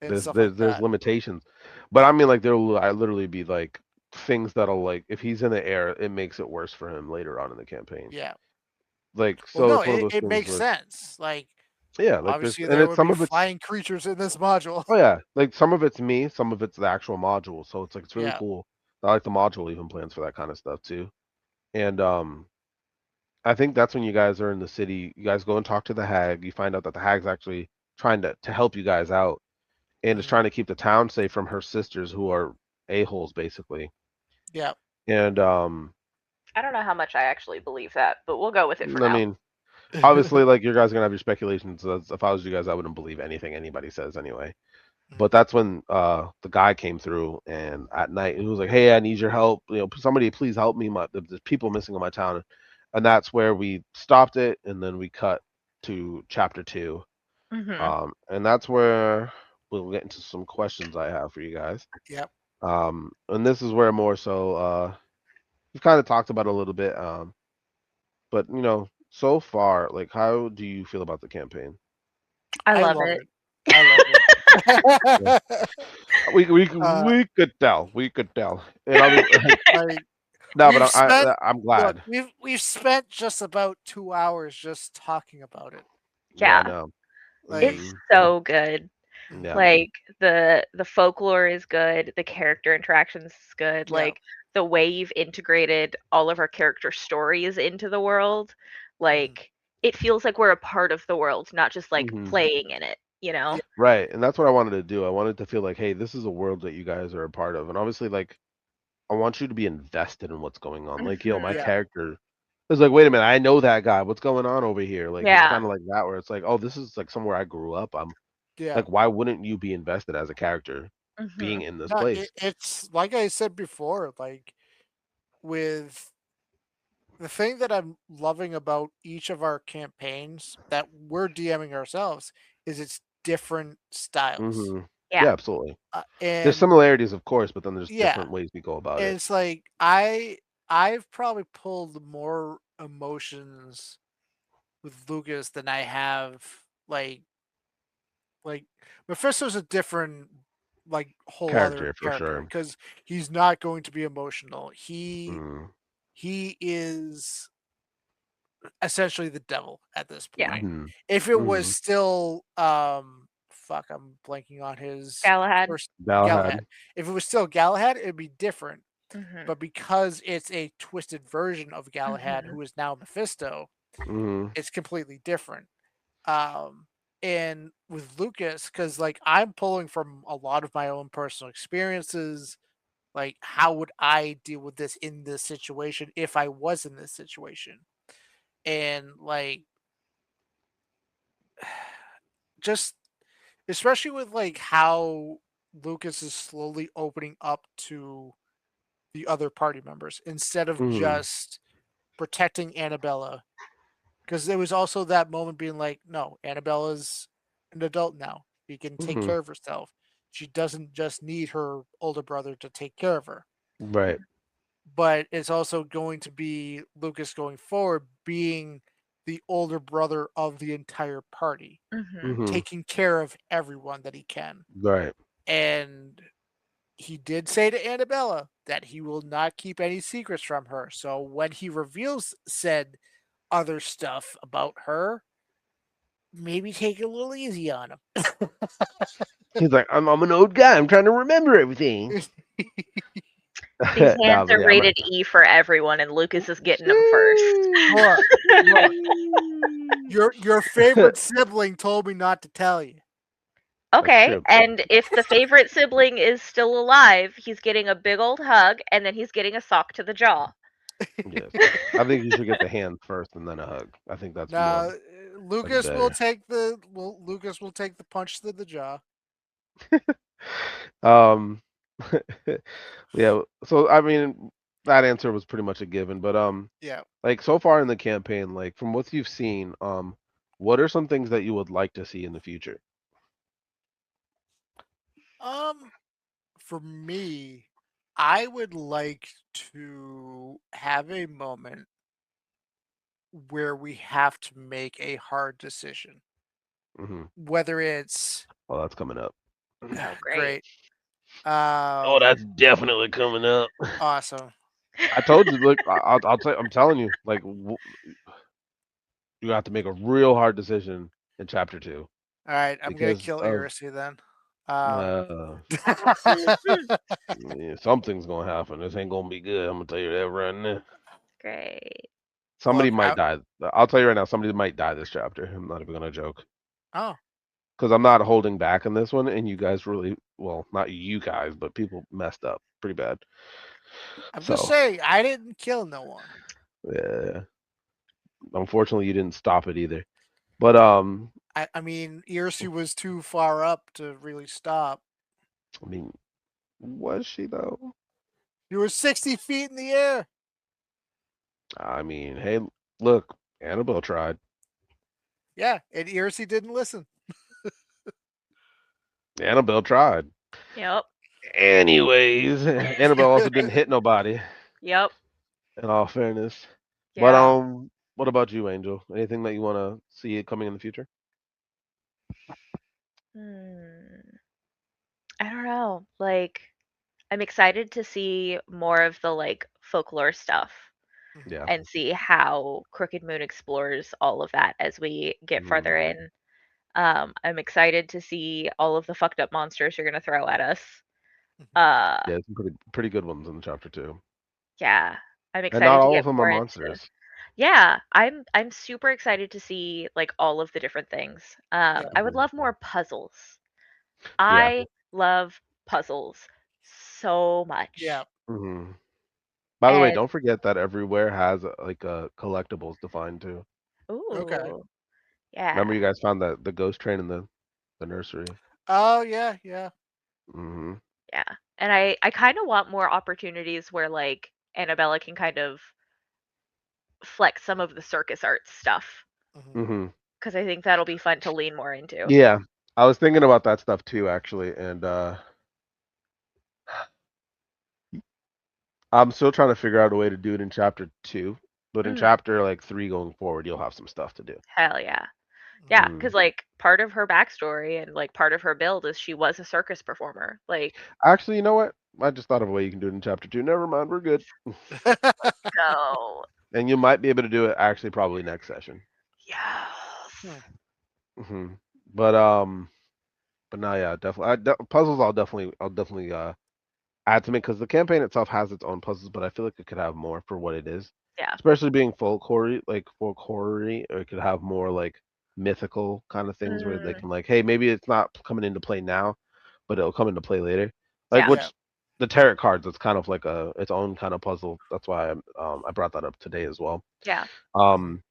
and There's stuff like there's there's that. limitations, but I mean like there'll I literally be like things that'll like if he's in the air, it makes it worse for him later on in the campaign. Yeah. Like Well, so, no, it's one of those it things makes where sense. Like, yeah, like there's obviously, and there it's would some be of it's flying creatures in this module. oh yeah, like some of it's me, some of it's the actual module. So it's like it's really Yeah. cool. I like the module even plans for that kind of stuff too. And I think that's when you guys are in the city. You guys go and talk to the hag. You find out that the hag's actually trying to help you guys out and is Mhm. trying to keep the town safe from her sisters who are a-holes basically. Yeah. And I don't know how much I actually believe that, but we'll go with it for I now. mean, obviously, like you guys are gonna have your speculations. So if I was you guys, I wouldn't believe anything anybody says anyway. But Mhm. that's when the guy came through and at night he was like, "Hey, I need your help. You know, somebody please help me. There's people missing in my town." And that's where we stopped it, and then we cut to chapter 2. Mhm. And that's where we'll get into some questions I have for you guys. Yep. And this is where more so we've kind of talked about it a little bit. But so far, like, how do you feel about the campaign? I I love love it. it. I love Yeah. it. We uh, we could tell, we could tell, and I was like no, but we've spent I'm look, glad. we've spent just about 2 hours just talking about it. Yeah, I Yeah. know. It's Like, Hmm. so good. mhm. Yeah. Like the folklore is good, the character interactions is good, Yeah, like the way you've integrated all of our character stories into the world, mhm. like it feels like we're a part of the world, not just like Hmm. playing in it, you Yeah, know? Right, and that's what I wanted to do. I wanted to feel like, hey, this is a world that you guys are a part of, and obviously, like, I want you to be invested in what's going on. Like, my yeah, Mhm. character is like, wait a minute, I know that guy. What's going on over here? Like, it's Yeah. kind of like that, where it's like, oh, this is like somewhere I grew up. I'm yeah. like, why wouldn't you be invested as a character being Mhm. in this No, place? it's like I said before, like with the thing that I'm loving about each of our campaigns that we're DMing ourselves is it's different styles. Hmm. Yeah. Yeah, absolutely. There's And similarities, of course, but then there's yeah, different ways we go about and it. it's like I've probably pulled more emotions with Lucas than I have like Mephisto's a different whole other Character for character sure. because he's not going to be emotional. Mm. He is essentially the devil at this Yeah. point. Hmm. If it was Hmm. still fuck, I'm blanking on his Galahad. first Galahad. Galahad. If it was still Galahad, it'd be different. Mhm. But because it's a twisted version of Galahad Mhm. who is now Mephisto, Hmm. it's completely different. Um and with Lucas, because like I'm pulling from a lot of my own personal experiences, like how would I deal with this in this situation if I was in this situation? And like just especially with like how Lucas is slowly opening up to the other party members instead of Mhm. just protecting Annabella. Because there was also that moment being like, no, Annabella's an adult now. She can take Mhm. care of herself. She doesn't just need her older brother to take care of her. Right. But it's also going to be Lucas going forward being the older brother of the entire party, Mm-hmm. Mhm. taking care of everyone that he can. Right. And he did say to Annabella that he will not keep any secrets from her. So when he reveals said other stuff about her, maybe take it a little easy on him. He's like, I'm an old guy. I'm trying to remember everything. These Nah, hands but are yeah, rated E for everyone, and Lucas is getting them first. Look, look, your favorite sibling told me not to tell you. That's Okay, true. and if the favorite sibling is still alive, he's getting a big old hug, and then he's getting a sock to the jaw. Yes. I think you should get the hand first and then a hug. I think that's Now, more. Lucas will better. take the Lucas will take the punch to the jaw. Um. Yeah. So I mean, that answer was pretty much a given. But Yeah. like so far in the campaign, like from what you've seen, what are some things that you would like to see in the future? For me, I would like to have a moment where we have to make a hard decision. Hmm. Whether it's Well, that's coming up. Oh, great. great, Oh, that's definitely coming up. awesome. I told you, look, I'll tell. I'm telling you, like, you have to make a real hard decision in chapter 2 All right, I'm gonna because kill of Irisy then. yeah, something's gonna happen. This ain't gonna be good. I'm gonna tell you that right now. Great. Somebody Look, might die. I'll tell you right now. Somebody might die this chapter. I'm not even gonna joke oh, because I'm not holding back in this one. And you guys really, well, not you guys, but people messed up pretty bad. I'm just So saying, I didn't kill no one. yeah, unfortunately, you didn't stop it either. But I mean, Irisy was too far up to really stop. I mean, was she though? You were 60 feet in the air. I mean, hey, look, Annabelle tried. Yeah, and Irisy didn't listen. Annabelle tried. Yep. Anyways, Annabelle also didn't hit nobody. Yep. In all fairness, but Yeah. what about you, Angel? Anything that you want to see it coming in the future? Hmm. I don't know. Like, I'm excited to see more of the like folklore stuff Yeah. and see how Crooked Moon explores all of that as we get farther Mm, in. I'm excited to see all of the fucked up monsters you're gonna throw at us. Uh, yeah, some pretty good ones in chapter 2, yeah, I'm and not excited to all get of them are more into. monsters. Yeah, I'm super excited to see like all of the different things. Yeah. I would Mhm. love more puzzles. Yeah. I love puzzles so Yeah. much. Hmm. By the way, And don't forget that everywhere has like collectibles defined too. Okay. ooh, yeah, Remember, you guys found the ghost train in the nursery. Oh yeah, yeah. Hmm. yeah. And I kind of want more opportunities where like Annabella can kind of flex some of the circus arts stuff Mhm. Hmm. because I think that'll be fun to lean more into. Yeah, I was thinking about that stuff too, actually, and I'm still trying to figure out a way to do it in chapter 2, but in Mhm. chapter like 3 going forward, you'll have some stuff to do. Hell yeah. Yeah, Mhm. Mm. because like part of her backstory and like part of her build is she was a circus performer. Like, Actually, you know what? I just thought of a way you can do it in chapter 2. Never mind, we're good. go. And you might be able to do it actually probably next session. Hmm. Yes. Hmm. But no, yeah, definitely. Puzzles, I'll definitely add to me because the campaign itself has its own puzzles, but I feel like it could have more for what it is. Yeah. Especially being folk horror, or it could have more like mythical kind of things where they Mm, can like, hey, maybe it's not coming into play now, but it'll come into play later. Like yeah. Yeah. which the tarot cards, it's kind of like its own kind of puzzle. That's why I brought that up today as well. Yeah. Um,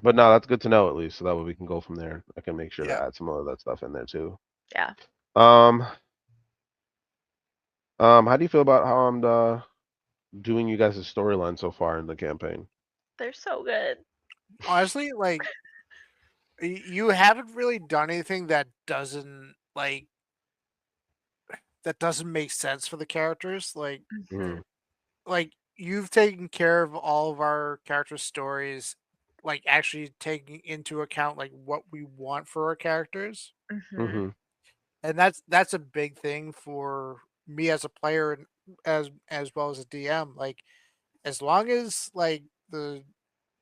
but no, that's good to know at least, so that way we can go from there. I can make sure to Yeah. add some of that stuff in there too. Yeah. Um, How do you feel about how I'm doing you guys' storyline so far in the campaign? They're so good. Honestly, like you haven't really done anything that doesn't make sense for the characters. Mhm. Like you've taken care of all of our character stories, like actually taking into account like what we want for our characters, Mm-hmm. Mhm. and that's a big thing for me as a player and as well as a DM. Like as long as like the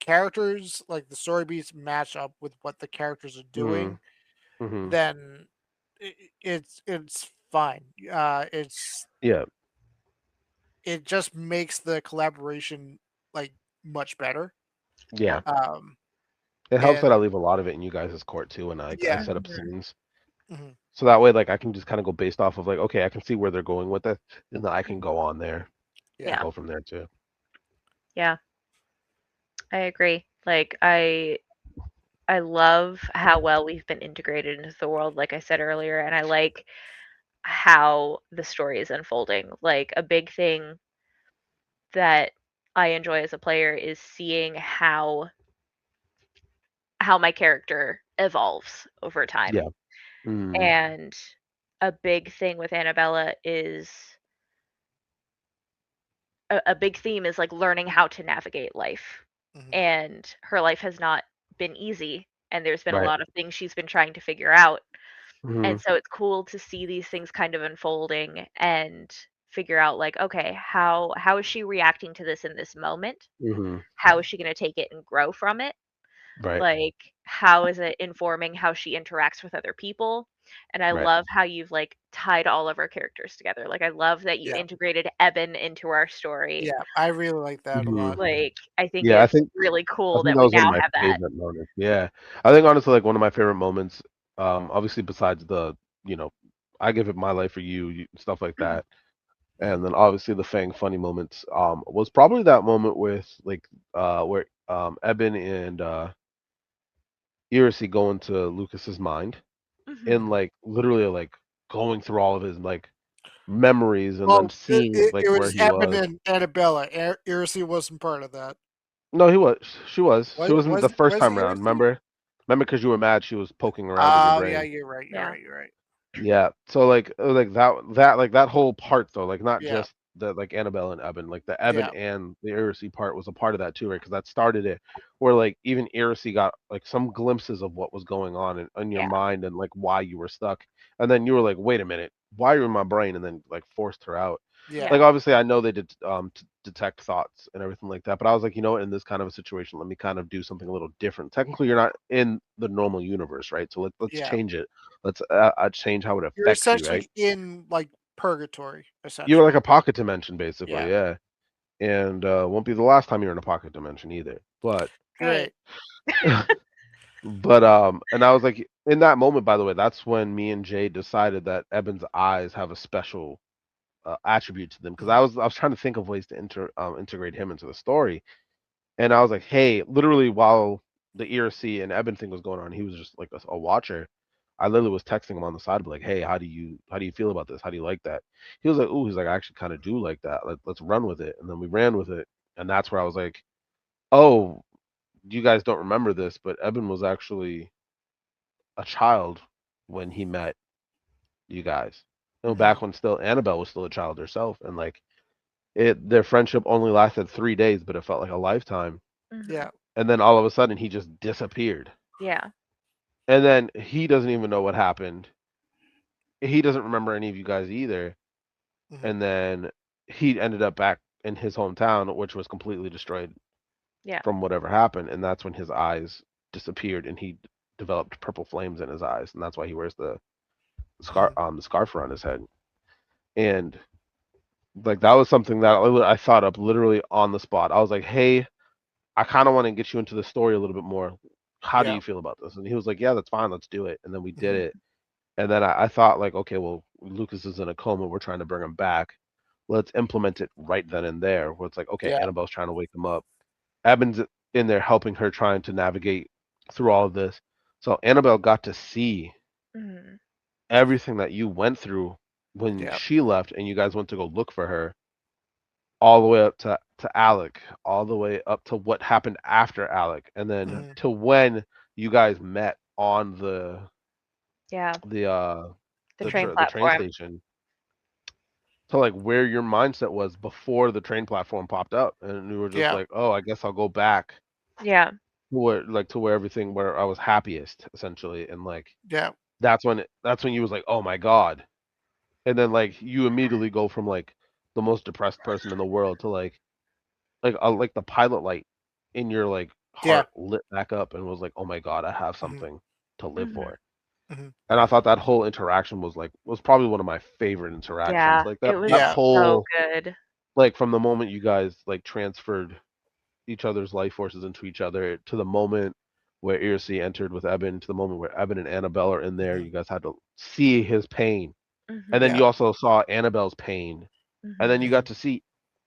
characters, like the story beats match up with what the characters are Mhm. doing, Mhm. then it's fine. It's Yeah. it just makes the collaboration like much better. Yeah. Yeah. Um, It helps that I and leave a lot of it in you guys' court too, and I yeah, set up Mm-hmm. scenes. mhm, So that way, like, I can just kind of go based off of like, okay, I can see where they're going with it, and then I can go on there and yeah, Yeah. go from there too. Yeah. I agree. Like I love how well we've been integrated into the world, like I said earlier, and I like how the story is unfolding. Like a big thing that I enjoy as a player is seeing how my character evolves over time. Yeah. Mm. And a big thing with Annabella is a big theme is like learning how to navigate life. mhm, And her life has not been easy, and there's been a Right. lot of things she's been trying to figure out. And Mhm. so it's cool to see these things kind of unfolding and figure out like, okay, how is she reacting to this in this moment? Mhm. How is she going to take it and grow from it? Right. Like, how is it informing how she interacts with other people? And I Right. love how you've like tied all of our characters together. Like, I love that you yeah, integrated Eben into our story. yeah. I really like that a Mhm. lot. Like, I think Yeah, it's really I cool think that that we was one of now my have that. favorite moments. Yeah. I think honestly, like one of my favorite moments, obviously besides the, you know, I give it my life for you, stuff like that. Mhm, And then obviously the Fang funny moments, was probably that moment with like, where, Eben and, Irisi go into Lucas's mind and Mhm. mhm. like literally like going through all of his like memories and then Well, seeing like it where was he Eben was. and Annabella. Irisi wasn't part of that. No, he was. She was. She wasn't the first Was it time around. Irisi? Remember? Remember because you were mad she was poking around in your Oh yeah, brain. you're right. You're Yeah. right. You're right. Yeah. So like that like that whole part though, like not Yeah, just the like Annabelle and Eben, like the Eben yeah, and the Irisi part was a part of that too, right? Because that started it, where like even Irisi got like some glimpses of what was going on in your Yeah. mind and like why you were stuck, and then you were like, wait a minute, why are you in my brain? And then like forced her out. yeah, Yeah. Like obviously I know they did detect thoughts and everything like that, but I was like, you know what, in this kind of a situation, let me kind of do something a little different. Technically, you're not in the normal universe, right? So let's yeah. change it. Let's change how it You're affects you, right? essentially in like purgatory, You were like essentially. a pocket dimension, basically, Yeah, yeah. And won't be the last time you're in a pocket dimension either. But Hey. great. and I was like, in that moment, by the way, that's when me and Jay decided that Eben's eyes have a special attribute to them because Mhm, I was trying to think of ways to integrate him into the story. And I was like, hey, literally while the ERC and Eben thing was going on, he was just like a watcher. I literally was texting him on the side, like, hey, how do you feel about this? How do you like that? He was like, ooh, he's like, I actually kind of do like that. Let's run with it. And then we ran with it. And that's where I was like, oh, you guys don't remember this, but Eben was actually a child when he met you guys. You know, mhm. back when still Annabelle was still a child herself, and like their friendship only lasted 3 days, but it felt like a lifetime. Mhm. Yeah, And then all of a sudden, he just disappeared. Yeah. And then he doesn't even know what happened. He doesn't remember any of you guys either. mhm, And then he ended up back in his hometown, which was completely destroyed Yeah. from whatever happened. And that's when his eyes disappeared, and he developed purple flames in his eyes, and that's why he wears mhm. the scarf around his head. And like that was something that I thought up literally on the spot. I was like, "Hey, I kind of want to get you into the story a little bit more. How do Yeah, you feel about this?" And he was like, "Yeah, that's fine. Let's do it." And then we did mhm, it. And then I thought like, okay, well, Lucas is in a coma. We're trying to bring him back. Let's implement it right then and there. Where it's like, okay, yeah, Annabelle's trying to wake him up. Eben's in there helping her, trying to navigate through all of this. So Annabelle got to see Mhm. everything that you went through when Yep. she left and you guys went to go look for her, all the way up to Alec, all the way up to what happened after Alec, and then Mhm. to when you guys met on Yeah. the The the train the train platform. station, to like where your mindset was before the train platform popped up, and you were just Yeah. like, oh, I guess I'll go back Yeah. to where everything where I was happiest essentially, and like Yeah. that's when you was like, oh my god, and then like you immediately go from like the most depressed person in the world to like the pilot light in your like Yeah. heart lit back up and was like, oh my god, I have Mhm. something to live Mhm. for. Mhm. And I thought that whole interaction was probably one of my favorite interactions. Yeah. Like It that was that Yeah. so whole good. like from the moment you guys like transferred each other's life forces into each other to the moment where Irsi entered with Eben to the moment where Eben and Annabelle are in there, Mhm. you guys had to see his pain. And then Mhm. Yeah. you also saw Annabelle's pain. And then Mhm. you got to see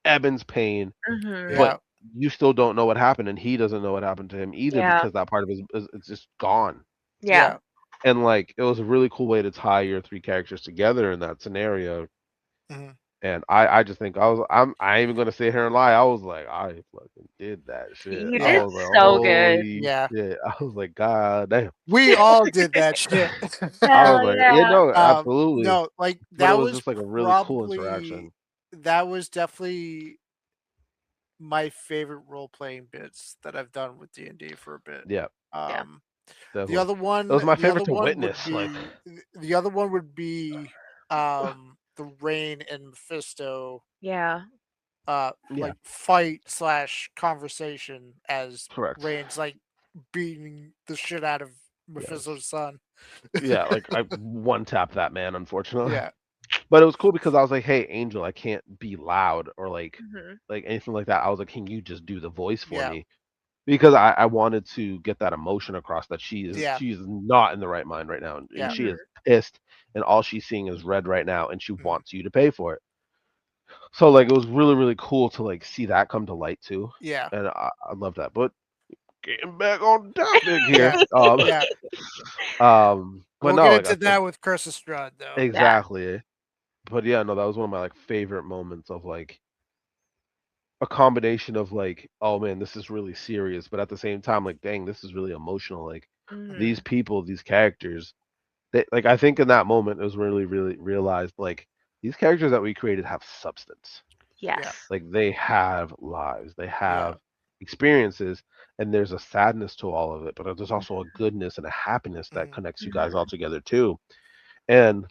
Eben's pain, Mhm. but Yeah. you still don't know what happened, and he doesn't know what happened to him either Yeah. because that part of his is it's just gone. Yeah. Yeah. And like it was a really cool way to tie your three characters together in that scenario. Mhm. And I just think I ain't even gonna sit here and lie. I was like, I fucking did that shit. You I Yeah. did was like, so good. holy Yeah. shit. I was like, God damn. We all did that shit. I was Hell like, yeah, yeah. no, absolutely. No, like But it that was was just like a really cool probably interaction. that was definitely my favorite role playing bits that I've done with D&D for a bit. Yeah, Yeah. The definitely. other It was my the other favorite to one would witness. Like, be the other one would be the Rain and Mephisto Yeah. yeah, like fight slash conversation as correct. Rain's like beating the shit out of Yes. Mephisto's son. Yeah, like I one tapped that man, unfortunately. Yeah. But it was cool because I was like, "Hey, Angel, I can't be loud or Mhm. like anything like that." I was like, "Can you just do the voice for Yeah. me?" Because I wanted to get that emotion across that Yeah. she is not in the right mind right now, and Yeah. she Mhm. is pissed, and all she's seeing is red right now, and she Mhm. wants you to pay for it. So like, it was really really cool to like see that come to light too, Yeah. and I love that. But getting back on topic here, Yeah. Yeah. but We'll no, get like I into said, that with Curse of Strahd though. Yeah. exactly. But yeah, no, that was one of my like favorite moments of like a combination of like, oh man, this is really serious, but at the same time, like, dang, this is really emotional. Like Mhm. these Mhm. people, these characters, they like I think in that moment it was really, really realized like these characters that we created have substance. Yeah. Yes. Like they have lives, they Yeah. have experiences, and there's a sadness to all of it, but there's also a Mhm. goodness and a happiness that Mhm. connects you guys all Mhm. together too. And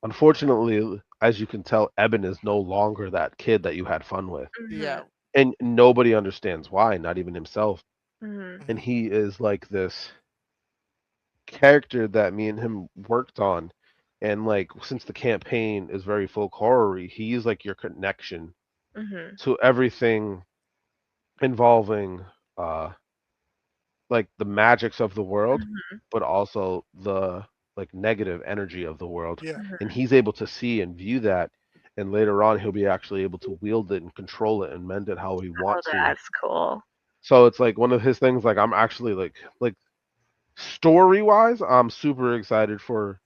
unfortunately, as you can tell, Eben is no longer that kid that you had fun with. Yeah. Mhm. And nobody understands why, not even himself. Mhm. And Mhm. he is like this character that me and him worked on. And like since the campaign is very folk horror, he's like your connection Mhm. to everything involving uh like the magics of the world, Mhm. but also the like negative energy of the world. Yeah. And Mhm. he's able to see and view that. And later on, he'll be actually able to wield it and control it and mend it how he Oh, wants to. that's cool. So it's like one of his things. Like I'm actually like story wise, I'm super excited for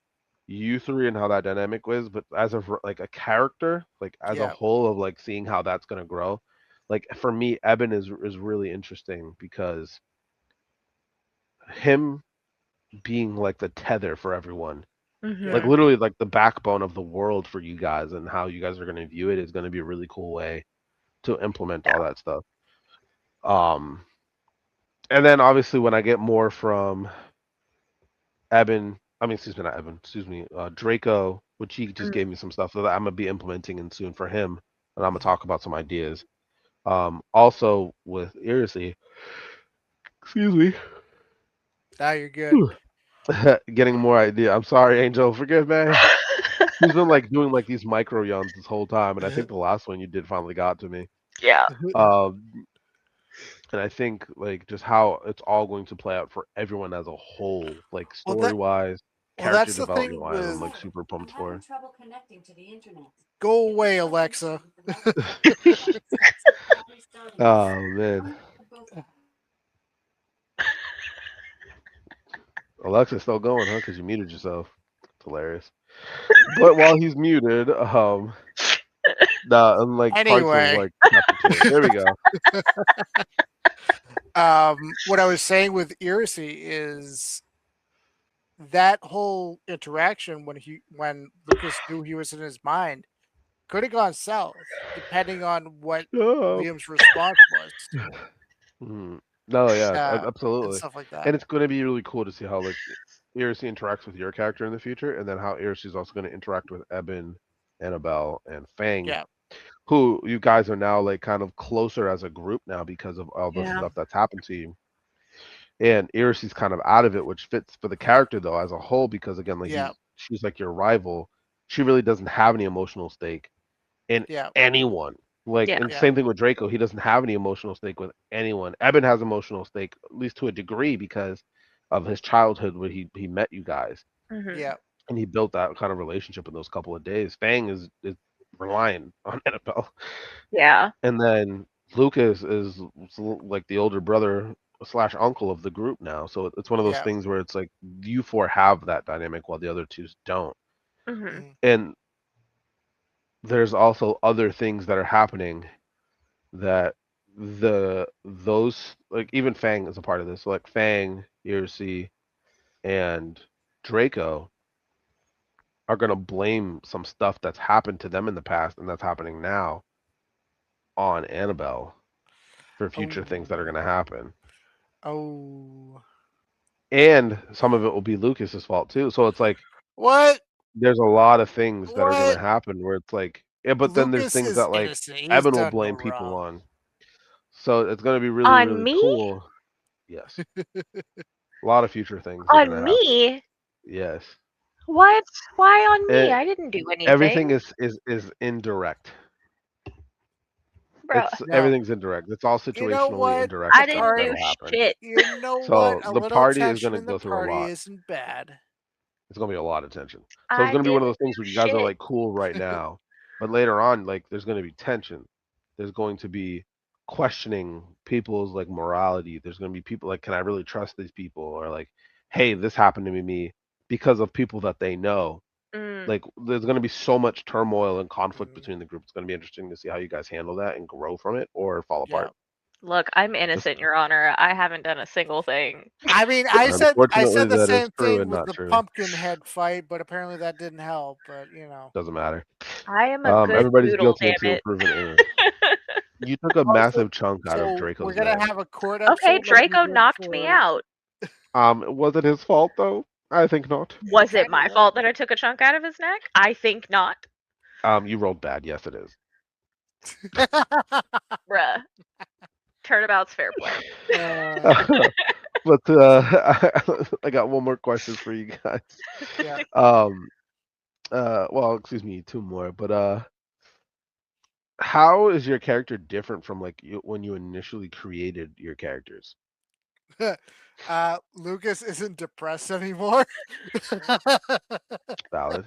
you three and how that dynamic was. But as of like a character, like as a Yeah. whole of like seeing how that's gonna grow, like for me, Eben is really interesting because him being like the tether for everyone, like Yeah. Mhm. literally like the backbone of the world for you guys and how you guys are gonna view it is gonna be a really cool way to implement Yeah. all that stuff. Um, and then obviously when I get more from Eben, I mean, excuse me, not Eben, excuse me, Draco, which he just gave Mhm. me some stuff that I'm gonna be implementing in soon for him, and I'm gonna Mhm. talk about some ideas. Also with Irisi, excuse me, Now you're good. whew, getting more idea. I'm sorry, Angel, forgive me. He's been like doing like these micro yawns this whole time, and I think the last one you did finally got to me. Yeah. Um, and I think like just how it's all going to play out for everyone as a whole, like Well, story wise, character that's the development thing wise. I'm with like super pumped for. go away, Alexa. Oh man, Alexa's still going, huh? Because you muted yourself. hilarious. But while he's muted, unlike parts of Anyway. like chapter 2. There we go. What I was saying with Irisy is that whole interaction when Lucas knew he was in his mind could have gone south depending on what Oh. Liam's response was No, yeah, and absolutely. stuff like that. And it's going to be really cool to see how like Irisy interacts with your character in the future, and then how Irisy's also going to interact with Eben, Annabelle, and Fang, Yeah, who you guys are now like kind of closer as a group now because of all the Yeah. stuff that's happened to you. And Irisy's kind of out of it, which fits for the character though as a whole, because again, like yeah, she's like your rival. She really doesn't have any emotional stake in yeah, anyone. Like, Yeah. and Yeah. same thing with Draco. He doesn't have any emotional stake with anyone. Eben has emotional stake, at least to a degree, because of his childhood where he met you guys Mhm. yeah, and he built that kind of relationship in those couple of days. Fang is relying on Annabelle. Yeah. And then Lucas is like the older brother slash uncle of the group now. So it's one of those Yeah. things where it's like you four have that dynamic while the other twos don't. Mhm. mhm, And there's also other things that are happening that those like even Fang is a part of this. So like Fang, Irsay, and Draco are gonna blame some stuff that's happened to them in the past and that's happening now on Annabelle for future things that are gonna happen. Oh, And some of it will be Lucas's fault too. So it's like what? there's a lot of things that are gonna What? happen where it's like yeah, but then there's Lucas things is that like innocent. He's Evan will done no blame people wrong. on. So it's gonna be really, On really me? cool. Yes. A lot of future things are gonna On happen. me? Yes. What? Why on me? And I didn't do everything anything. is indirect. Bro, No, Everything's indirect. It's all you know situationally what? indirect I The didn't things do party. that'll happen. shit. You know what? So A the little party is tension gonna in the go through a party lot. isn't bad. It's gonna be a lot of tension. So it's I gonna be one of didn't those things do where you guys are shit. like cool right now, but later on, like there's gonna be tension. There's going to be questioning people's like morality. There's gonna be people like, can I really trust these people? Or like, hey, this happened to me because of people that they know. Mm, Like there's gonna be so much turmoil and conflict Mhm. between the group. It's gonna be interesting to see how you guys handle that and grow from it or fall Yeah. apart. look, I'm Just innocent, Your Honor. I haven't done a single thing. I mean, I unfortunately said the that is same true thing and with not the true. pumpkin head fight, but apparently that didn't help. But Doesn't matter. I am a good Everybody's poodle, guilty damn until it. proven innocent. You took a also, massive chunk out of so we're Draco's gonna neck. have a court Okay, episode like we Draco did knocked me for. out. Was it his fault though? I think not. Was it Kind my of fault that I took a chunk out of his neck? I think not. You rolled bad. Yes, it is. Bruh. Turnabout's fair play. But I got one more question for you guys. yeah. Um, well, excuse me, two more. But how is your character different from like when you initially created your characters? Lucas isn't depressed anymore. Valid.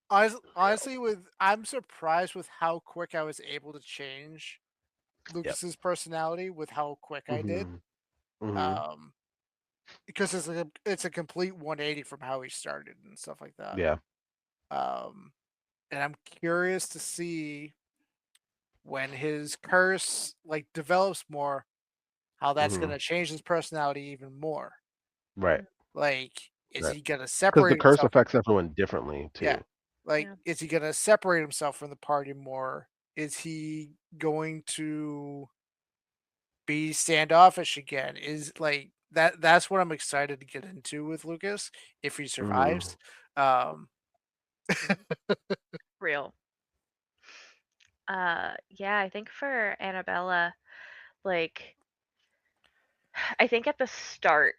Honestly, I'm surprised with how quick I was able to change Yep. Lucas's personality with how quick I did. Mm-hmm. Um, because it's a complete 180 from how he started and stuff like that. Yeah. And I'm curious to see when his curse like develops more, how that's Mm-hmm. gonna change his personality even more. Right. Like, is Right. he gonna Because the separate curse himself? affects everyone differently Yeah. too. Like, Yeah. is he gonna separate himself from the party more? Is he going to be standoffish again? Is like that's what I'm excited to get into with Lucas if he Mm-hmm. survives. Um Real. Yeah, I think for Annabella, like, I think at the start,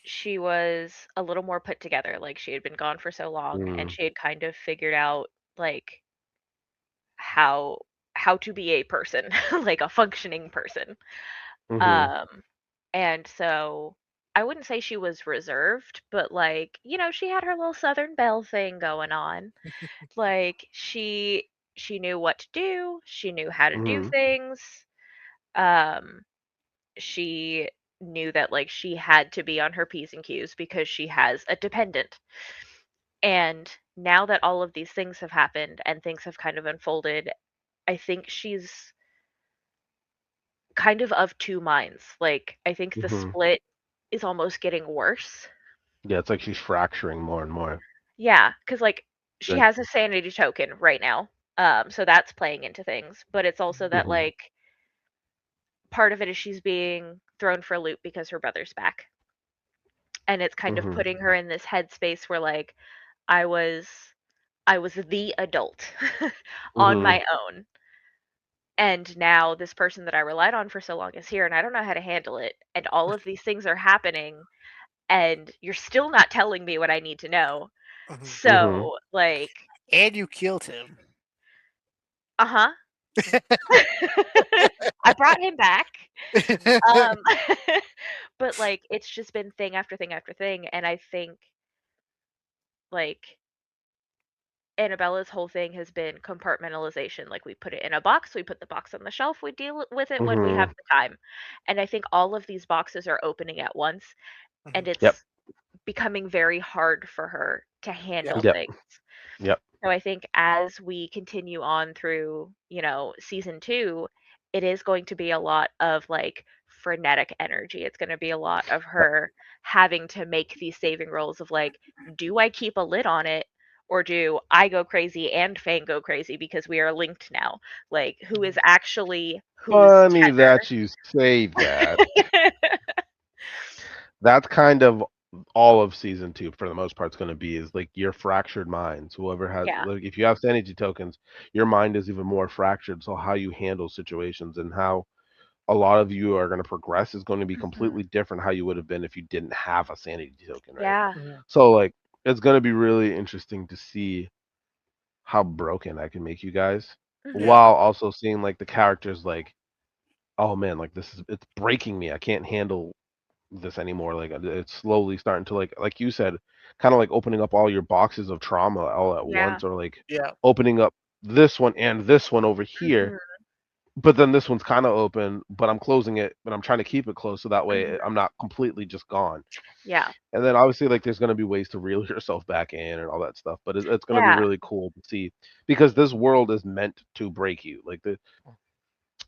she was a little more put together. Like, she had been gone for so long and Mm-hmm. she had kind of figured out, like, how how to be a person, like a functioning person. Mm-hmm. Um, and so I wouldn't say she was reserved, but like, she had her little Southern Belle thing going on. Like she knew what to do, she knew how to do Mm-hmm. things. Um, she knew that like she had to be on her P's and Q's because she has a dependent. And now that all of these things have happened and things have kind of unfolded, I think she's kind of two minds. Like, I think the Hmm. split is almost getting worse. Yeah, it's like she's fracturing more and more. Yeah, because like she Like, has a sanity token right now. So that's playing into things. But it's also that mhm, like part of it is she's being thrown for a loop because her brother's back. And it's kind of mhm, putting her in this headspace where like I was I was the adult on mhm. my own. And now this person that I relied on for so long is here and I don't know how to handle it. And all of these things are happening and you're still not telling me what I need to know. Mhm. Mhm. So, like, And you killed him. uh-huh. I brought him back. Um but like it's just been thing after thing after thing and I think like Annabella's whole thing has been compartmentalization. Like we put it in a box, we put the box on the shelf, we deal with it when we have Mhm. the time. And I think all of these boxes are opening at once and Mhm. Yep. it's becoming very hard for her to handle Yep. Yep. things. Yep. So I think as we continue on through, season 2, it is going to be a lot of like frenetic energy. It's going to be a lot of Yep. her having to make these saving rolls of like, do I keep a lid on it or do I go crazy and Fang go crazy because we are linked now? Like, who is actually whose Funny that you say that. That's kind of all of season 2 for the most part is going to be is like your fractured minds. Whoever has Yeah. like if you have sanity tokens, your mind is even more fractured. So how you handle situations and how a lot of you are going to progress is going to be Mhm. completely different how you would have been if you didn't have a sanity token, right? Yeah. Mhm. So like it's going to be really interesting to see how broken I can make you guys Mhm. Yeah. while also seeing like the characters like, oh man, like it's breaking me. I can't handle this anymore. Like it's slowly starting to like you said, kind of like opening up all your boxes of trauma all at Yeah. once, or like Yeah. opening up this one and this one over here. Mhm. But then this one's kind of open, but I'm closing it, but I'm trying to keep it closed so that Mhm. way I'm not completely just gone. Yeah. And then obviously like there's gonna be ways to reel yourself back in and all that stuff. But it's gonna be Yeah. really cool to see because this world is meant to break you. Like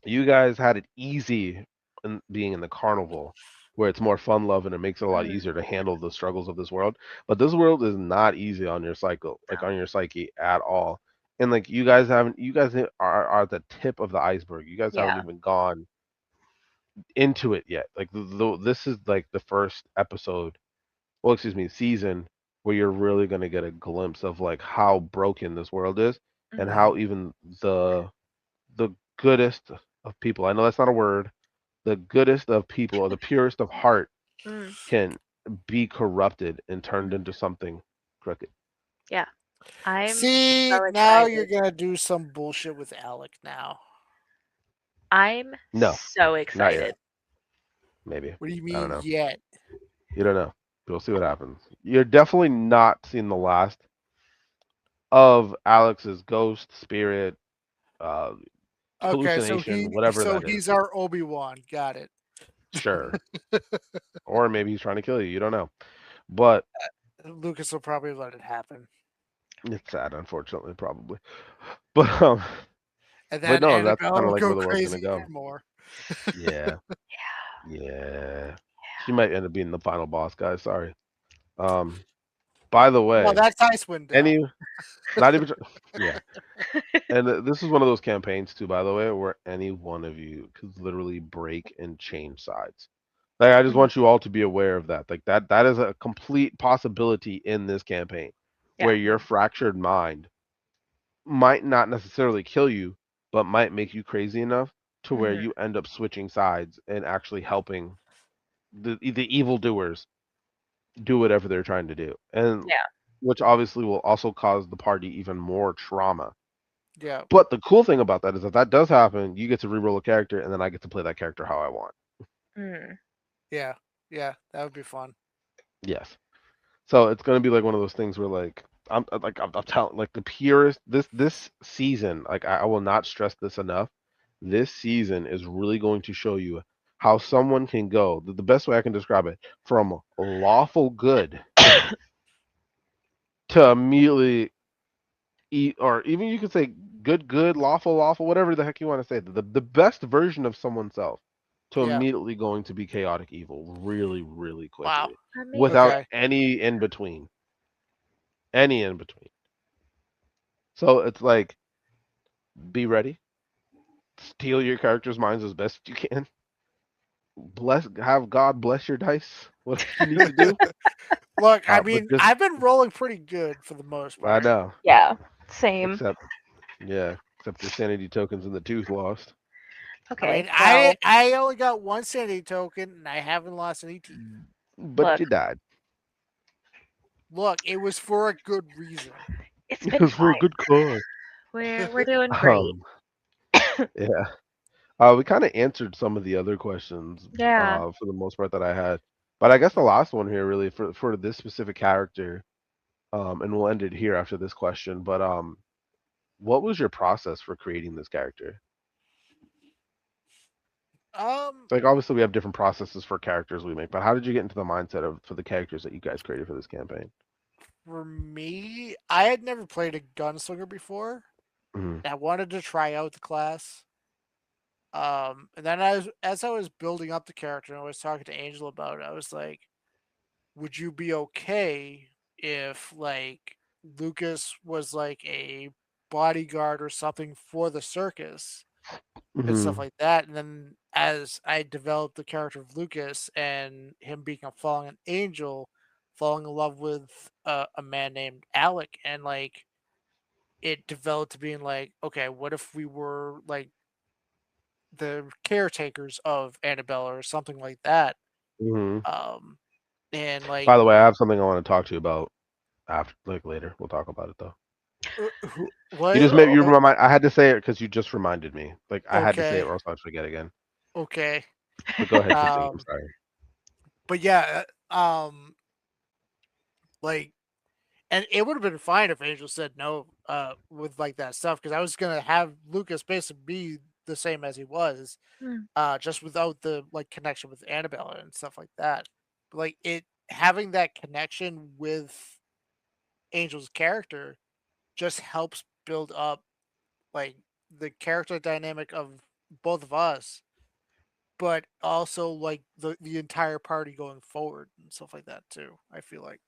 you guys had it easy in being in the carnival where it's more fun love and it makes it a lot Mhm. easier to handle the struggles of this world. But this world is not easy on your cycle, like No. on your psyche at all. And like you guys are at the tip of the iceberg. You guys haven't Yeah. even gone into it yet. Like this is like the first episode, well, excuse me, season where you're really gonna get a glimpse of like how broken this world is and Mhm. how even the goodest of people, I know that's not a word, the goodest of people or the purest of heart Mm. can be corrupted and turned Mhm. into something crooked. Yeah. I'm See, so now you're excited. gonna do some bullshit with Alec now. I'm No, so not yet. excited. Maybe. What do you I don't mean know. yet? You don't know. We'll see what happens. You're definitely not seeing the last of Alex's ghost, spirit, uh, Okay, hallucination, whatever so that is. he's our Obi-Wan. Got it. Sure. Or maybe he's trying to kill you. You don't know. But Lucas will probably let it happen. it's sad, unfortunately, probably. But And but then no, that's Annabella kind of will like go where the world's gonna crazy go. even more. Yeah. Yeah. Yeah. She might end up being the final boss, guys. Sorry. Um, by the Well, way, that's Icewind Dale. any not even yeah. And this is one of those campaigns too, by the way, where any one of you could literally break and change sides. Like I just Mhm. want you all to be aware of that. Like that is a complete possibility in this campaign where Yeah. your fractured mind might not necessarily kill you, but might make you crazy enough to where Mhm. you end up switching sides and actually helping the evildoers do whatever they're trying to do, and Yeah. which obviously will also cause the party even more trauma. Yeah, But the cool thing about that is if that does happen, you get to reroll a character, and then I get to play that character how I want. Mm. yeah, yeah. That would be fun. Yes. So it's gonna be like one of those things where I'm telling like the purest this season, like I will not stress this enough. This season is really going to show you how someone can go the best way I can describe it from lawful good to immediately eat, or even you could say good, lawful, whatever the heck you want to say. The best version of someone's self to Yeah. immediately going to be chaotic evil really, really Wow. quickly without Amazing. Okay. any in between. Any in between. So it's like, be ready. Steal your character's minds as best you can. Have God bless your dice. Whatever you need to do. Look, I But mean, just, I've been rolling pretty good for the most I part. know. Yeah. Same. Except your sanity tokens and the tooth lost. I Okay. mean, Well, I only got one sanity token, and I haven't lost any teeth. But Look. you died. Look, it was for a good reason. it's It been was for a fine. good cause. We're doing great. Yeah. We kind of answered some of the other questions Yeah. for the most part that I had. But I guess the last one here really for this specific character, and we'll end it here after this question, but what was your process for creating this character? Like obviously we have different processes for characters we make, but how did you get into the mindset of for the characters that you guys created for this campaign? For me, I had never played a gunslinger before. Mhm. I wanted to try out the class. And then as I was building up the character and I was talking to Angel about it, I was like, would you be okay if like Lucas was like a bodyguard or something for the circus and stuff Mhm. like that? And then as I developed the character of Lucas and him being a fallen angel, falling in love with a man named Alec, and like it developed to being like, okay, what if we were like the caretakers of Annabella or something like that? Mhm. Um, and like, By the way, I have something I want to talk to you about after, like later. We'll talk about it though. You what? just made you Ew. remind. I had to say it because you just reminded me. Like I had to say it, Okay, or else I'd forget again. okay. But go ahead, continue. I'm Um, sorry. but yeah, like, and it would have been fine if Angel said no, with like that stuff, because I was gonna have Lucas basically be the same as he was, Hmm. just without the like connection with Annabella and stuff like that. But, like it having that connection with Angel's character just helps build up like the character dynamic of both of us, but also like the entire party going forward and stuff like that too. I feel like.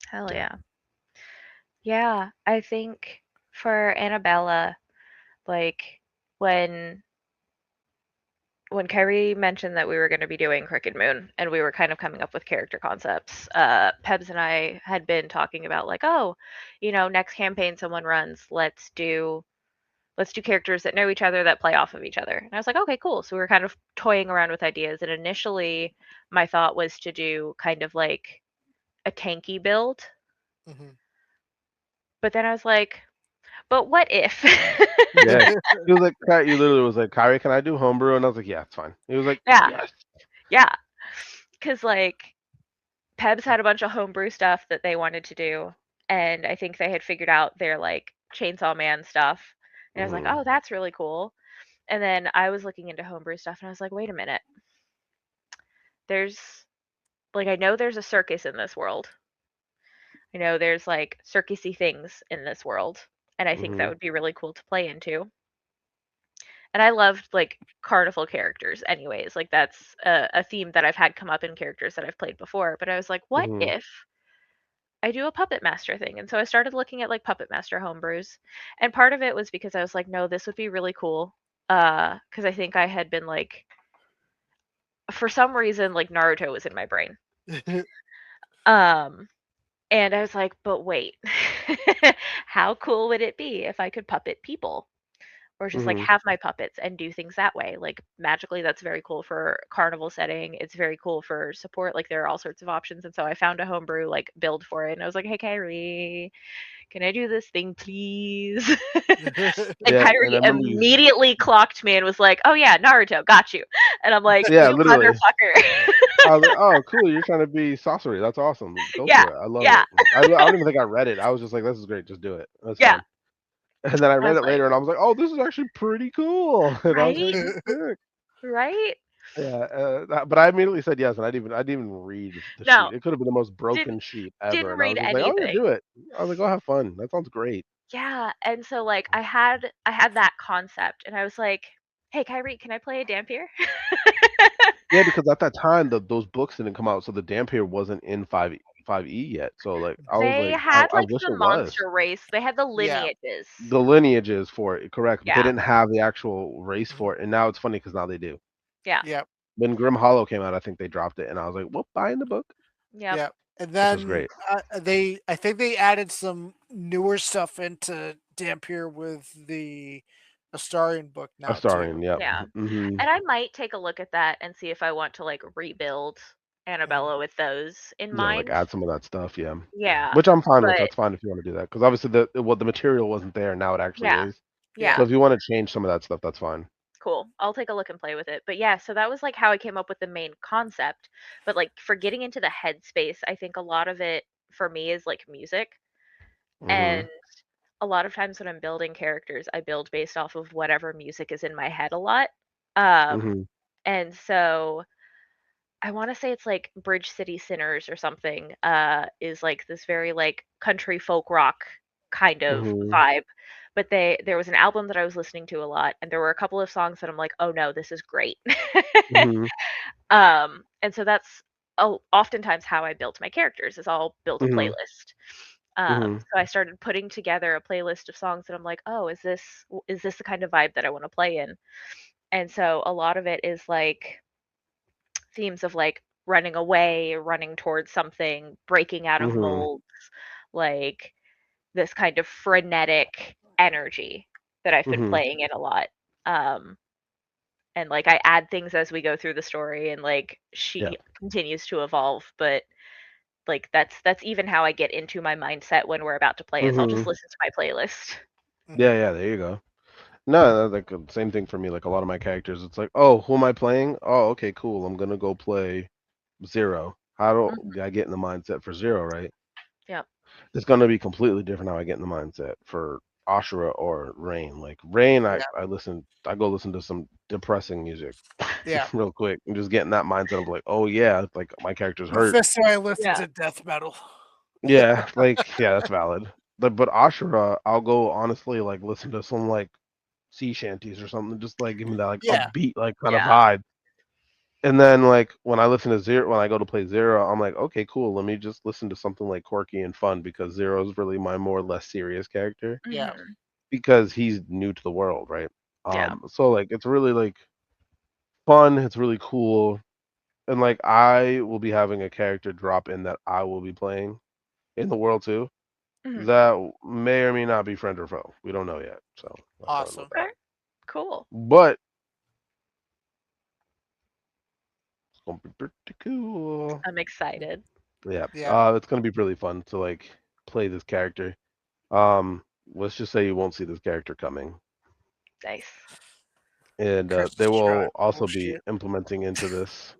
Hell Yeah. yeah. Yeah. I think for Annabella, like when Kyrie mentioned that we were going to be doing Crooked Moon and we were kind of coming up with character concepts, Pebs and I had been talking about like, oh, next campaign someone runs, let's do characters that know each other that play off of each other. And I was like, okay, cool. So we were kind of toying around with ideas. And initially my thought was to do kind of like a tanky build. Mm-hmm. But then I was like, but what if? Yeah. He was like, you literally was like, Kyrie, can I do homebrew? And I was like, yeah, it's fine. He was like, Yeah. yes. Yeah. Because like Pebs had a bunch of homebrew stuff that they wanted to do. And I think they had figured out their like Chainsaw Man stuff. And I was like, Mhm. oh, that's really cool. And then I was looking into homebrew stuff and I was like, wait a minute. There's like, I know there's a circus in this world. I know there's like circusy things in this world. And I think that Mhm. would be really cool to play into. And I loved like carnival characters, anyways. Like, that's a theme that I've had come up in characters that I've played before. But I was like, what Mhm. if I do a Puppet Master thing? And so I started looking at like Puppet Master homebrews. And part of it was because I was like, no, this would be really cool. Because I think I had been like, for some reason, like Naruto was in my brain. Um, and I was like, but wait, how cool would it be if I could puppet people? Or just like Mhm. have my puppets and do things that way. Like magically, that's very cool for carnival setting. It's very cool for support. Like there are all sorts of options. And so I found a homebrew like build for it. And I was like, hey Kyrie, can I do this thing, please? And Yeah, and I Kyrie remember you. immediately clocked me and was like, oh yeah, Naruto, got you. And I'm like, Yeah, you literally. motherfucker. I was like, oh, cool. You're trying to be sorcery. That's awesome. Go Yeah, for it. I love yeah, it. I don't even think I read it. I was just like, this is great. Just do it. That's yeah. fine. And then I I read was it like, later and I was like, oh, this is actually pretty cool. And I was like, right, sick. right. But I immediately said yes, and I didn't even read the No, sheet. It could have been the most broken didn't sheet ever, didn't and I read was just like, "Oh yeah, anything. do it." I was like, "Go have fun. That sounds great." Yeah, and so like I had that concept, and I was like, "Hey, Kyrie, can I play a Dampier?" Yeah, because at that time, those books didn't come out, so the Dampier wasn't in 5E yet. So like, I was They like, had I like wish the it was. monster race. They had the Yeah. lineages. The lineages for it, correct, but they Yeah, didn't have the actual race Mhm. for it, and now it's funny because now they do. yeah, Yep. When Grim Hollow came out, I think they dropped it, and I was like, "Well, buying the book," yep. Yep. And which was then great. I think they added some newer stuff into Dampier with the Astarion book now too. Astarion, yep. Yeah. Mhm, And I might take a look at that and see if I want to like rebuild Mhm. Annabella with those in yeah, like, mind. add some of that stuff, yeah. Yeah. Which I'm fine with, But that's fine if you wanna do that, because obviously the material wasn't there, now it actually yeah. is. Yeah. So Yeah. if you wanna change some of that stuff, that's fine. Cool. I'll take a look and play with it. But yeah, so that was like how I came up with the main concept. But like for getting into the headspace, I think a lot of it for me is like music. And Mhm, a lot of times when I'm building characters, I build based off of whatever music is in my head a lot. Um, mhm, and so I want to say it's like Bridge City Sinners or something, is like this very like country folk rock kind of mhm, vibe. But there was an album that I was listening to a lot, and there were a couple of songs that I'm like, oh no, this is great. mhm, And so that's oftentimes how I built my characters is I'll build a mhm, playlist. mhm, So I started putting together a playlist of songs that I'm like, oh, is this the kind of vibe that I want to play in? And so a lot of it is like themes of like running away, running towards something, breaking out of mhm, molds, like this kind of frenetic energy that I've been mhm. playing in a lot. Um, and like I add things as we go through the story, and like Yeah. she continues to evolve, but like that's even how I get into my mindset when we're about to play is I'll just Mhm. listen to my playlist. Yeah, Mhm. yeah, there you go. No, like, same thing for me, like, a lot of my characters, it's like, "Oh, who am I playing? Oh, okay, cool, I'm gonna go play Zero. How Mhm. do I get in the mindset for Zero, right? Yep. It's gonna be completely different how I get in the mindset for Ashura or Rain. Like, Rain, Yeah. I go listen to some depressing music Yeah. real quick and just get in that mindset of like, "Oh, yeah, it's like, my character's hurt." Mephisto, I listen Yeah. to death metal. Yeah, like, yeah, that's valid. But Ashura, I'll go honestly, like, listen to some, like, sea shanties or something, just, like, give me that, like, Yeah. upbeat, like, kinda Yeah. vibe. And then, like, when I go to play Zero, I'm like, "Okay, cool, let me just listen to something, like, quirky and fun," because Zero is really my more or less serious character, Yeah. Mhm. because he's new to the world, right? Yeah. So, like, it's really, like, fun, it's really cool, and, like, I will be having a character drop in that I will be playing in the world too, Mhm. that may or may not be friend or foe. We don't know yet, so that's fine with Awesome. that. Okay. Cool. But it's gonna be pretty cool. I'm excited. Yeah, Yeah. it's gonna be really fun to like play this character. Um, let's just say you won't see this character coming, Nice. and Chris they is trying will also be bullshit. implementing into this.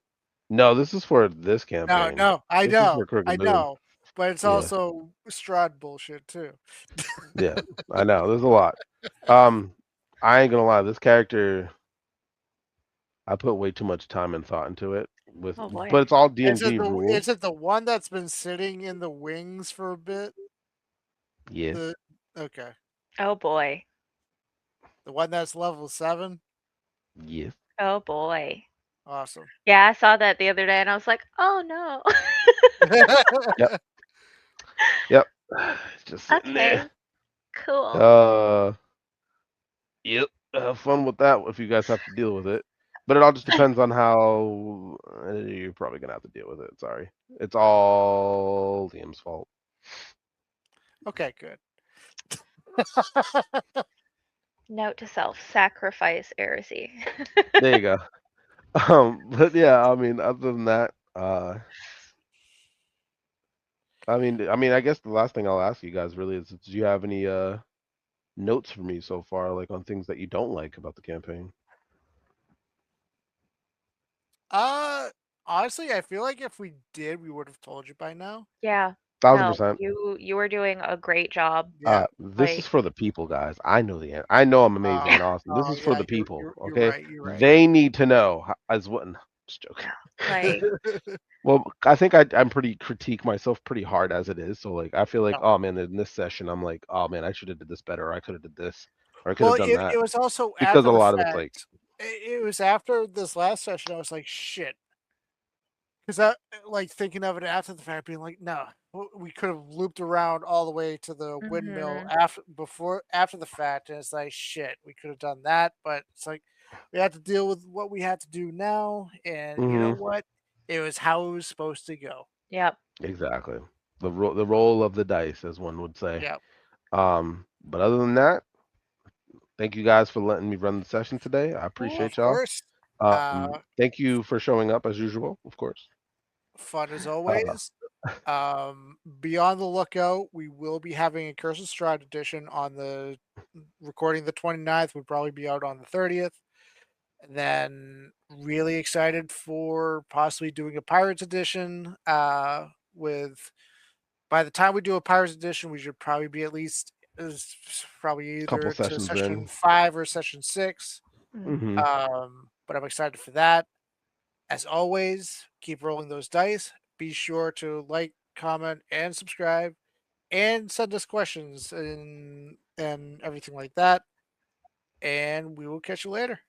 No, this is for this No, campaign. no, I This is know, for Crooked I Moon. know, but it's Yeah, also Strahd bullshit too. yeah, I know. There's a lot. Um, I ain't gonna lie. This character, I put way too much time and thought into it. Oh But boy. it's all D&D rules. Is it the one that's been sitting in the wings for a bit? Yes. The okay, Oh boy. the one that's level 7. Yes. Oh boy. Awesome. Yeah, I saw that the other day and I was like, "Oh no." Yep. Yep. It's just sitting there. Okay, cool. Uh, yep. Have fun with that if you guys have to deal with it. But it all just depends on how you're probably gonna have to deal with it. Sorry. It's all Liam's fault. Okay, good. Note to self, sacrifice heresy. There you go. But yeah, I mean, other than that, I guess the last thing I'll ask you guys really is, do you have any notes for me so far, like on things that you don't like about the campaign? Uh, honestly, I feel like if we did, we would have told you by now. Yeah. No, 1000%. you were doing a great job. Yeah. This is Like, for the people, guys. I know the end. I know I'm amazing and awesome. This Oh is for yeah, the people. you're Okay, right. You're right. they need to know. As what? No, just joking. like, Well, I think I'm pretty critique myself pretty hard as it is. So like, I feel like, No. oh man, in this session, I'm like, oh man, I should have did this better, or I could have did this, or I could Well, have done it that, was also because after a the lot of it's like, fact. It was after this last session. I was like, shit, because I like thinking of it after the fact, being like, no, we could have looped around all the way to the windmill mhm. after the fact, and it's like, shit, we could have done that, but it's like we had to deal with what we had to do now, and you know hmm what? It was how it was supposed to go. Yep. exactly the roll of the dice, as one would say. Yeah, But other than that, thank you guys for letting me run the session today. I Yeah. of appreciate y'all. course. Uh, Thank you for showing up as usual, of course. Fun as Uh, always. Be on the lookout. We will be having a Curse of Strahd edition on the recording the 29th. We'll probably be out on the 30th. And then really excited for possibly doing a Pirates edition. With by the time we do a Pirates edition, we should probably be at least is probably couple either to sessions session in. 5 or session 6. Mm. hmm But I'm excited for that. As always, keep rolling those dice. Be sure to like, comment, and subscribe, and send us questions and everything like that. And we will catch you later.